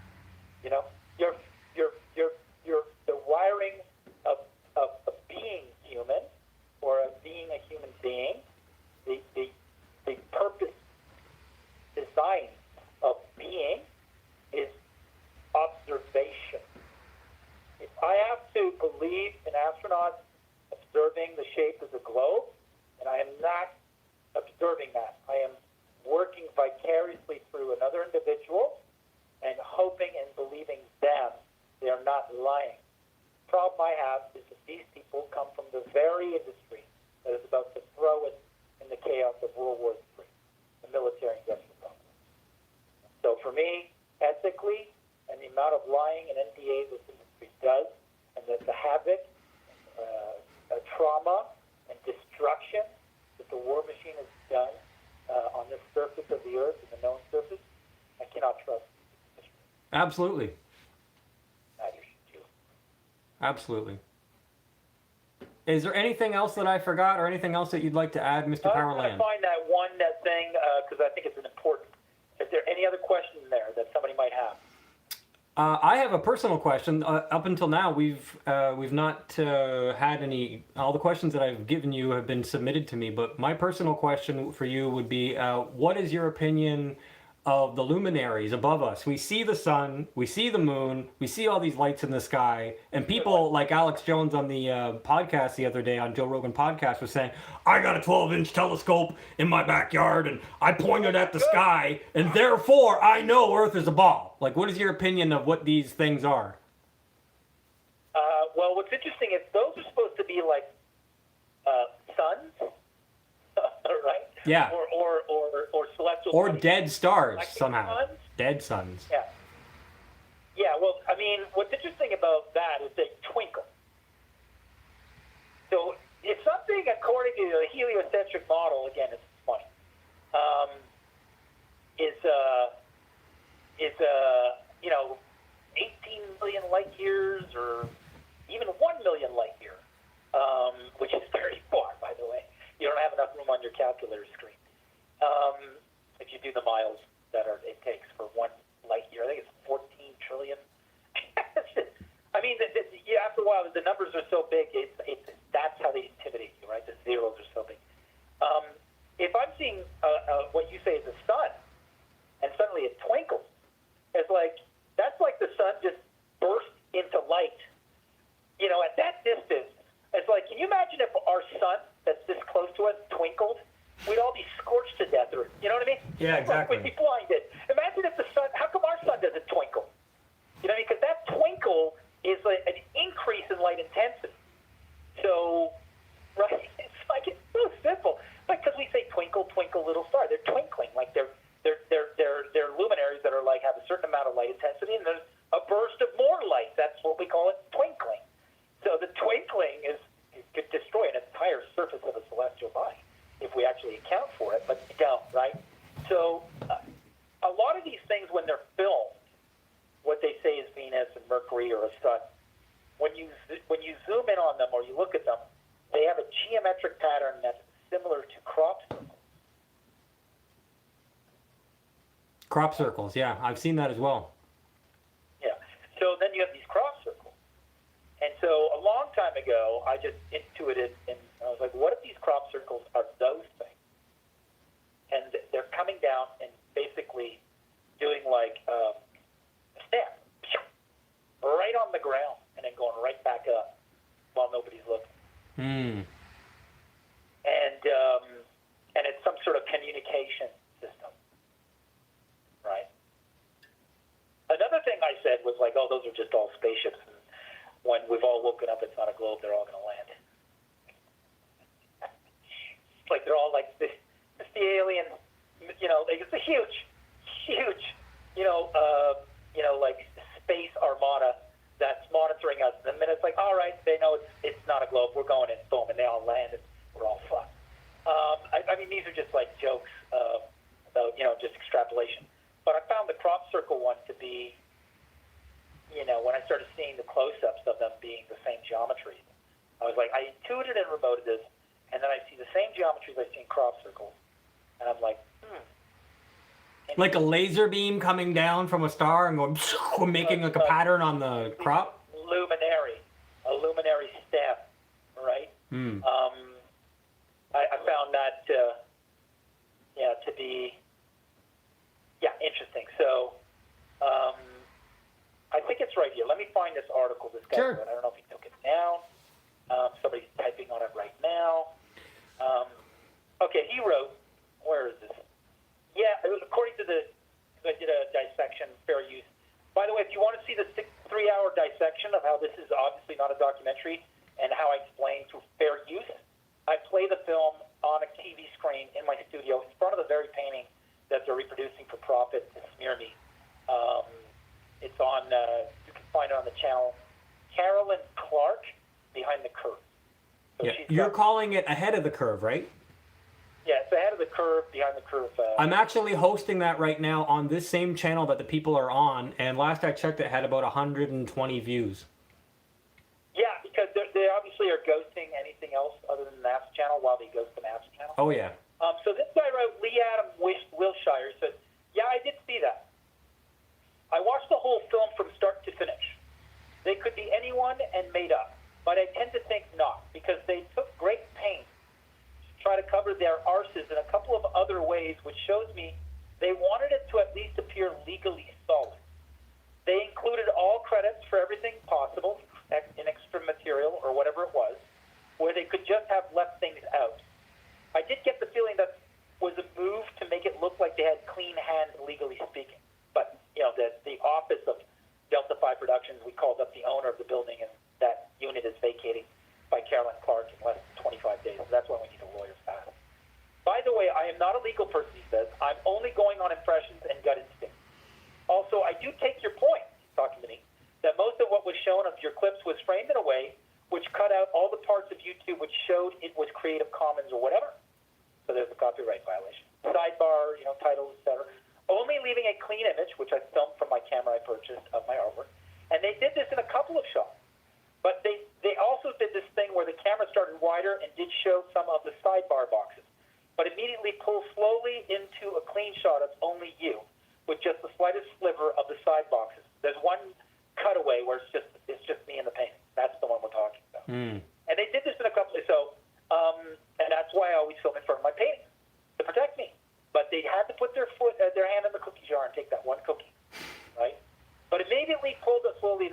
You know, you're the wiring of being human, or of being a human being. The purpose design of being is observation. If I have to believe in astronauts observing the shape of the globe, and I am not observing that. I am working vicariously through another individual and hoping and believing them they are not lying. The problem I have is that these people come from the very industry that is about to throw us in the chaos of World War III, the military industrial complex. So for me, ethically, and the amount of lying and NDA this industry does, and the havoc, trauma, and destruction that the war machine has done on this surface of the earth and the known surface, I cannot trust. Absolutely. Neither should you. Absolutely. Is there anything else that I forgot, or anything else that you'd like to add, Mr. I'm going Powerland? to find that thing because I think it's an important. Is there any other questions there that somebody might have? I have a personal question. Up until now, we've not had any. All the questions that I've given you have been submitted to me. But my personal question for you would be: what is your opinion of the luminaries above us? We see the sun, we see the moon, we see all these lights in the sky, and people like Alex Jones on the podcast the other day on Joe Rogan podcast was saying, I got a 12-inch telescope in my backyard and I pointed at the sky and therefore I know Earth is a ball. Like, what is your opinion of what these things are? Well, what's interesting is those are supposed to be like suns, right? Yeah. Or celestial Or bodies. dead stars Like somehow. suns? Dead suns. Yeah. Yeah, well, I mean, what's interesting about that is they twinkle. So if something, according to the heliocentric model, again, it's funny, is 18 million light years or even 1 million light year, which is very far, by the way. You don't have enough room on your calculator screen. If you do the miles that it takes for 1 light year, I think it's 14 trillion. I mean, after a while, the numbers are so big, that's how they intimidate you, right? The zeros are so big. If I'm seeing what you say is the sun, and suddenly it twinkles, that's like the sun just burst into light. At that distance, it's like, can you imagine if our sun that's this close to to us twinkled, we'd all be scorched to death, or you know what I mean? Yeah, exactly. Like, we'd be blinded. Imagine if the sun. How come our sun doesn't twinkle? You know, because that twinkle is like an increase in light intensity. So, right? It's like it's so simple. Like because we say twinkle, twinkle, little star. They're twinkling. Like they're luminaries that are like have a certain amount of light intensity, and there's a burst of more light. That's what we call it, twinkling. So the twinkling could destroy an entire surface of a celestial body if we actually account for it, but we don't, right? So a lot of these things, when they're filmed, what they say is Venus and Mercury or a sun, when you zoom in on them or you look at them, they have a geometric pattern that's similar to crop circles. Crop circles, yeah, I've seen that as well. Yeah. So then you have these crop circles. And so a long time ago, I just intuited, and I was like, what if these crop circles are those things? And they're coming down and basically doing like a snap, right on the ground, and then going right back up while nobody's looking. And it's some sort of communication system, right? Another thing I said was like, oh, those are just all spaceships. And when we've all woken up, it's not a globe. They're all going to land. It's like they're all like this. It's the alien. You know, like it's a huge, like space armada that's monitoring us. And then it's like, all right, they know it's not a globe. We're going in, boom, and they all land, and we're all fucked. I mean, these are just like jokes about, just extrapolation. But I found the crop circle one to be, when I started seeing the close-ups of them being the same geometry, I was like, I intuited and remoted this, and then I see the same geometries I see in crop circles, and I'm like, Like a laser beam coming down from a star and going, making like a pattern on the crop? A luminary stem, right? I found that to be interesting. So I think it's right here. Let me find this article this guy wrote. I don't know if he took it down. Somebody's typing on it right now. Okay, he wrote, where is this? Yeah, it was according to I did a dissection, fair use. By the way, if you want to see the 3-hour dissection of how this is obviously not a documentary and how I explain through fair use, I play the film on a TV screen in my studio in front of the very painting that they're reproducing for profit to smear me. It's on, you can find it on the channel, Carolyn Clark, Behind the Curve. So you're calling it Ahead of the Curve, right? Yeah, it's Ahead of the Curve, Behind the Curve. I'm actually hosting that right now on this same channel that the people are on, and last I checked, it had about 120 views. Yeah, because they obviously are ghosting anything else other than Nap's channel while they ghost the Nap's channel. Oh, yeah. So this guy wrote, Lee Adam Wilshire, said, yeah, I did see that. I watched the whole film from start to finish. They could be anyone and made up, but I tend to think not, because they took great pains to try to cover their arses in a couple of other ways, which shows me they wanted it to at least appear legally solid. They included all credits for everything possible in extra material or whatever it was, where they could just have left things out. I did get the feeling that was a move to make it look like they had clean hands, legally speaking. But, the office of Delta 5 Productions, we called up the owner of the building, and that unit is vacating by Carolyn Clark in less than 25 days. So that's why we need a lawyer fast. By the way, I am not a legal person, he says. I'm only going on impressions and gut instinct. Also, I do take your point, talking to me, that most of what was shown of your clips was framed in a way which cut out all the parts of YouTube which showed it was Creative Commons or whatever. So there's a copyright violation. Sidebar, titles, etc. Only leaving a clean image, which I filmed from my camera I purchased of my artwork. And they did this in a couple of shots. But they also did this thing where the camera started wider and did show some of the sidebar boxes, but immediately pulled slowly into a clean shot of only you, with just the slightest sliver of the side boxes. There's one cutaway where it's just me in the painting. That's the one we're talking about. And they did this in a couple of and that's why I always film in front of my paintings, to protect me. But they had to put their hand in the cookie jar and take that one cookie, right? But immediately pulled it slowly.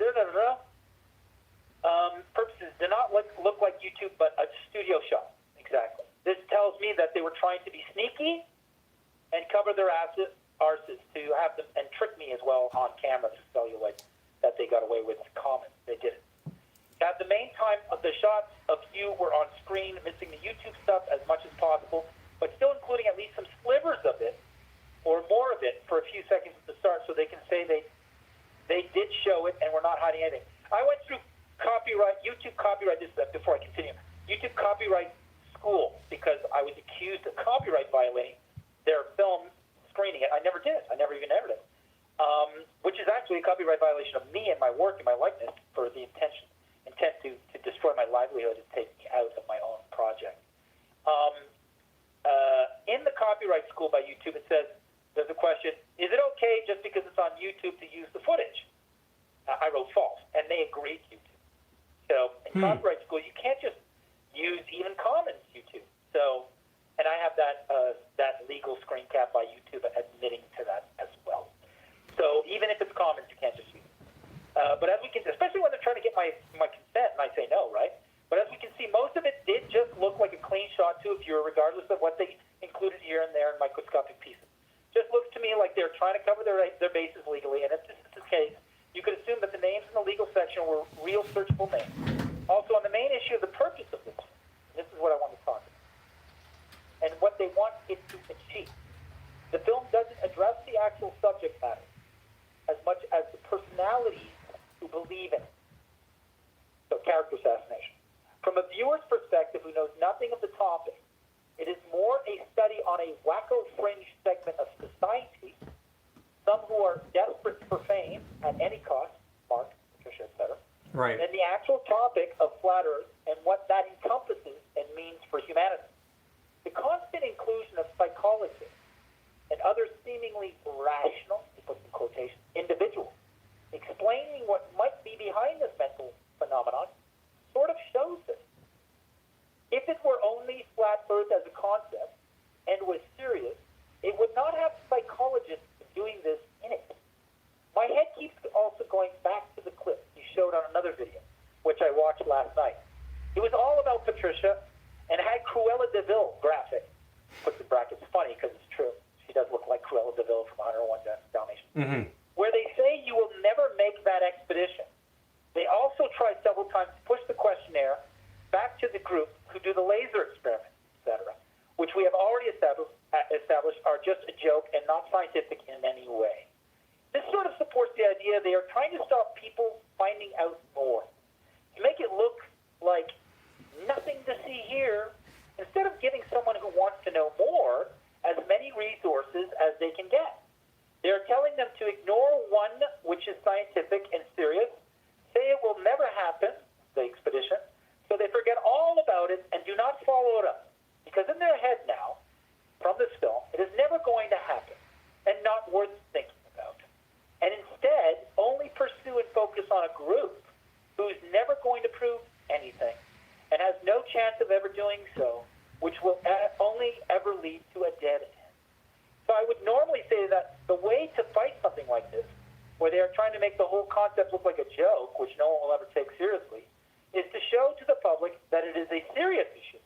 Purposes do not look like YouTube, but a studio shot. Exactly. This tells me that they were trying to be sneaky and cover their arses to have them and trick me as well on camera to celluloid that they got away with comments. They did it. At the main time, the shots of you were on screen, missing the YouTube stuff as much as possible, but still including at least some slivers of it or more of it for a few seconds at the start, so they can say they did show it and we're not hiding anything. I went through YouTube copyright, this before I continue, YouTube copyright school because I was accused of copyright violating their film screening it. I never did. I never even entered it, which is actually a copyright violation of me and my work and my likeness for the intent to destroy my livelihood and take me out of my own project. In the copyright school by YouTube, it says, there's a question, is it okay just because it's on YouTube to use the footage? I wrote false, and they agreed YouTube. So in copyright school, you can't just use even Commons YouTube. So, and I have that legal screen cap by YouTube admitting to that as well. So even if it's Commons, you can't just use it. But as we can, especially when they're trying to get my consent, and I say no, right? But as we can see, most of it did just look like a clean shot to a viewer, regardless of what they included here and there in microscopic pieces. Just looks to me like they're trying to cover their bases legally, and if this is the case, you could assume that the names in the legal section were real searchable names. Also, on the main issue of the purpose of this is what I want to talk about, and what they want it to achieve. The film doesn't address the actual subject matter as much as the personalities who believe in it. So character assassination. From a viewer's perspective who knows nothing of the topic, it is more a study on a wacko fringe segment of society, some who are desperate for fame at any cost, Mark, Patricia, etc., Right. than the actual topic of flat Earth and what that encompasses and means for humanity. The constant inclusion of psychologists and other seemingly rational, he puts in quotation, individuals, explaining what might be behind this mental phenomenon sort of shows this. If it were only flat Earth as a concept and was serious, it would not have psychologists doing this in it. My head keeps also going back to the clip you showed on another video, which I watched last night. It was all about Patricia and had Cruella de Vil graphic. Puts in brackets, funny because it's true. She does look like Cruella de Vil from 101 Dalmatians. Mm-hmm. Where they say you will never make that expedition. They also try several times to push the questionnaire back to the group who do the laser experiment, etc., which we have already established are just a joke and not scientific in any way. This sort of supports the idea they are trying to stop people finding out more. To make it look like nothing to see here, instead of giving someone who wants to know more as many resources as they can get. They are telling them to ignore one which is scientific and serious, say it will never happen, the expedition, so they forget all about it and do not follow it up. Because in their head now, from this film, it is never going to happen and not worth thinking about. And instead, only pursue and focus on a group who's never going to prove anything and has no chance of ever doing so, which will only ever lead to a dead end. So I would normally say that the way to fight something like this, where they are trying to make the whole concept look like a joke, which no one will ever take seriously, is to show to the public that it is a serious issue.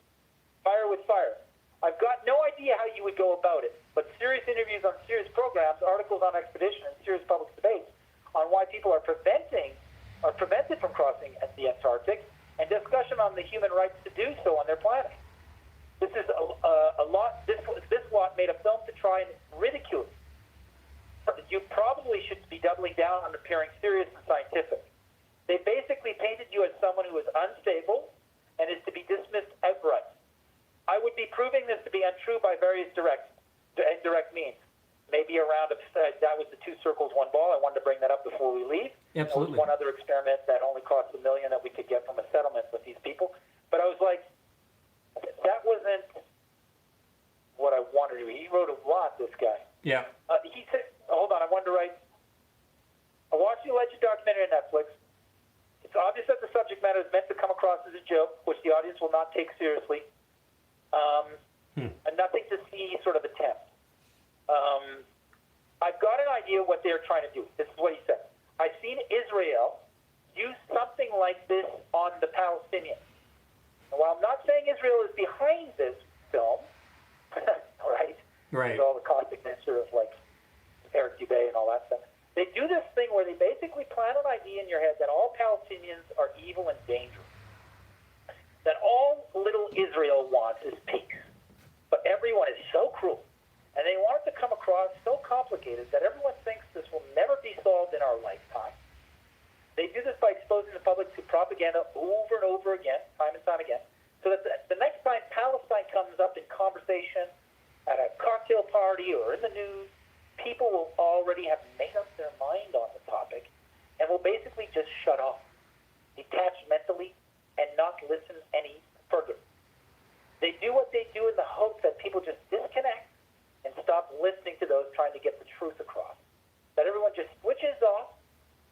Fire with fire. I've got no idea how you would go about it, but serious interviews on serious programs, articles on expedition, and serious public debates on why people are prevented from crossing the Antarctic, and discussion on the human rights to do so on their planet. This is a lot. This lot made a film to try and ridicule it. You probably should be doubling down on appearing serious and scientific. They basically painted you as someone who is unstable and is to be dismissed outright. I would be proving this to be untrue by various indirect means. Maybe a round of, that was the 2 circles, 1 ball. I wanted to bring that up before we leave. Absolutely. There was one other experiment that only cost $1 million that we could get from a settlement with these people. But I was like, that wasn't what I wanted to do. He wrote a lot, this guy. Yeah. He said, hold on, I wanted to write, I watched the alleged documentary on Netflix. It's obvious that the subject matter is meant to come across as a joke, which the audience will not take seriously. A nothing to see sort of attempt. I've got an idea what they're trying to do. This is what he said. I've seen Israel use something like this on the Palestinians. And while I'm not saying Israel is behind this, film, right? Right. With all the caustic nature of like Eric Dubé and all that stuff. They do this thing where they basically plant an idea in your head that all Palestinians are evil and dangerous. That all little Israel wants is peace. But everyone is so cruel. And they want it to come across so complicated that everyone thinks this will never be solved in our lifetime. They do this by exposing the public to propaganda over and over again, time and time again, so that the next time Palestine comes up in conversation at a cocktail party or in the news, people will already have made up their mind on the topic and will basically just shut off, detach mentally, and not listen any further. They do what they do in the hope that people just disconnect and stop listening to those trying to get the truth across. That everyone just switches off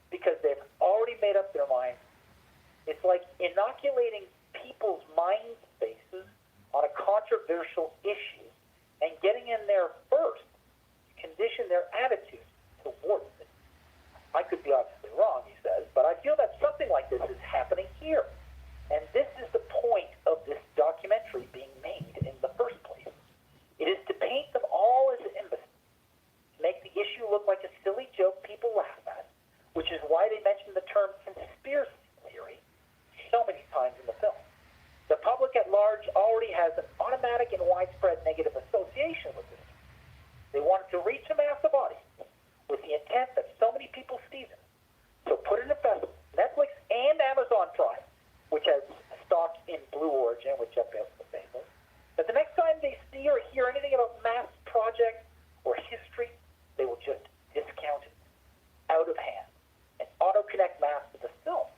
because they've already made up their minds. It's like inoculating people's mind spaces on a controversial issue and getting in there first to condition their attitude towards it. I could be obviously wrong, he says, but I feel that something like this is happening here. And this is the point of this documentary being made in the first place. It is to paint them all as imbeciles, to make the issue look like a silly joke people laugh at, which is why they mention the term conspiracy theory so many times in the film. The public at large already has an automatic and widespread negative association with this. They wanted to reach a mass of audience with the intent that so many people see them. So put in a festival, Netflix and Amazon Prime, which has stock in Blue Origin, which Jeff Bezos is famous, that the next time they see or hear anything about mass projects or history, they will just discount it out of hand and auto-connect mass to the film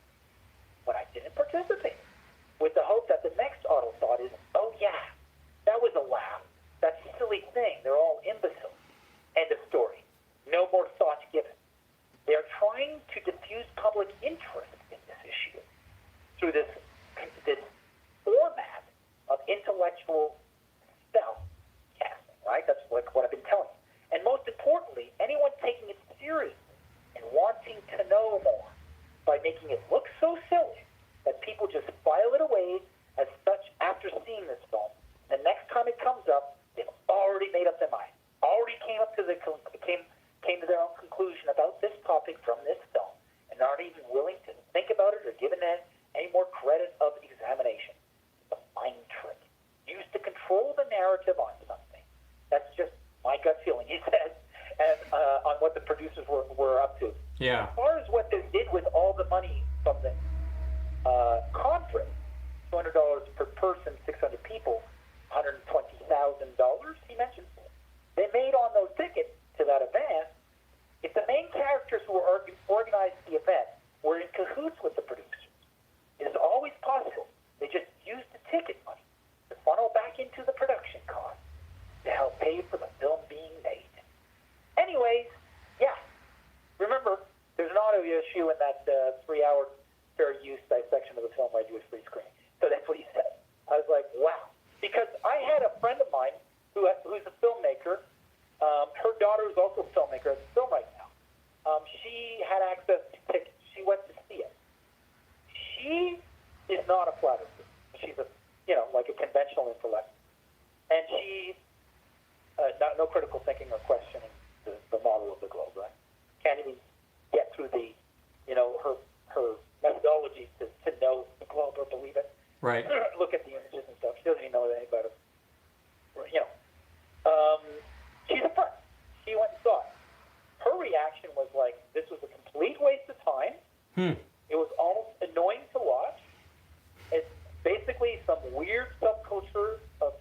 when I didn't participate, with the hope that the next auto thought is, oh yeah, that was a laugh. That's a silly thing. They're all imbeciles. End of story. No more thought given. They're trying to diffuse public interest in this issue through this format of intellectual spell casting, right? That's like what I've been telling you. And most importantly, anyone taking it seriously and wanting to know more by making it look so silly that people just file it away as such after seeing this film. The next time it comes up, they've already made up their mind, already came to their own conclusion about this topic from this film, and aren't even willing to think about it or give it any more credit of examination. It's a mind trick used to control the narrative on something. That's just my gut feeling, he said, and on what the producers were up to. Yeah. As far as what they did with all the money from the conference, $200 per person, 600 people, $120,000, he mentioned, they made on those tickets to that event. If the main characters who organized the event were in cahoots with the producers, it is always possible they just used the ticket money to funnel back into the production cost to help pay for the film being made. Anyways, yeah, remember, there's an audio issue in that 3-hour fair use dissection of the film where I do a free screening. So that's what he said. I was like, wow. Because I had a friend of mine who's a filmmaker. Her daughter is also a filmmaker at the film right now. She had access to tickets. She went to see it. She is not a flat earther. She's like a conventional intellect. And she, no critical thinking or questioning the model of the globe, right? Can't even get through her methodology to know the globe or believe it. Right. Look at the images and stuff. She doesn't even know anything about it. She's a friend. She went and saw it. Her reaction was like, this was a complete waste of time. It was almost annoying to watch. It's basically some weird subculture of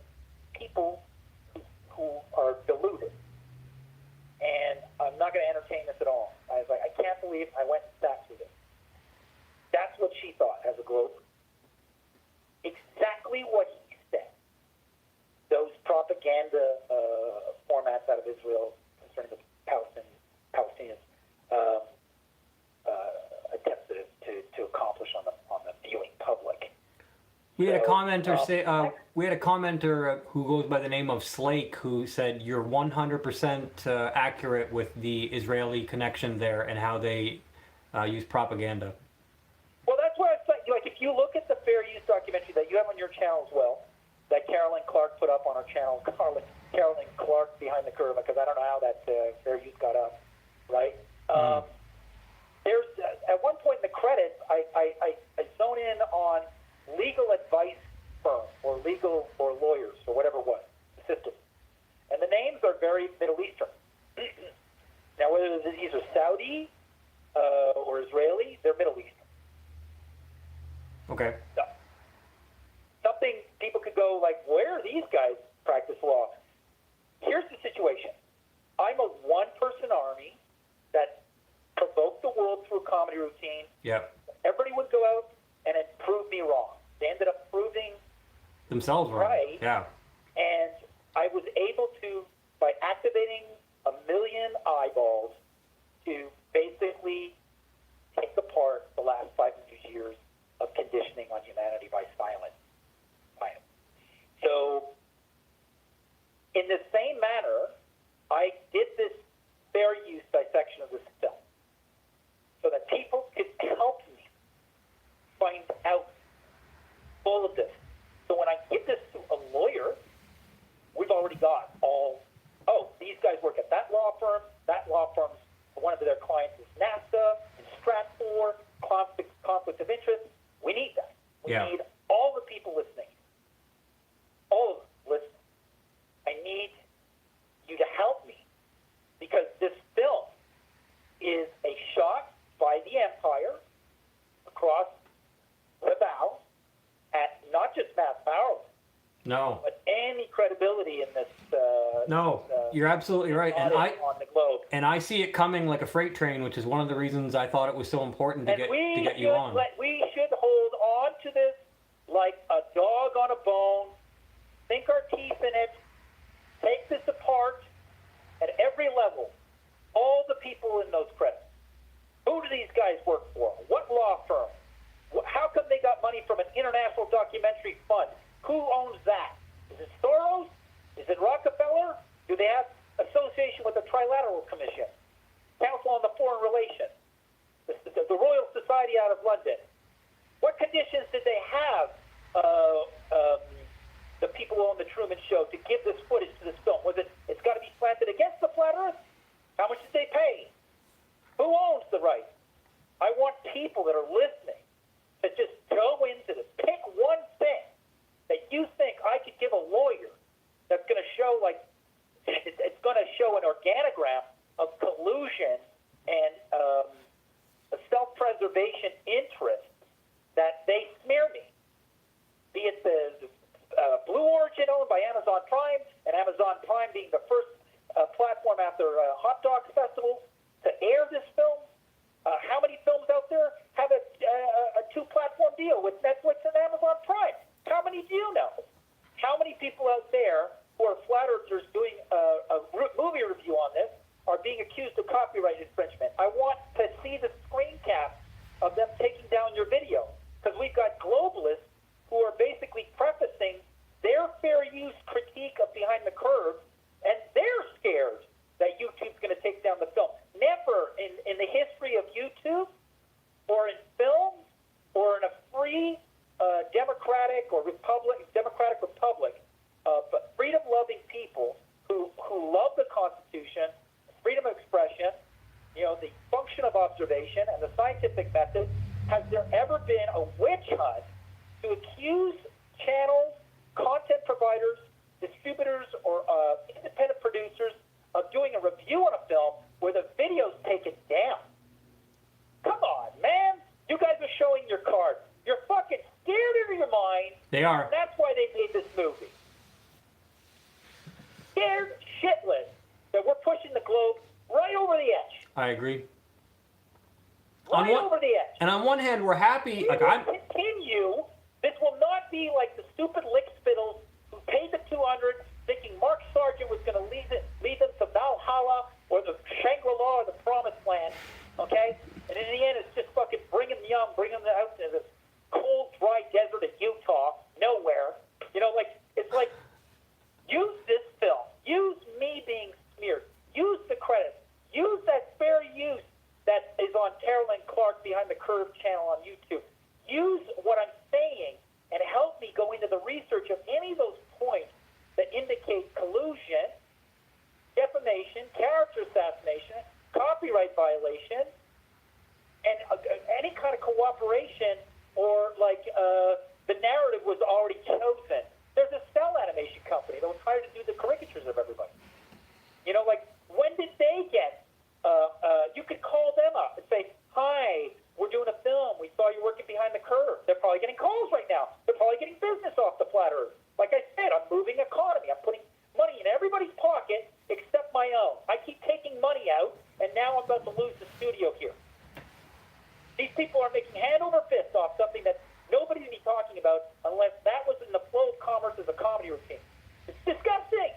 people who are deluded. And I'm not going to entertain this at all. I was like, I can't believe I went and sat through this. That's what she thought as a globe. Exactly what he said. Those propaganda formats out of Israel concerning the Palestinians attempted to accomplish on the viewing public. We had a commenter we had a commenter who goes by the name of Slake who said you're 100% accurate with the Israeli connection there and how they use propaganda. Well, that's why it's like if you look at the fair use documentary that you have on your channel as well, that Carolyn Clark put up on our channel, Carolyn Clark Behind the Curve, because I don't know how that fair use got up, right? There's at one point in the credits, I zone in on legal advice firm or legal or lawyers or whatever it was, assistants. And the names are very Middle Eastern. Now, whether these are Saudi or Israeli, they're Middle Eastern. Okay. So, something people could go like, where are these guys practice law? Here's the situation. I'm a one-person army that provoked the world through a comedy routine. Yep. Everybody would go out and it proved me wrong. They ended up proving Themselves wrong. right. Yeah. And I was able to, by activating 1 million eyeballs, to basically take apart the last 500 years of conditioning on humanity by silence. So, in the same manner, I did this fair use dissection of this film so that people could help me find out all of this. So when I give this to a lawyer, we've already got these guys work at that law firm, one of their clients is NASA, and Stratfor, conflict of interest. We need that. We need all the people listening. All of them listening. I need you to help me because this film is a shot by the Empire across the bow at not just mass power, but any credibility in this. You're absolutely right, and on the globe. And I see it coming like a freight train, which is one of the reasons I thought it was so important to get you on. We should hold on to this like a dog on a bone, sink our teeth in it, take this apart at every level. All the people in those credits. Who do these guys work for? What law firm? How come they got money from an international documentary fund? Who owns that? Is it Soros? Is it Rockefeller? Do they have association with the Trilateral Commission? Council on the Foreign Relations? The Royal Society out of London? What conditions did they have, the people who own the Truman Show, to give this footage to this film? It's got to be planted against the flat earth? How much did they pay? Who owns the rights? I want people that are listening to just go into this. Pick one thing that you think I could give a lawyer that's going to show, it's going to show an organogram of collusion and a self-preservation interest that they smear me. Be it the Blue Origin owned by Amazon Prime, and Amazon Prime being the first platform after Hot Dogs Festival to air this film. How many films out there have a two-platform deal with Netflix and Amazon Prime? How many do you know? How many people out there who are flat earthers doing a movie review on this are being accused of copyright infringement? I want to see the screen cap of them taking down your video, because we've got globalists who are basically prefacing their fair use critique of Behind the Curve, and they're scared that YouTube's going to take down the film. Never in the history of YouTube or in film or in a free democratic republic of freedom-loving people who love the Constitution, freedom of expression, the function of observation and the scientific method, has there ever been a witch hunt to accuse channels, content providers, distributors, or independent producers of doing a review on a film where the video's taken down? Come on, man. You guys are showing your cards. You're fucking scared out of your mind. They are. And that's why they made this movie. Scared shitless that we're pushing the globe right over the edge. I agree. Over the edge. And on one hand, we're happy. Continue. This will not be like the stupid lick spittles who paid the $200 thinking Mark Sargent was going to lead them to Valhalla or the Shangri-La or the Promised Land, okay? And in the end, it's just fucking bring them out to this cold, dry desert of Utah, nowhere. It's like, use this film. Use me being smeared. Use the credits. Use that fair use that is on Carolyn Clark Behind the Curve channel on YouTube. Use what I'm saying and help me go into the research research of any of those points that indicate collusion, defamation, character assassination, copyright violation, and any kind of cooperation or like the narrative was already chosen. There's a cell animation company that was hired to do the caricatures of everybody. You know, like, when did they get, you could call them up and say, hi, we're doing a film. We saw you working behind the curve. They're probably getting calls right now. They're probably getting business off the Flat Earth. Like I said, I'm moving economy. I'm putting money in everybody's pocket except my own. I keep taking money out, and now I'm about to lose the studio here. These people are making hand over fist off something that nobody would be talking about unless that was in the flow of commerce as a comedy routine. It's disgusting.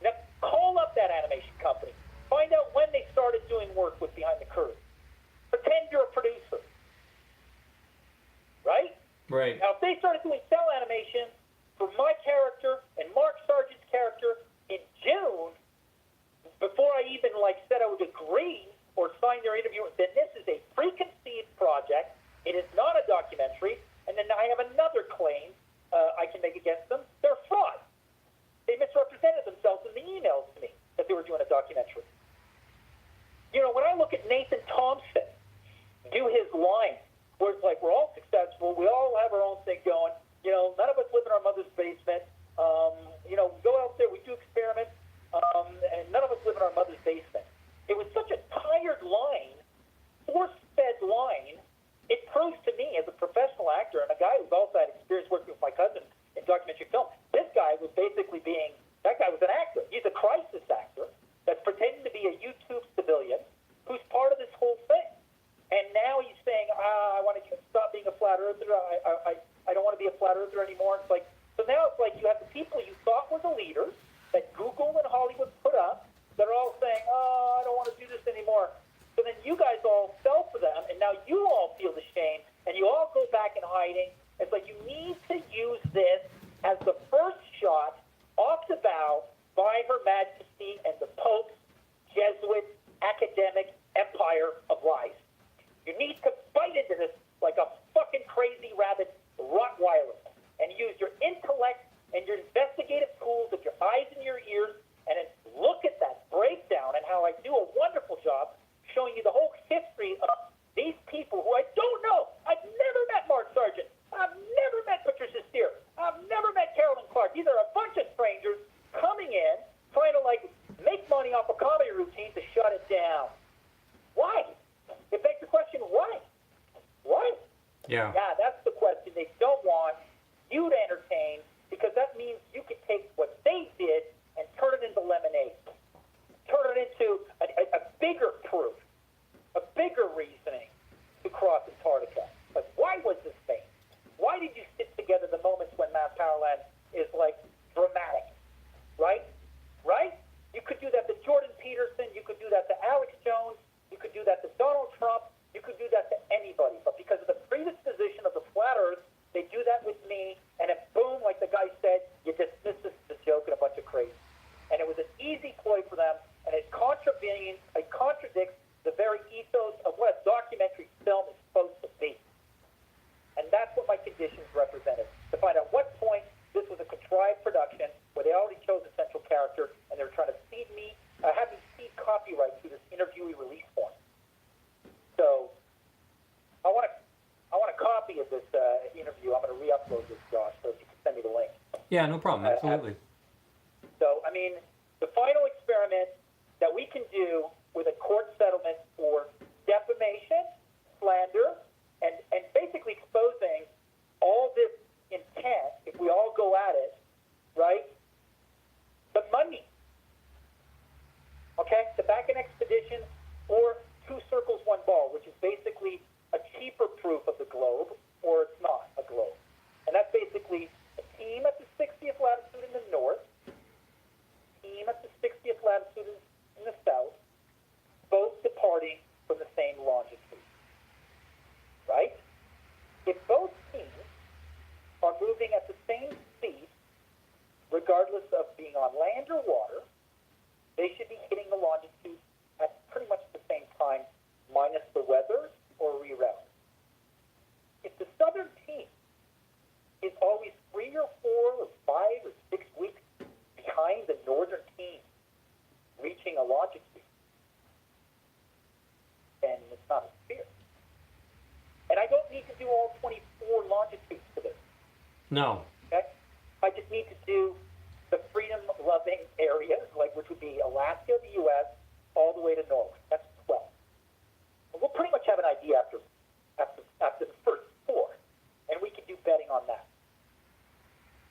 Now, call up that animation company. Find out when they started doing work with Behind the Curve. Pretend you're a producer. Right? Right. Now, if they started doing cell animation for my character and Mark Sargent's character in June, before I even said I would agree or sign their interview, then this is a preconceived project. It is not a documentary. And then I have another claim I can make against them. They're fraud. They misrepresented themselves in the emails to me that they were doing a documentary. You know, when I look at Nathan Thompson do his line, where it's like, we're all successful, we all have our own thing going, you know, none of us live in our mother's basement, you know, we go out there, we do experiments, and none of us live in our mother's basement. It was such a tired line, force-fed line. It proves to me, as a professional actor and a guy who's also had experience working with my cousin in documentary film, this guy was basically that guy was an actor. He's a crisis actor that's pretending to be a YouTube civilian who's part of this whole thing. And now he's saying, I want to stop being a flat earther. I don't want to be a flat earther anymore. It's like, so now it's like you have the people you thought were the leaders that Google and Hollywood put up that are all saying, I don't want to do this anymore. So then you guys all fell for them, and now you all feel the shame, and you all go back in hiding. It's like you need to use this as the first shot off the bow by Her Majesty and the Pope's Jesuit academic empire of lies. You need to bite into this like a fucking crazy rabid Rottweiler and use your intellect and your investigative tools of your eyes and your ears and then look at that breakdown and how I do a wonderful job showing you the whole history of these people who I don't know. I've never met Mark Sargent. I've never met Patricia Steer. I've never met Carolyn Clark. These are a bunch of strangers coming in trying to make money off a comedy routine to shut it down. Why? It begs the question, why? Why? Yeah. Yeah, that's the question they don't want you to entertain, because that means you can take what they did and turn it into lemonade. Turn it into a bigger proof, a bigger reasoning to cross Antarctica. But why was this made? Why did you sit together the moments when Mass Powerland is dramatic? Right? Right? You could do that to Jordan Peterson. You could do that to Alex Jones. You could do that to Donald Trump. You could do that to anybody. But because of the predisposition of the flat earth, they do that with me. And then boom, like the guy said, you dismiss this as a joke and a bunch of crazy. And it was an easy ploy for them. And it contradicts the very ethos of what a documentary film is supposed to be. And that's what my conditions represented. To find out what point this was a contrived production where they already chose a central character and they were trying to feed me, have me feed copyright through this interviewee release form. So I want a copy of this interview. I'm going to re-upload this, Josh, so if you can send me the link. Yeah, no problem. Absolutely. So, I mean, the final experiment that we can do with a court settlement for defamation, slander, and basically exposing all this intent, if we all go at it, right? The money. Okay? The back-end expedition or two circles, one ball, which is basically a cheaper proof of the globe, or it's not a globe. And that's basically a team at the 60th latitude in the north, team at the 60th latitude in the south, both departing from the same longitude. Right? If both teams are moving at the same speed, regardless of being on land or water, they should be hitting the longitude at pretty much the same time, minus the weather or rerouting. If the southern team is always 3 or 4 No. Okay? I just need to do the freedom-loving areas, like which would be Alaska, the U.S., all the way to Norway. That's 12. And we'll pretty much have an idea after the first 4, and we can do betting on that.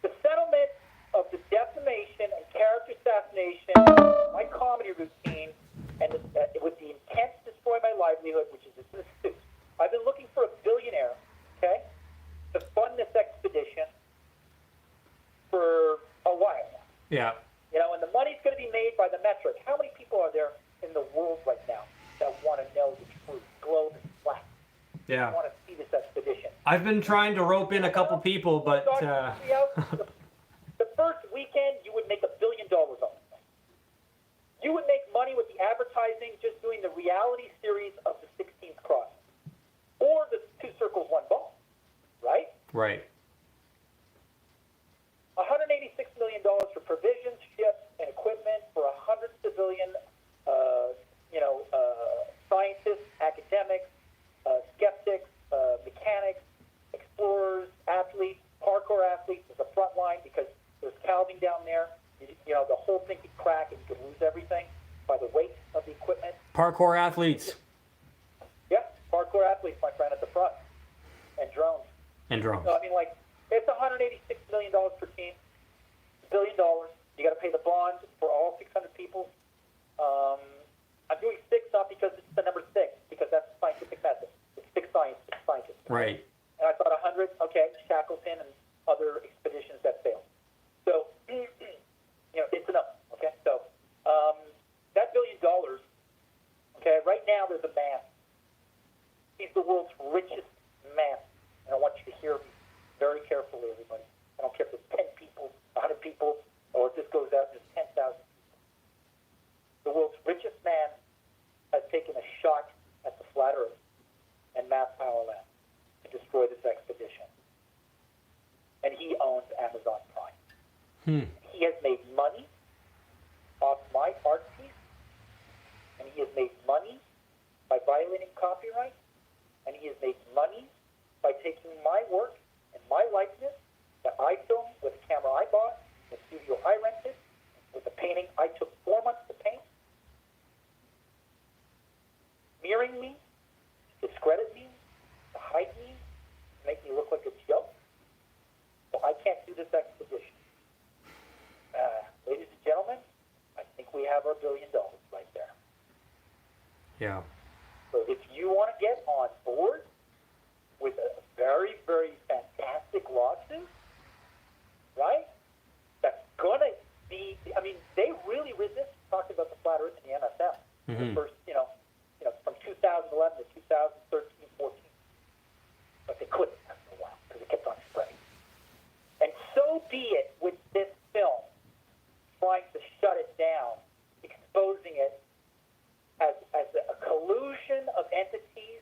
The settlement of the defamation and character assassination, my comedy routine, and with the intent to destroy my livelihood, which is this suit. I've been looking for a billionaire, okay, to fund this expedition for a while now. Yeah. You know, and the money's going to be made by the metric. How many people are there in the world right now that want to know the truth? Globe is flat. Yeah. Want to see this expedition. I've been trying to rope in a couple people, but The first weekend, you would make $1 billion on this thing. You would make money with the advertising just doing the reality series of the 16th crossing. Or the 2 circles, 1 ball. Right? right. $186 million for provisions, ships, and equipment for 100 civilian, scientists, academics, skeptics, mechanics, explorers, athletes, parkour athletes as a front line because there's calving down there. You know, the whole thing could crack and you could lose everything by the weight of the equipment. Parkour athletes Yeah, parkour athletes, my friend, at the front. And drones. and drones. So, I mean, like, it's $186 million per team, $1 billion. You got to pay the bond for all 600 people. I'm doing 6 not because it's the number 6, because that's the scientific method. It's 6 scientists. Right. And I thought 100, okay, Shackleton and other expeditions that failed. So, it's enough, okay? So, that $1 billion, okay, right now there's a man. He's the world's richest man. And I want you to hear me very carefully, everybody. I don't care if it's 10 people, 100 people, or if this goes out to 10,000 people. The world's richest man has taken a shot at the flat earth and mass Powerland to destroy this expedition. And he owns Amazon Prime. He has made money off my art piece, and he has made money by violating copyright, and he has made money by taking my work and my likeness that I filmed with a camera I bought, the studio I rented, with the painting I took 4 months to paint, mirroring me, discredit me, to hide me, to make me look like a joke. So I can't do this expedition. Ladies and gentlemen, I think we have our $1 billion right there. Yeah. So if you want to get on board with a very, very fantastic lawsuit, right, that's going to be, I mean, they really resist talking about the flat earth in the MSM. The first, from 2011 to 2013, 14. But they couldn't after a while because it kept on spreading. And so be it with this film, trying to shut it down, exposing it as a collusion of entities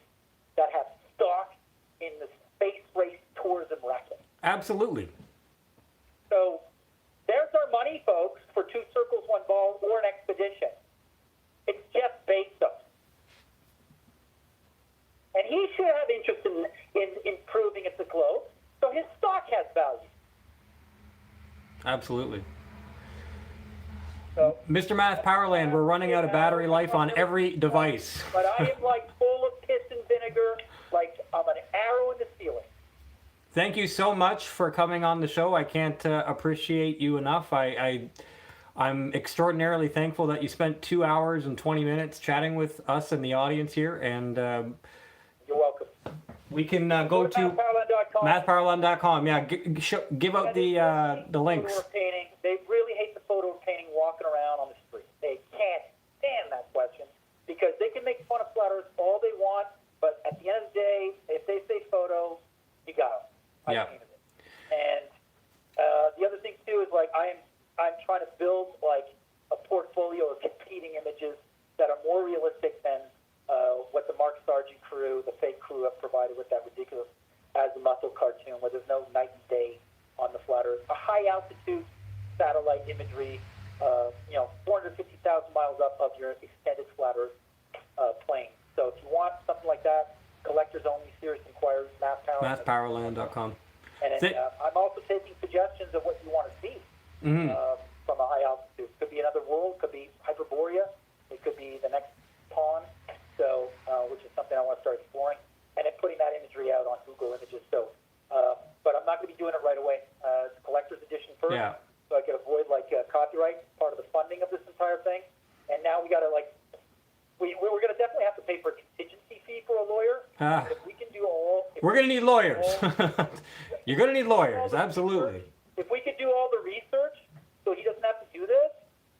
that have stock in the space race tourism racket. Absolutely. So there's our money, folks, for 2 circles, 1 ball, or an expedition. It's Jeff Bezos. And he should have interest in proving it's a globe, so his stock has value. Absolutely. So, Mr. Math Powerland, we're running out of battery life on every device. but I am like full of piss and vinegar, like I'm an arrow in the ceiling. Thank you so much for coming on the show. I can't appreciate you enough. I'm extraordinarily thankful that you spent 2 hours and 20 minutes chatting with us and the audience here. And You're welcome. we can go to MathPowerland.com. mathpowerland.com. Yeah, give out the links. Photo or painting. They really hate the photo or painting walking around on the street. They can't stand that question because they can make fun of flat earth all they want, but at the end of the day, if they say photo, you got them. Yeah. I've seen it. And the other thing too is like I'm trying to build like a portfolio of competing images that are more realistic than what the Mark Sargent crew, the fake crew, have provided with that ridiculous Azimuthal cartoon where there's no night and day on the flat earth. A high altitude satellite imagery, 450,000 miles up of your extended flat earth plane. So if you want something like that, collectors only, serious inquiries, mathpowerland.com. Mathpowerland.com. And I'm also taking suggestions of what you want to see from a high altitude. Could be another world, could be Hyperborea, it could be the next pond, so which is something I want to start exploring, and then putting that imagery out on Google Images. So, but I'm not going to be doing it right away. It's a collector's edition first, so I can avoid copyright, part of the funding of this entire thing. And now we got to we're going to definitely have to pay for a contingency fee for a lawyer. If we can do all, we're going to need lawyers. You're going to need lawyers, absolutely. If we could do all the research, so he doesn't have to do this,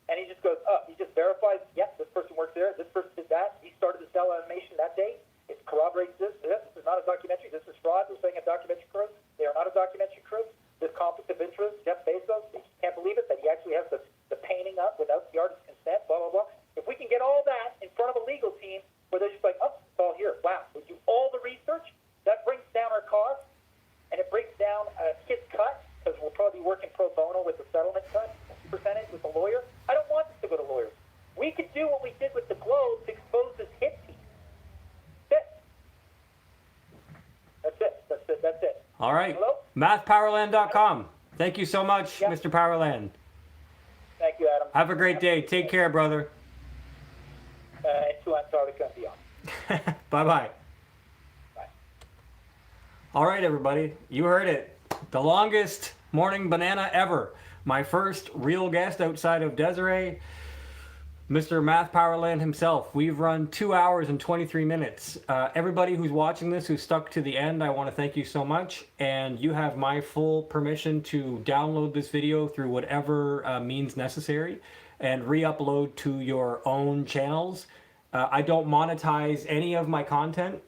and he just goes up, he just verifies, yep, this person works there, this person did that, he started the cell animation that day, it corroborates this is not a documentary, this is fraud, we're saying a documentary crew, they are not a documentary crew, this conflict of interest, Jeff Bezos, you can't believe it, that he actually has the painting up without the artist's consent, blah, blah, blah. If we can get all that in front of a legal team, where they're just like, oh, it's all here, wow, we do all the research, that brings down our costs, and it brings down his cut, because we'll probably be working pro bono with the settlement cut percentage with the lawyer. I don't want this to go to lawyers. We could do what we did with the Globe to expose this hit piece. That's it. That's it. All right. Hello? MathPowerland.com. Thank you so much, Yep. Mr. Powerland. Thank you, Adam. Have a great day. Take care, brother. And to Antarctica and beyond. Bye-bye. Bye. All right, everybody. You heard it. The longest morning banana ever. My first real guest outside of Desiree, Mr. Math Powerland himself. We've run 2 hours and 23 minutes. Everybody who's watching this, who's stuck to the end, I want to thank you so much. And you have my full permission to download this video through whatever means necessary and re-upload to your own channels. I don't monetize any of my content.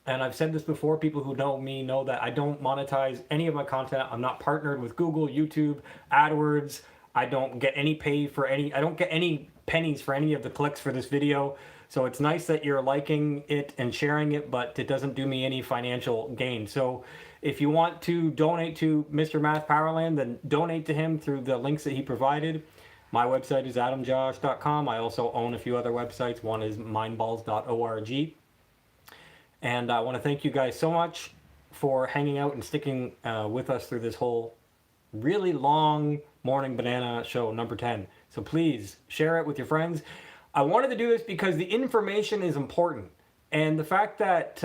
And I've said this before, people who know me know that I don't monetize any of my content. I'm not partnered with Google, YouTube, AdWords. I don't get any pay for any, I don't get any pennies for any of the clicks for this video. So it's nice that you're liking it and sharing it, but it doesn't do me any financial gain. So if you want to donate to Mr. Math Powerland, then donate to him through the links that he provided. My website is adamjosh.com. I also own a few other websites. One is mindballs.org. And I want to thank you guys so much for hanging out and sticking with us through this whole really long morning banana show, number 10. So please share it with your friends. I wanted to do this because the information is important. And the fact that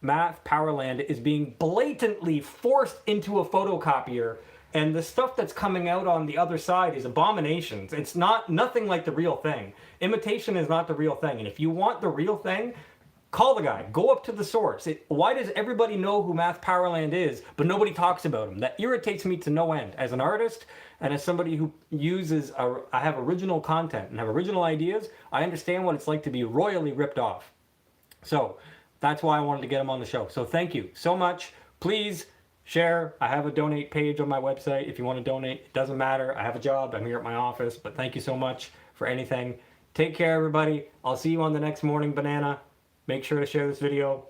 Math Powerland is being blatantly forced into a photocopier, and the stuff that's coming out on the other side is abominations. It's nothing like the real thing. Imitation is not the real thing. And if you want the real thing, call the guy. Go up to the source. Why does everybody know who Math Powerland is, but nobody talks about him? That irritates me to no end. As an artist and as somebody who uses, I have original content and have original ideas, I understand what it's like to be royally ripped off. So that's why I wanted to get him on the show. So thank you so much. Please share. I have a donate page on my website. If you want to donate, it doesn't matter. I have a job. I'm here at my office. But thank you so much for anything. Take care, everybody. I'll see you on the next morning banana. Make sure to share this video.